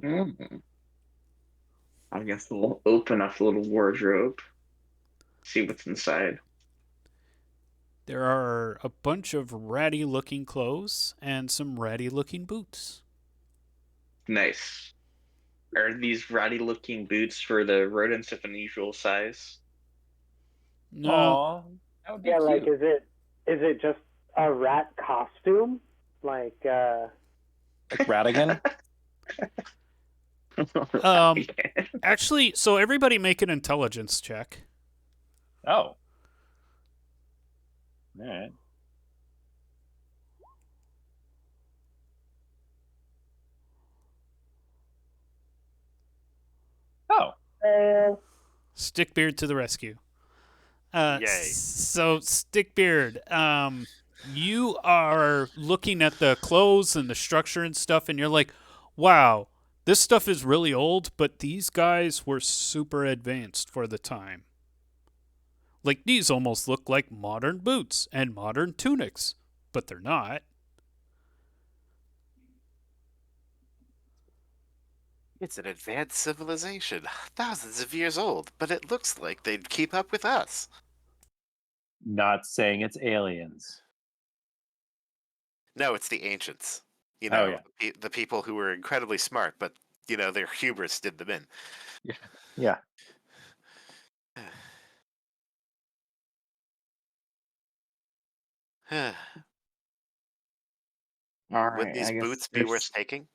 Mm. I guess we'll open up the little wardrobe. See what's inside. There are a bunch of ratty-looking clothes and some ratty-looking boots. Nice. Are these ratty-looking boots for the rodents of unusual size? No, Aw, that would be Yeah, cute. like is it just a rat costume? Like Like Radigan? actually, so everybody make an intelligence check. Oh. All right. Stickbeard to the rescue. Yay. So, Stickbeard, you are looking at the clothes and the structure and stuff, and you're like, wow, this stuff is really old, but these guys were super advanced for the time. Like, these almost look like modern boots and modern tunics, but they're not. It's an advanced civilization, thousands of years old, but it looks like they'd keep up with us. Not saying it's aliens. No, it's the ancients. You Oh, know, the people who were incredibly smart, but, you know, their hubris did them in. Yeah. All right. Would these I guess boots be worth taking?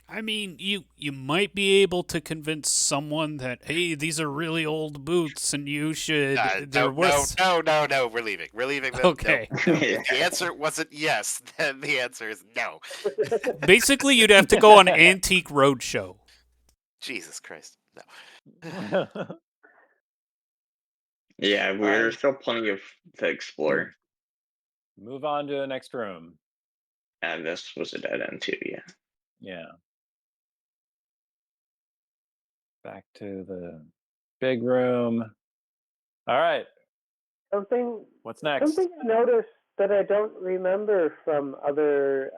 I mean, you might be able to convince someone that, hey, these are really old boots and you should. They're worth. No. We're leaving. We're leaving them. Okay. No. If the answer wasn't yes, then the answer is no. Basically, you'd have to go on Antique Roadshow. Jesus Christ. No. Yeah, there's still plenty to explore. Move on to the next room. And this was a dead end too, yeah. Yeah. Back to the big room. All right. Something What's next? Something I noticed that I don't remember from other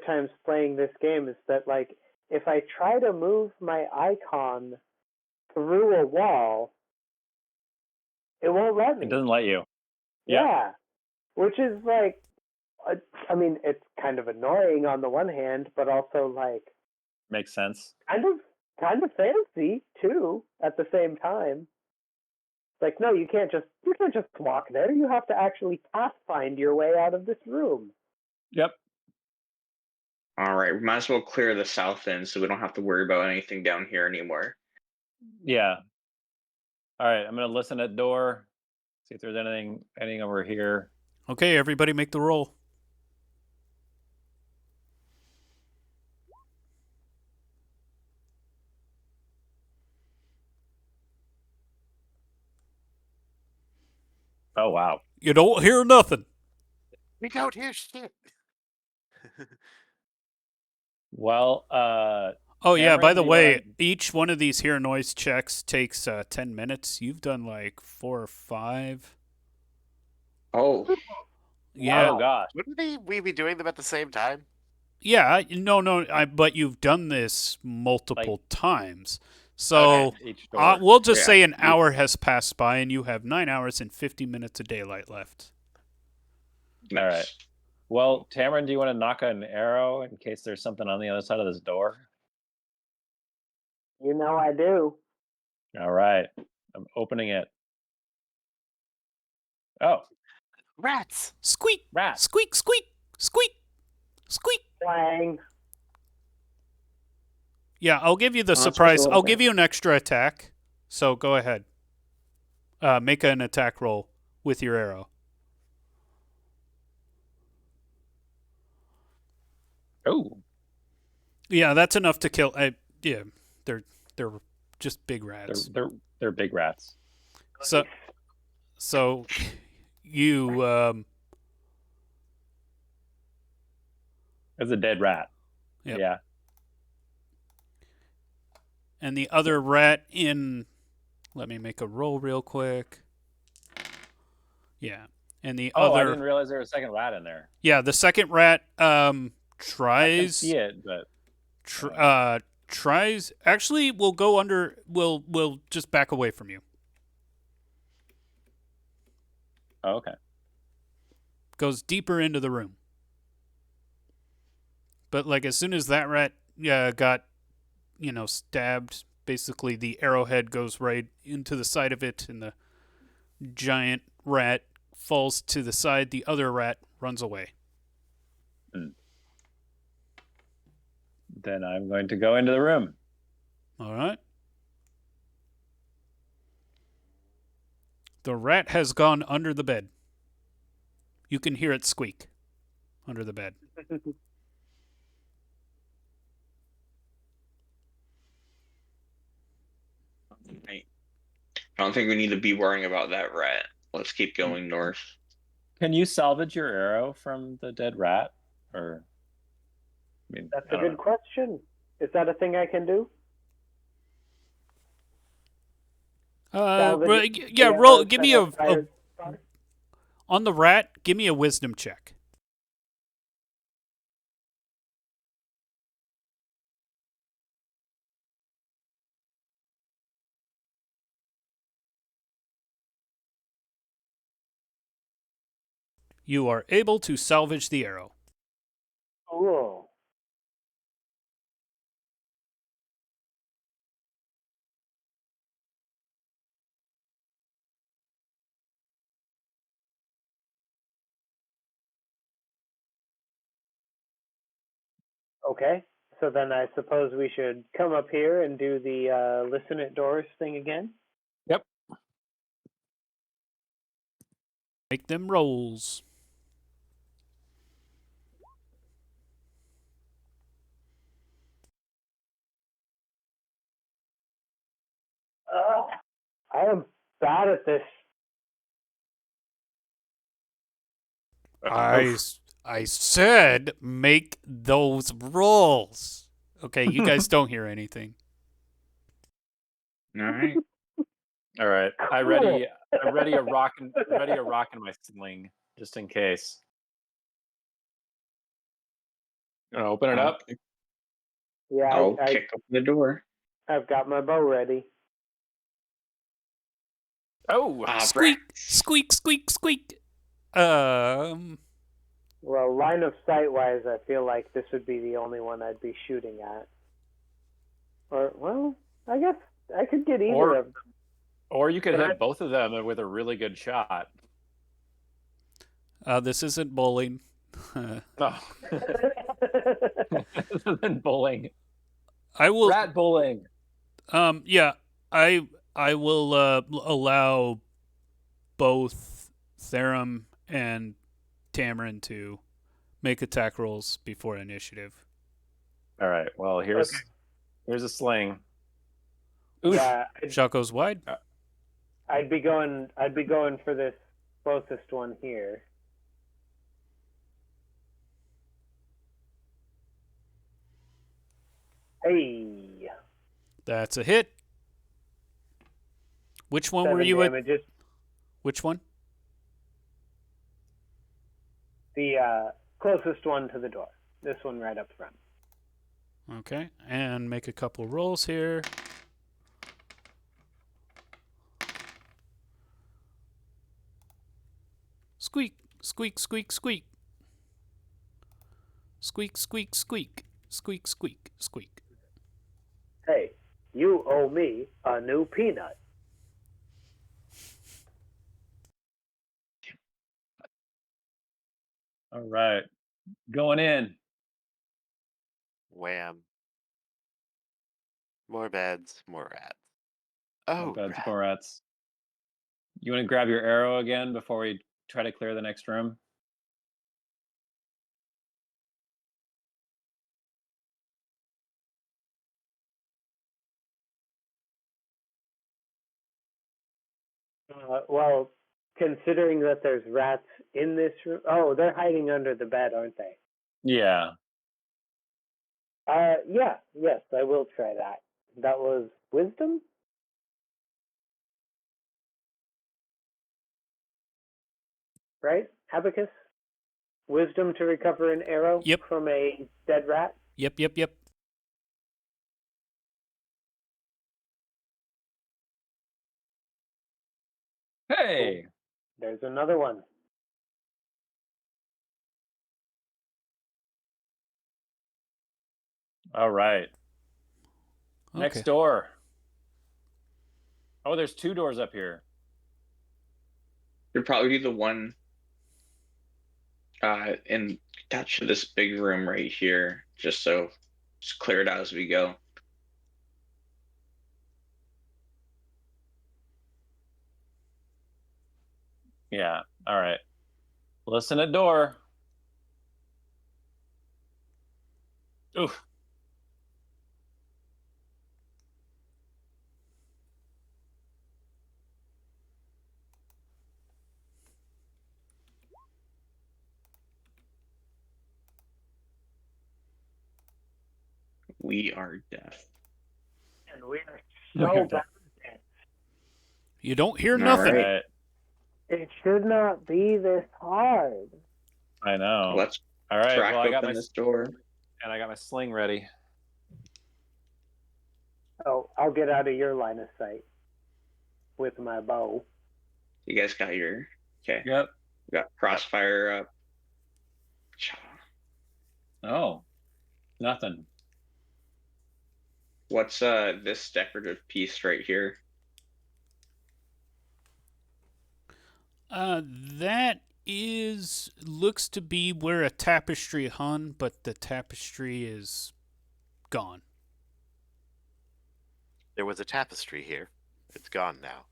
times playing this game is that, like, if I try to move my icon through a wall, it won't let me. It doesn't let you. Yeah. Which is like, I mean, it's kind of annoying on the one hand, but also like Makes sense. kind of fancy too at the same time. Like, no, you can't just walk there. You have to actually pathfind your way out of this room. Yep. All right, we might as well clear the south end so we don't have to worry about anything down here anymore. Yeah. All right, I'm gonna listen at door. See if there's anything over here. Okay, everybody make the roll. Oh wow. You don't hear nothing. We don't hear shit. Well, Oh, yeah, Cameron, by the do you way, wanna- each one of these hear noise checks takes 10 minutes. You've done like 4 or 5. Oh, Yeah. Oh gosh. Wouldn't we be doing them at the same time? Yeah, no, but you've done this multiple times. So Okay, each door. we'll just Yeah. say an hour has passed by and you have 9 hours and 50 minutes of daylight left. All right. Well, Tamron, do you want to knock an arrow in case there's something on the other side of this door? You know I do. All right. I'm opening it. Oh, Rats! Squeak, rat. squeak, squeak, squeak, squeak. Clang. Yeah, I'll give you the that's surprise. what's I'll over give you an extra attack. So go ahead. Make an attack roll with your arrow. Oh. Yeah, that's enough to kill. Yeah, they're just big rats. They're big rats. So you It's a dead rat. Yep. Yeah. and the other rat in. Let me make a roll real quick. Yeah, and the Oh, I other. didn't realize there was a second rat in there. Yeah, the second rat I can tries. see it, but Tries. Actually, we'll go under. We'll just back away from you. oh, okay. Goes deeper into the room. But like as soon as that rat got, stabbed, basically the arrowhead goes right into the side of it, and the giant rat falls to the side. The other rat runs away. Then I'm going to go into the room. All right. The rat has gone under the bed. You can hear it squeak under the bed. I don't think we need to be worrying about that rat. Let's keep going north. Can you salvage your arrow from the dead rat? Or, I mean, That's I a don't good question. Is that a thing I can do? Salvage yeah, the roll. arrows Give that me have a fired on? on the rat. Give me a wisdom check. You are able to salvage the arrow. Cool. Okay. So then I suppose we should come up here and do the listen at doors thing again. Yep. Make them rolls. I am bad at this. I said make those rolls. Okay, you guys don't hear anything. All right. All right. I ready a rock in my sling just in case. Gonna open it up. Yeah, I'll kick open the door. I've got my bow ready. Oh, Squeak, squeak, squeak, squeak. Well, line of sight wise, I feel like this would be the only one I'd be shooting at. Or, well, I guess I could get either of them. Or you could But hit both of them with a really good shot. This isn't bowling. Oh. Then bowling. I will. Rat bowling. Yeah, I will allow both Therum and Tamarin to make attack rolls before initiative. All right. Well, here's a sling. Oof. Yeah, Shot goes wide. I'd be going for this closest one here. Hey. That's a hit. Which one were 7 you at? damages. Which one? The closest one to the door. This one right up front. Okay, and make a couple rolls here. Squeak, squeak, squeak, squeak. Squeak, squeak, squeak. Squeak, squeak, squeak. Hey, you owe me a new peanut. All right. Going in. Wham. More beds, more rats. More Oh, beds, rat. more rats. You want to grab your arrow again before we try to clear the next room? Well, considering that there's rats in this room. Oh, they're hiding under the bed, aren't they? Yeah. Yes, I will try that. That was wisdom? Right? Abacus? Wisdom to recover an arrow Yep. from a dead rat? Yep, yep, yep. Hey. There's another one. All right. Okay. Next door. Oh, there's 2 doors up here. It'd probably be the one in attached to this big room right here, just clear it out as we go. Yeah. All right. Listen at door. Oof. We are deaf. And we are We are so deaf. bad at it. You don't hear All nothing. right. It should not be this hard. I know. Let's All right. crack Well, I got open my this door. sling ready. Oh, I'll get out of your line of sight with my bow. You guys got your okay. Yep. We got crossfire up. Oh, nothing. What's this decorative piece right here? That looks to be where a tapestry hung, but the tapestry is gone. There was a tapestry here. It's gone now.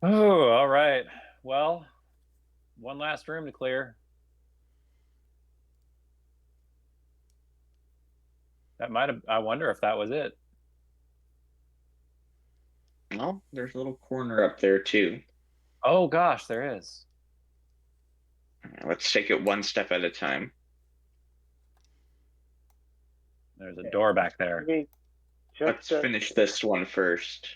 Oh, all right. Well, one last room to clear. That might have. I wonder if that was it. Well, there's a little corner up there too. Oh gosh, there is. Let's take it one step at a time. There's a door back there. Let's finish this one first.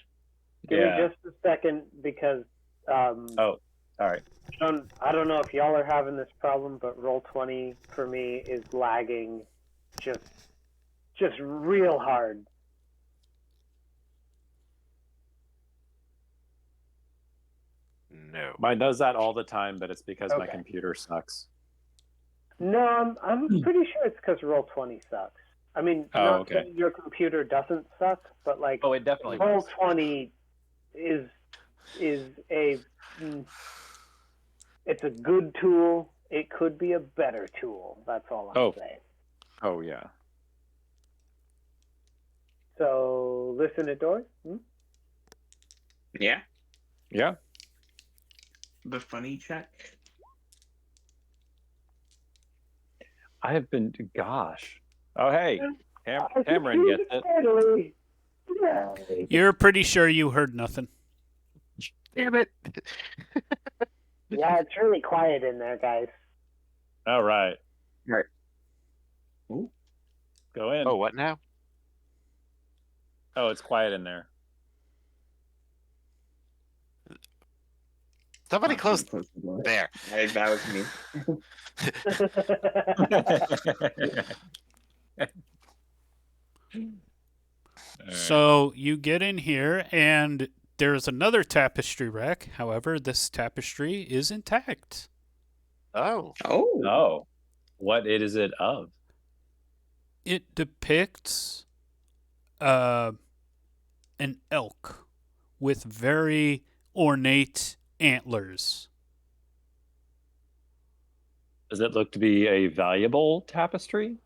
Give me just a second because Oh, sorry. I don't know if y'all are having this problem, but Roll20 for me is lagging just real hard. No. Mine does that all the time, but it's because my Okay. computer sucks. No, I'm pretty sure it's because Roll20 sucks. I mean, Oh, not okay. that your computer doesn't suck, but like Oh, it definitely does. Roll20 is it's a good tool. It could be a better tool. That's all I'm saying. Oh yeah. So listen at doors. Yeah. Yeah. The funny check. I have been. Gosh. Oh hey, Cameron gets it. Yay. You're pretty sure you heard nothing. Damn it. Yeah, it's really quiet in there, guys. All right. Right. Ooh. Go in. Oh, what now? Oh, it's quiet in there. Somebody close the door. there. Hey, that was me. So you get in here, and there's another tapestry rack. However, this tapestry is intact. Oh. Oh. Oh, what is it of? It depicts an elk with very ornate antlers. Does it look to be a valuable tapestry?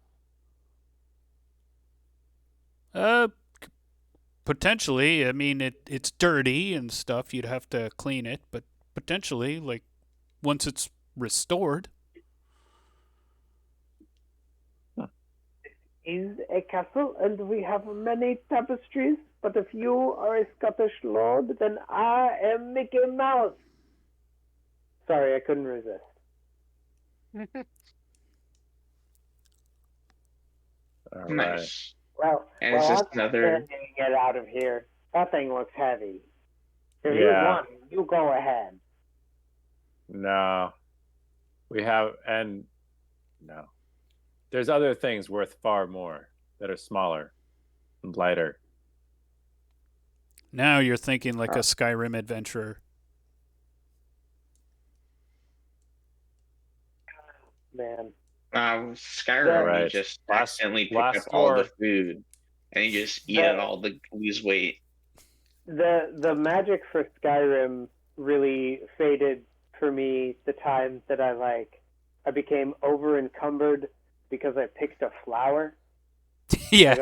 Potentially. I mean, it's dirty and stuff. You'd have to clean it, but potentially, like, once it's restored. Is a castle, and we have many tapestries. But if you are a Scottish lord, then I am Mickey Mouse. Sorry, I couldn't resist. All right. Nice. Well, And is this another? I'm get out of here. That thing looks heavy. If you Yeah. want, you go ahead. No, we have, and no, there's other things worth far more that are smaller and lighter. Now you're thinking like a Skyrim adventurer. Man. Skyrim, Right. you just Last- accidentally pick last up all the door. food, and you just eat it all to lose weight. The magic for Skyrim really faded for me the time that I became over encumbered because I picked a flower. Yeah.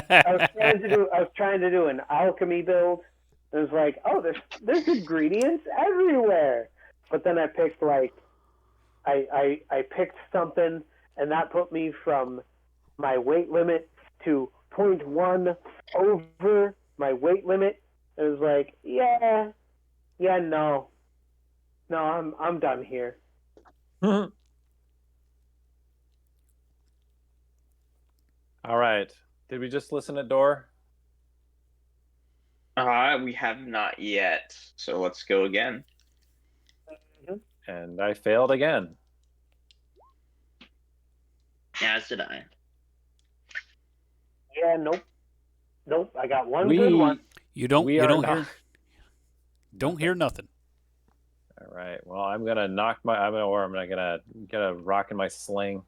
I was trying to do an alchemy build. It was like, oh, there's ingredients everywhere. But then I picked I picked something, and that put me from my weight limit to 0.1 over my weight limit. It was like, no, I'm done here. All right. Did we just listen at door? We have not yet. So let's go again. And I failed again. As did I. Yeah, nope. I got one good one. You don't Nothing. hear nothing. All right. Well, I'm gonna get a rock in my sling.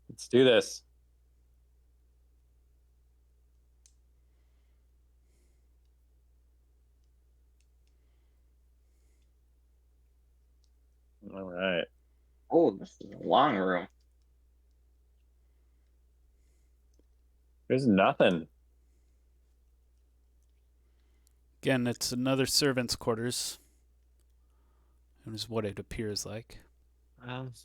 Let's do this. All right. Oh, this is a long room. There's nothing. Again, it's another servant's quarters. It is what it appears like. That's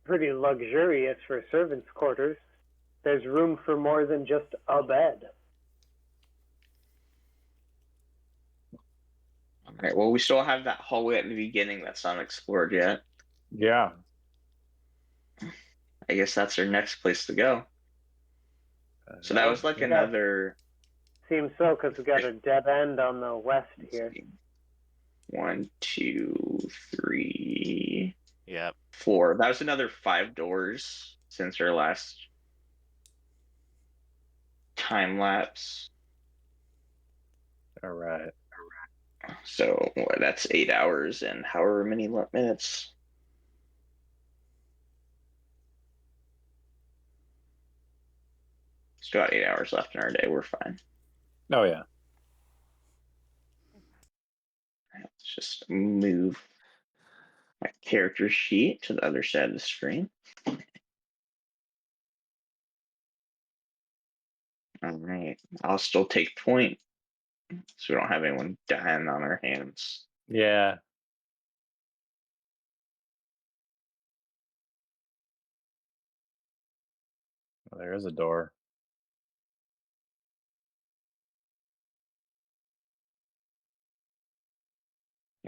pretty luxurious for servants' quarters. There's room for more than just a bed. All right. Well, we still have that hallway at the beginning that's not explored yet. Yeah. I guess that's our next place to go. So that was like another. Seems so, because we got a dead end on the west here. 1, 2, 3, Yep. 4. That was another 5 doors since our last time lapse. All right. So that's 8 hours and however many minutes. Still got 8 hours left in our day. We're fine. Oh yeah. Let's just move my character sheet to the other side of the screen. All right. I'll still take point so we don't have anyone dying on our hands. Yeah. Well, there is a door.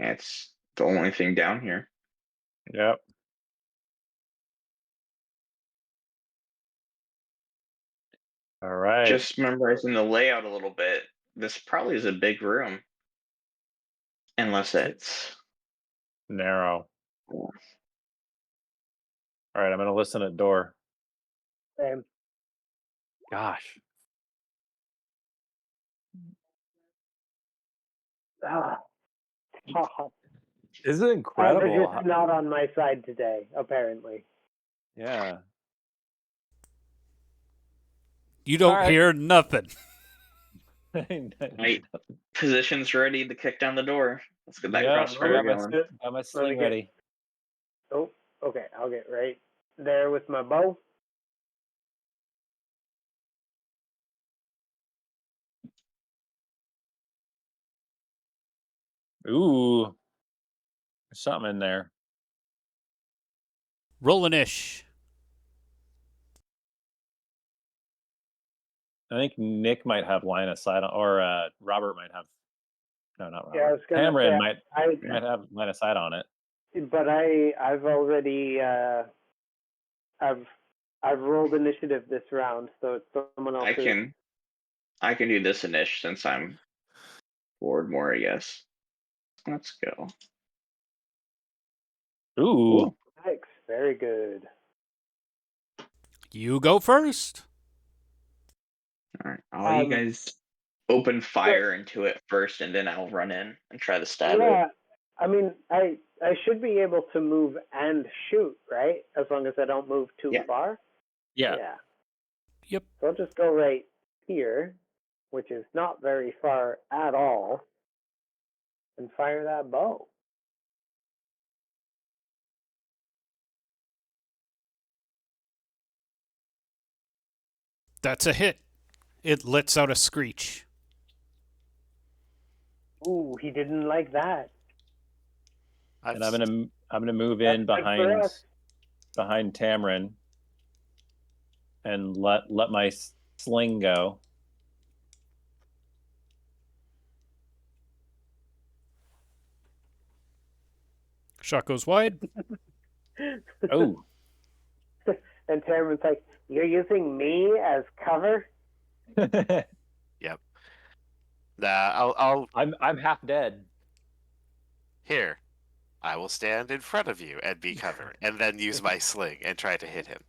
It's the only thing down here. Yep. All right. Just memorizing the layout a little bit. This probably is a big room. Unless it's narrow. All right, I'm gonna listen at door. Same. Gosh. Ah. Isn't it incredible? They're just not on my side today, apparently. Yeah. You don't All right. hear nothing. right. Positions ready to kick down the door. Let's get that crossfire going. Got my sling ready. Oh, okay. I'll get right there with my bow. Ooh. There's something in there. Roll an ish. I think Nick might have line of sight on, or Robert might have. No, not Robert. Yeah, I was gonna Cameron say, might have line of sight on it. But I've already I've rolled initiative this round, so it's someone else. I can do this inish since I'm forward more, I guess. Let's go. Ooh. Thanks. Very good. You go first. All right. I'll you guys open fire into it first, and then I'll run in and try to stab it. Yeah, I mean, I should be able to move and shoot, right? As long as I don't move too far. Yeah. Yep. So I'll just go right here, which is not very far at all, and fire that bow. That's a hit. It lets out a screech. Ooh, he didn't like that. And I'm gonna move in behind Tamron and let my sling go. Shot goes wide. Oh, And Terran's like, "You're using me as cover?" Yep. I'll I'm half dead. here. I will stand in front of you and be covered, and then use my sling and try to hit him.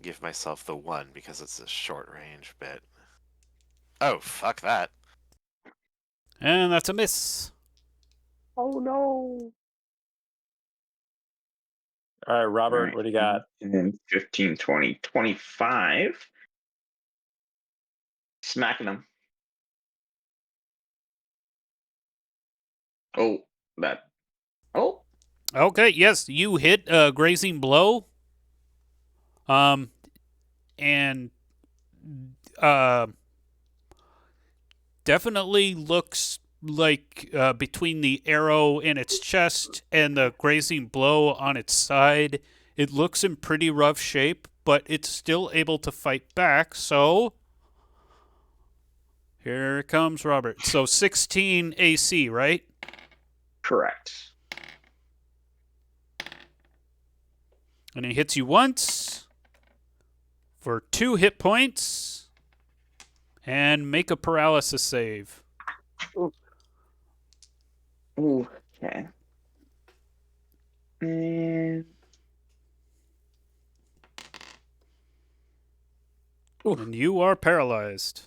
Give myself the 1 because it's a short range bit. Oh, fuck that. And that's a miss. Oh no! All right, Robert, Alright, what do you got? And then 15, 20, 25. Smacking him. Oh, that. Oh, Okay, yes, you hit a grazing blow. And definitely looks like between the arrow in its chest and the grazing blow on its side, it looks in pretty rough shape, but it's still able to fight back. So here comes Robert. So 16 AC, right? correct. And he hits you once for 2 hit points. And make a paralysis save. Ooh, okay. And And you are paralyzed.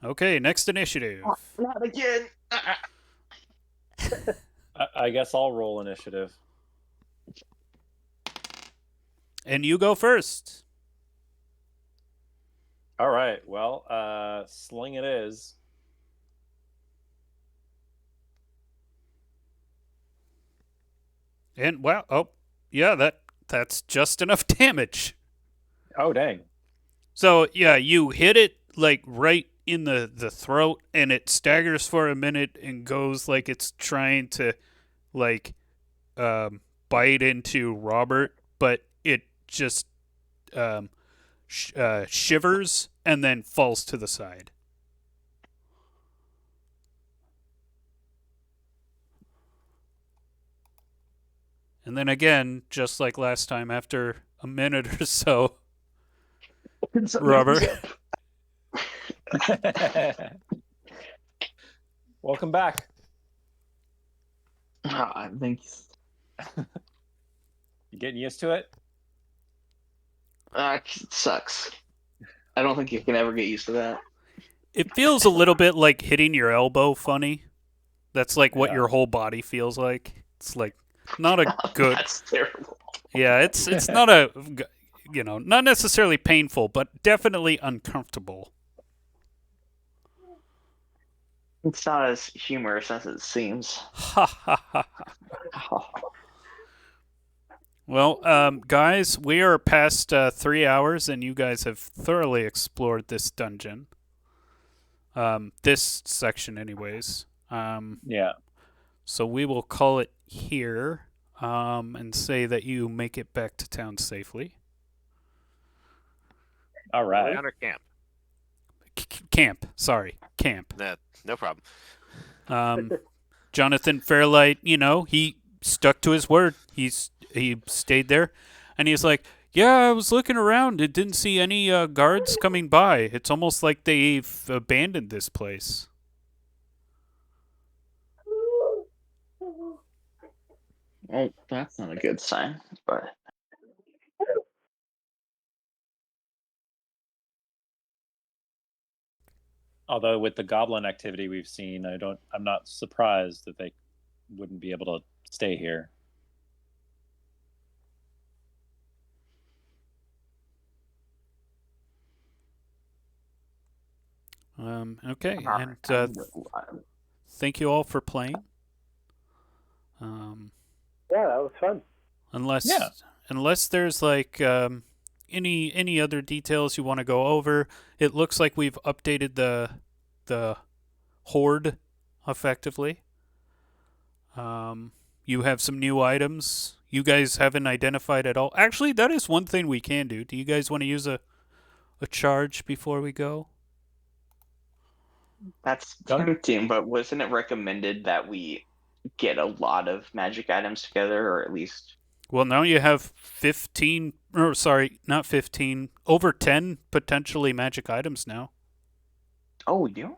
Okay, next initiative. not again. I guess I'll roll initiative. And you go first. All right. Well, sling it is. And wow, oh, yeah, that's just enough damage. Oh, dang. So, yeah, you hit it like right in the throat and it staggers for a minute and goes like it's trying to like bite into Robert, but it just shivers and then falls to the side. And then again, just like last time, after a minute or so, Robert. Welcome back. Thanks. You getting used to it? It sucks. I don't think you can ever get used to that. It feels a little bit like hitting your elbow funny. That's like what Yeah. your whole body feels like. It's like not a good. That's terrible. Yeah, it's not a, not necessarily painful, but definitely uncomfortable. It's not as humorous as it seems. Ha ha ha. Well, guys, we are past 3 hours, and you guys have thoroughly explored this dungeon. This section, anyways. Yeah. So we will call it here, and say that you make it back to town safely. All right. Counter camp. Camp. Sorry, camp. No problem. Jonathan Fairlight, he stuck to his word. He stayed there, and he's like, yeah, I was looking around. It didn't see any guards coming by. It's almost like they've abandoned this place. Well, that's not a good sign, but Although with the goblin activity we've seen, I'm not surprised that they wouldn't be able to stay here. Okay, and thank you all for playing. Yeah, that was fun. Unless there's like any other details you want to go over, it looks like we've updated the horde effectively. You have some new items you guys haven't identified at all. Actually, that is one thing we can do. Do you guys want to use a charge before we go? That's Done. tempting, but wasn't it recommended that we get a lot of magic items together, or at least? Well, now you have 15, or sorry, not 15, over 10 potentially magic items now. Oh, we do?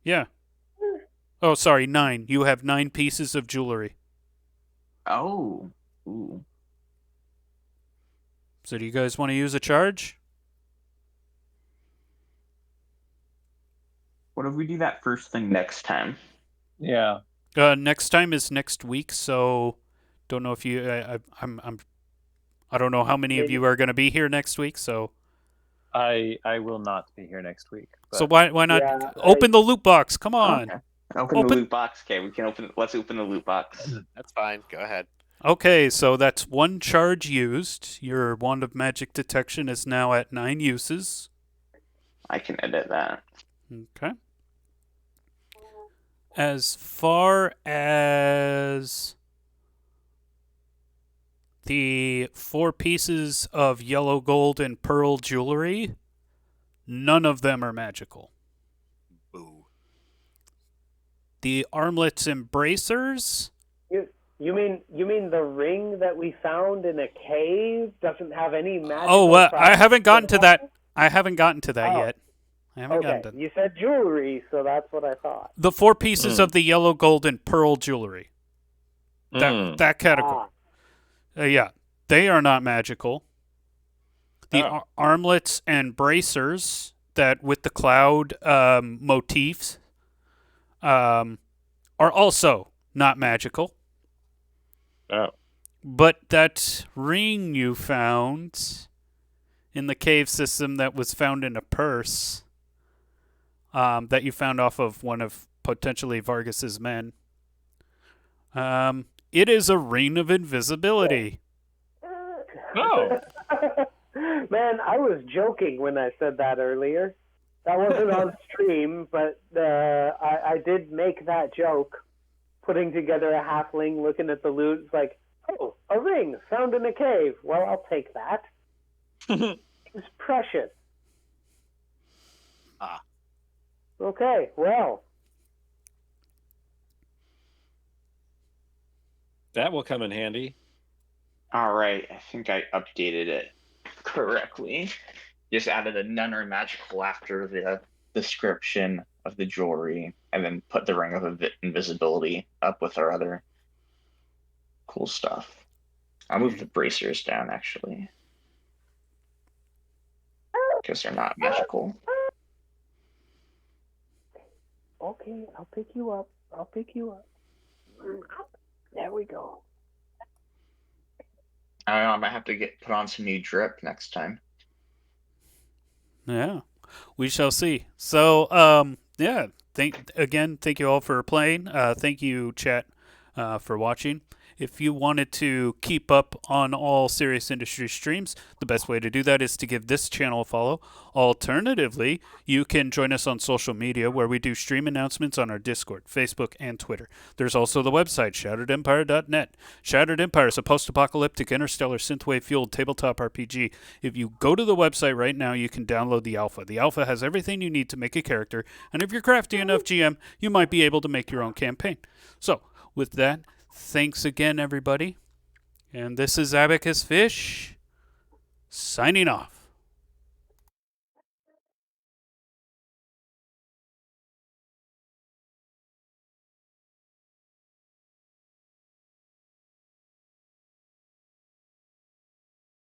Yeah. Oh, sorry, 9. You have 9 pieces of jewelry. Oh. Ooh. So do you guys want to use a charge? What if we do that first thing next time? Yeah. Next time is next week, so don't know if you. I don't know how many of you are going to be here next week. So I will not be here next week. But so why not Yeah, open the loot box? Come on. Okay. Open the loot box. Okay, we can open. Let's open the loot box. That's fine. Go ahead. Okay, so that's 1 charge used. Your wand of magic detection is now at 9 uses. I can edit that. Okay. As far as the 4 pieces of yellow gold and pearl jewelry, none of them are magical. Boo. The armlets and bracers, You mean the ring that we found in a cave doesn't have any magical? oh, I properties haven't gotten at to all? that. I haven't gotten to that Oh. yet. I haven't Okay, gotten to you said jewelry, so that's what I thought. the 4 pieces of the yellow gold and pearl jewelry. That category. Yeah, they are not magical. The armlets and bracers that with the cloud motifs are also not magical. Oh. But that ring you found in the cave system that was found in a purse that you found off of one of potentially Vargas's men, it is a ring of invisibility. Oh. Man, I was joking when I said that earlier. That wasn't on stream, but I did make that joke. Putting together a halfling, looking at the loot, it's like, oh, a ring found in a cave. Well, I'll take that. It's precious. Ah. Okay, well. That will come in handy. All right, I think I updated it correctly. Just added a none are magical after the description of the jewelry, and then put the ring of invisibility up with our other cool stuff. I'll move the bracers down actually, because they're not magical. Okay, I'll pick you up. There we go. I don't know, I might have to put on some new drip next time. Yeah, we shall see. So, yeah, thank you all for playing. Thank you, chat, for watching. If you wanted to keep up on all Serious Industry streams, the best way to do that is to give this channel a follow. Alternatively, you can join us on social media where we do stream announcements on our Discord, Facebook, and Twitter. There's also the website, shatteredempire.net. Shattered Empire is a post-apocalyptic interstellar synthwave-fueled tabletop RPG. If you go to the website right now, you can download the alpha. The alpha has everything you need to make a character, and if you're crafty enough, GM, you might be able to make your own campaign. So, with that, thanks again, everybody. And this is Abacus Fish, signing off.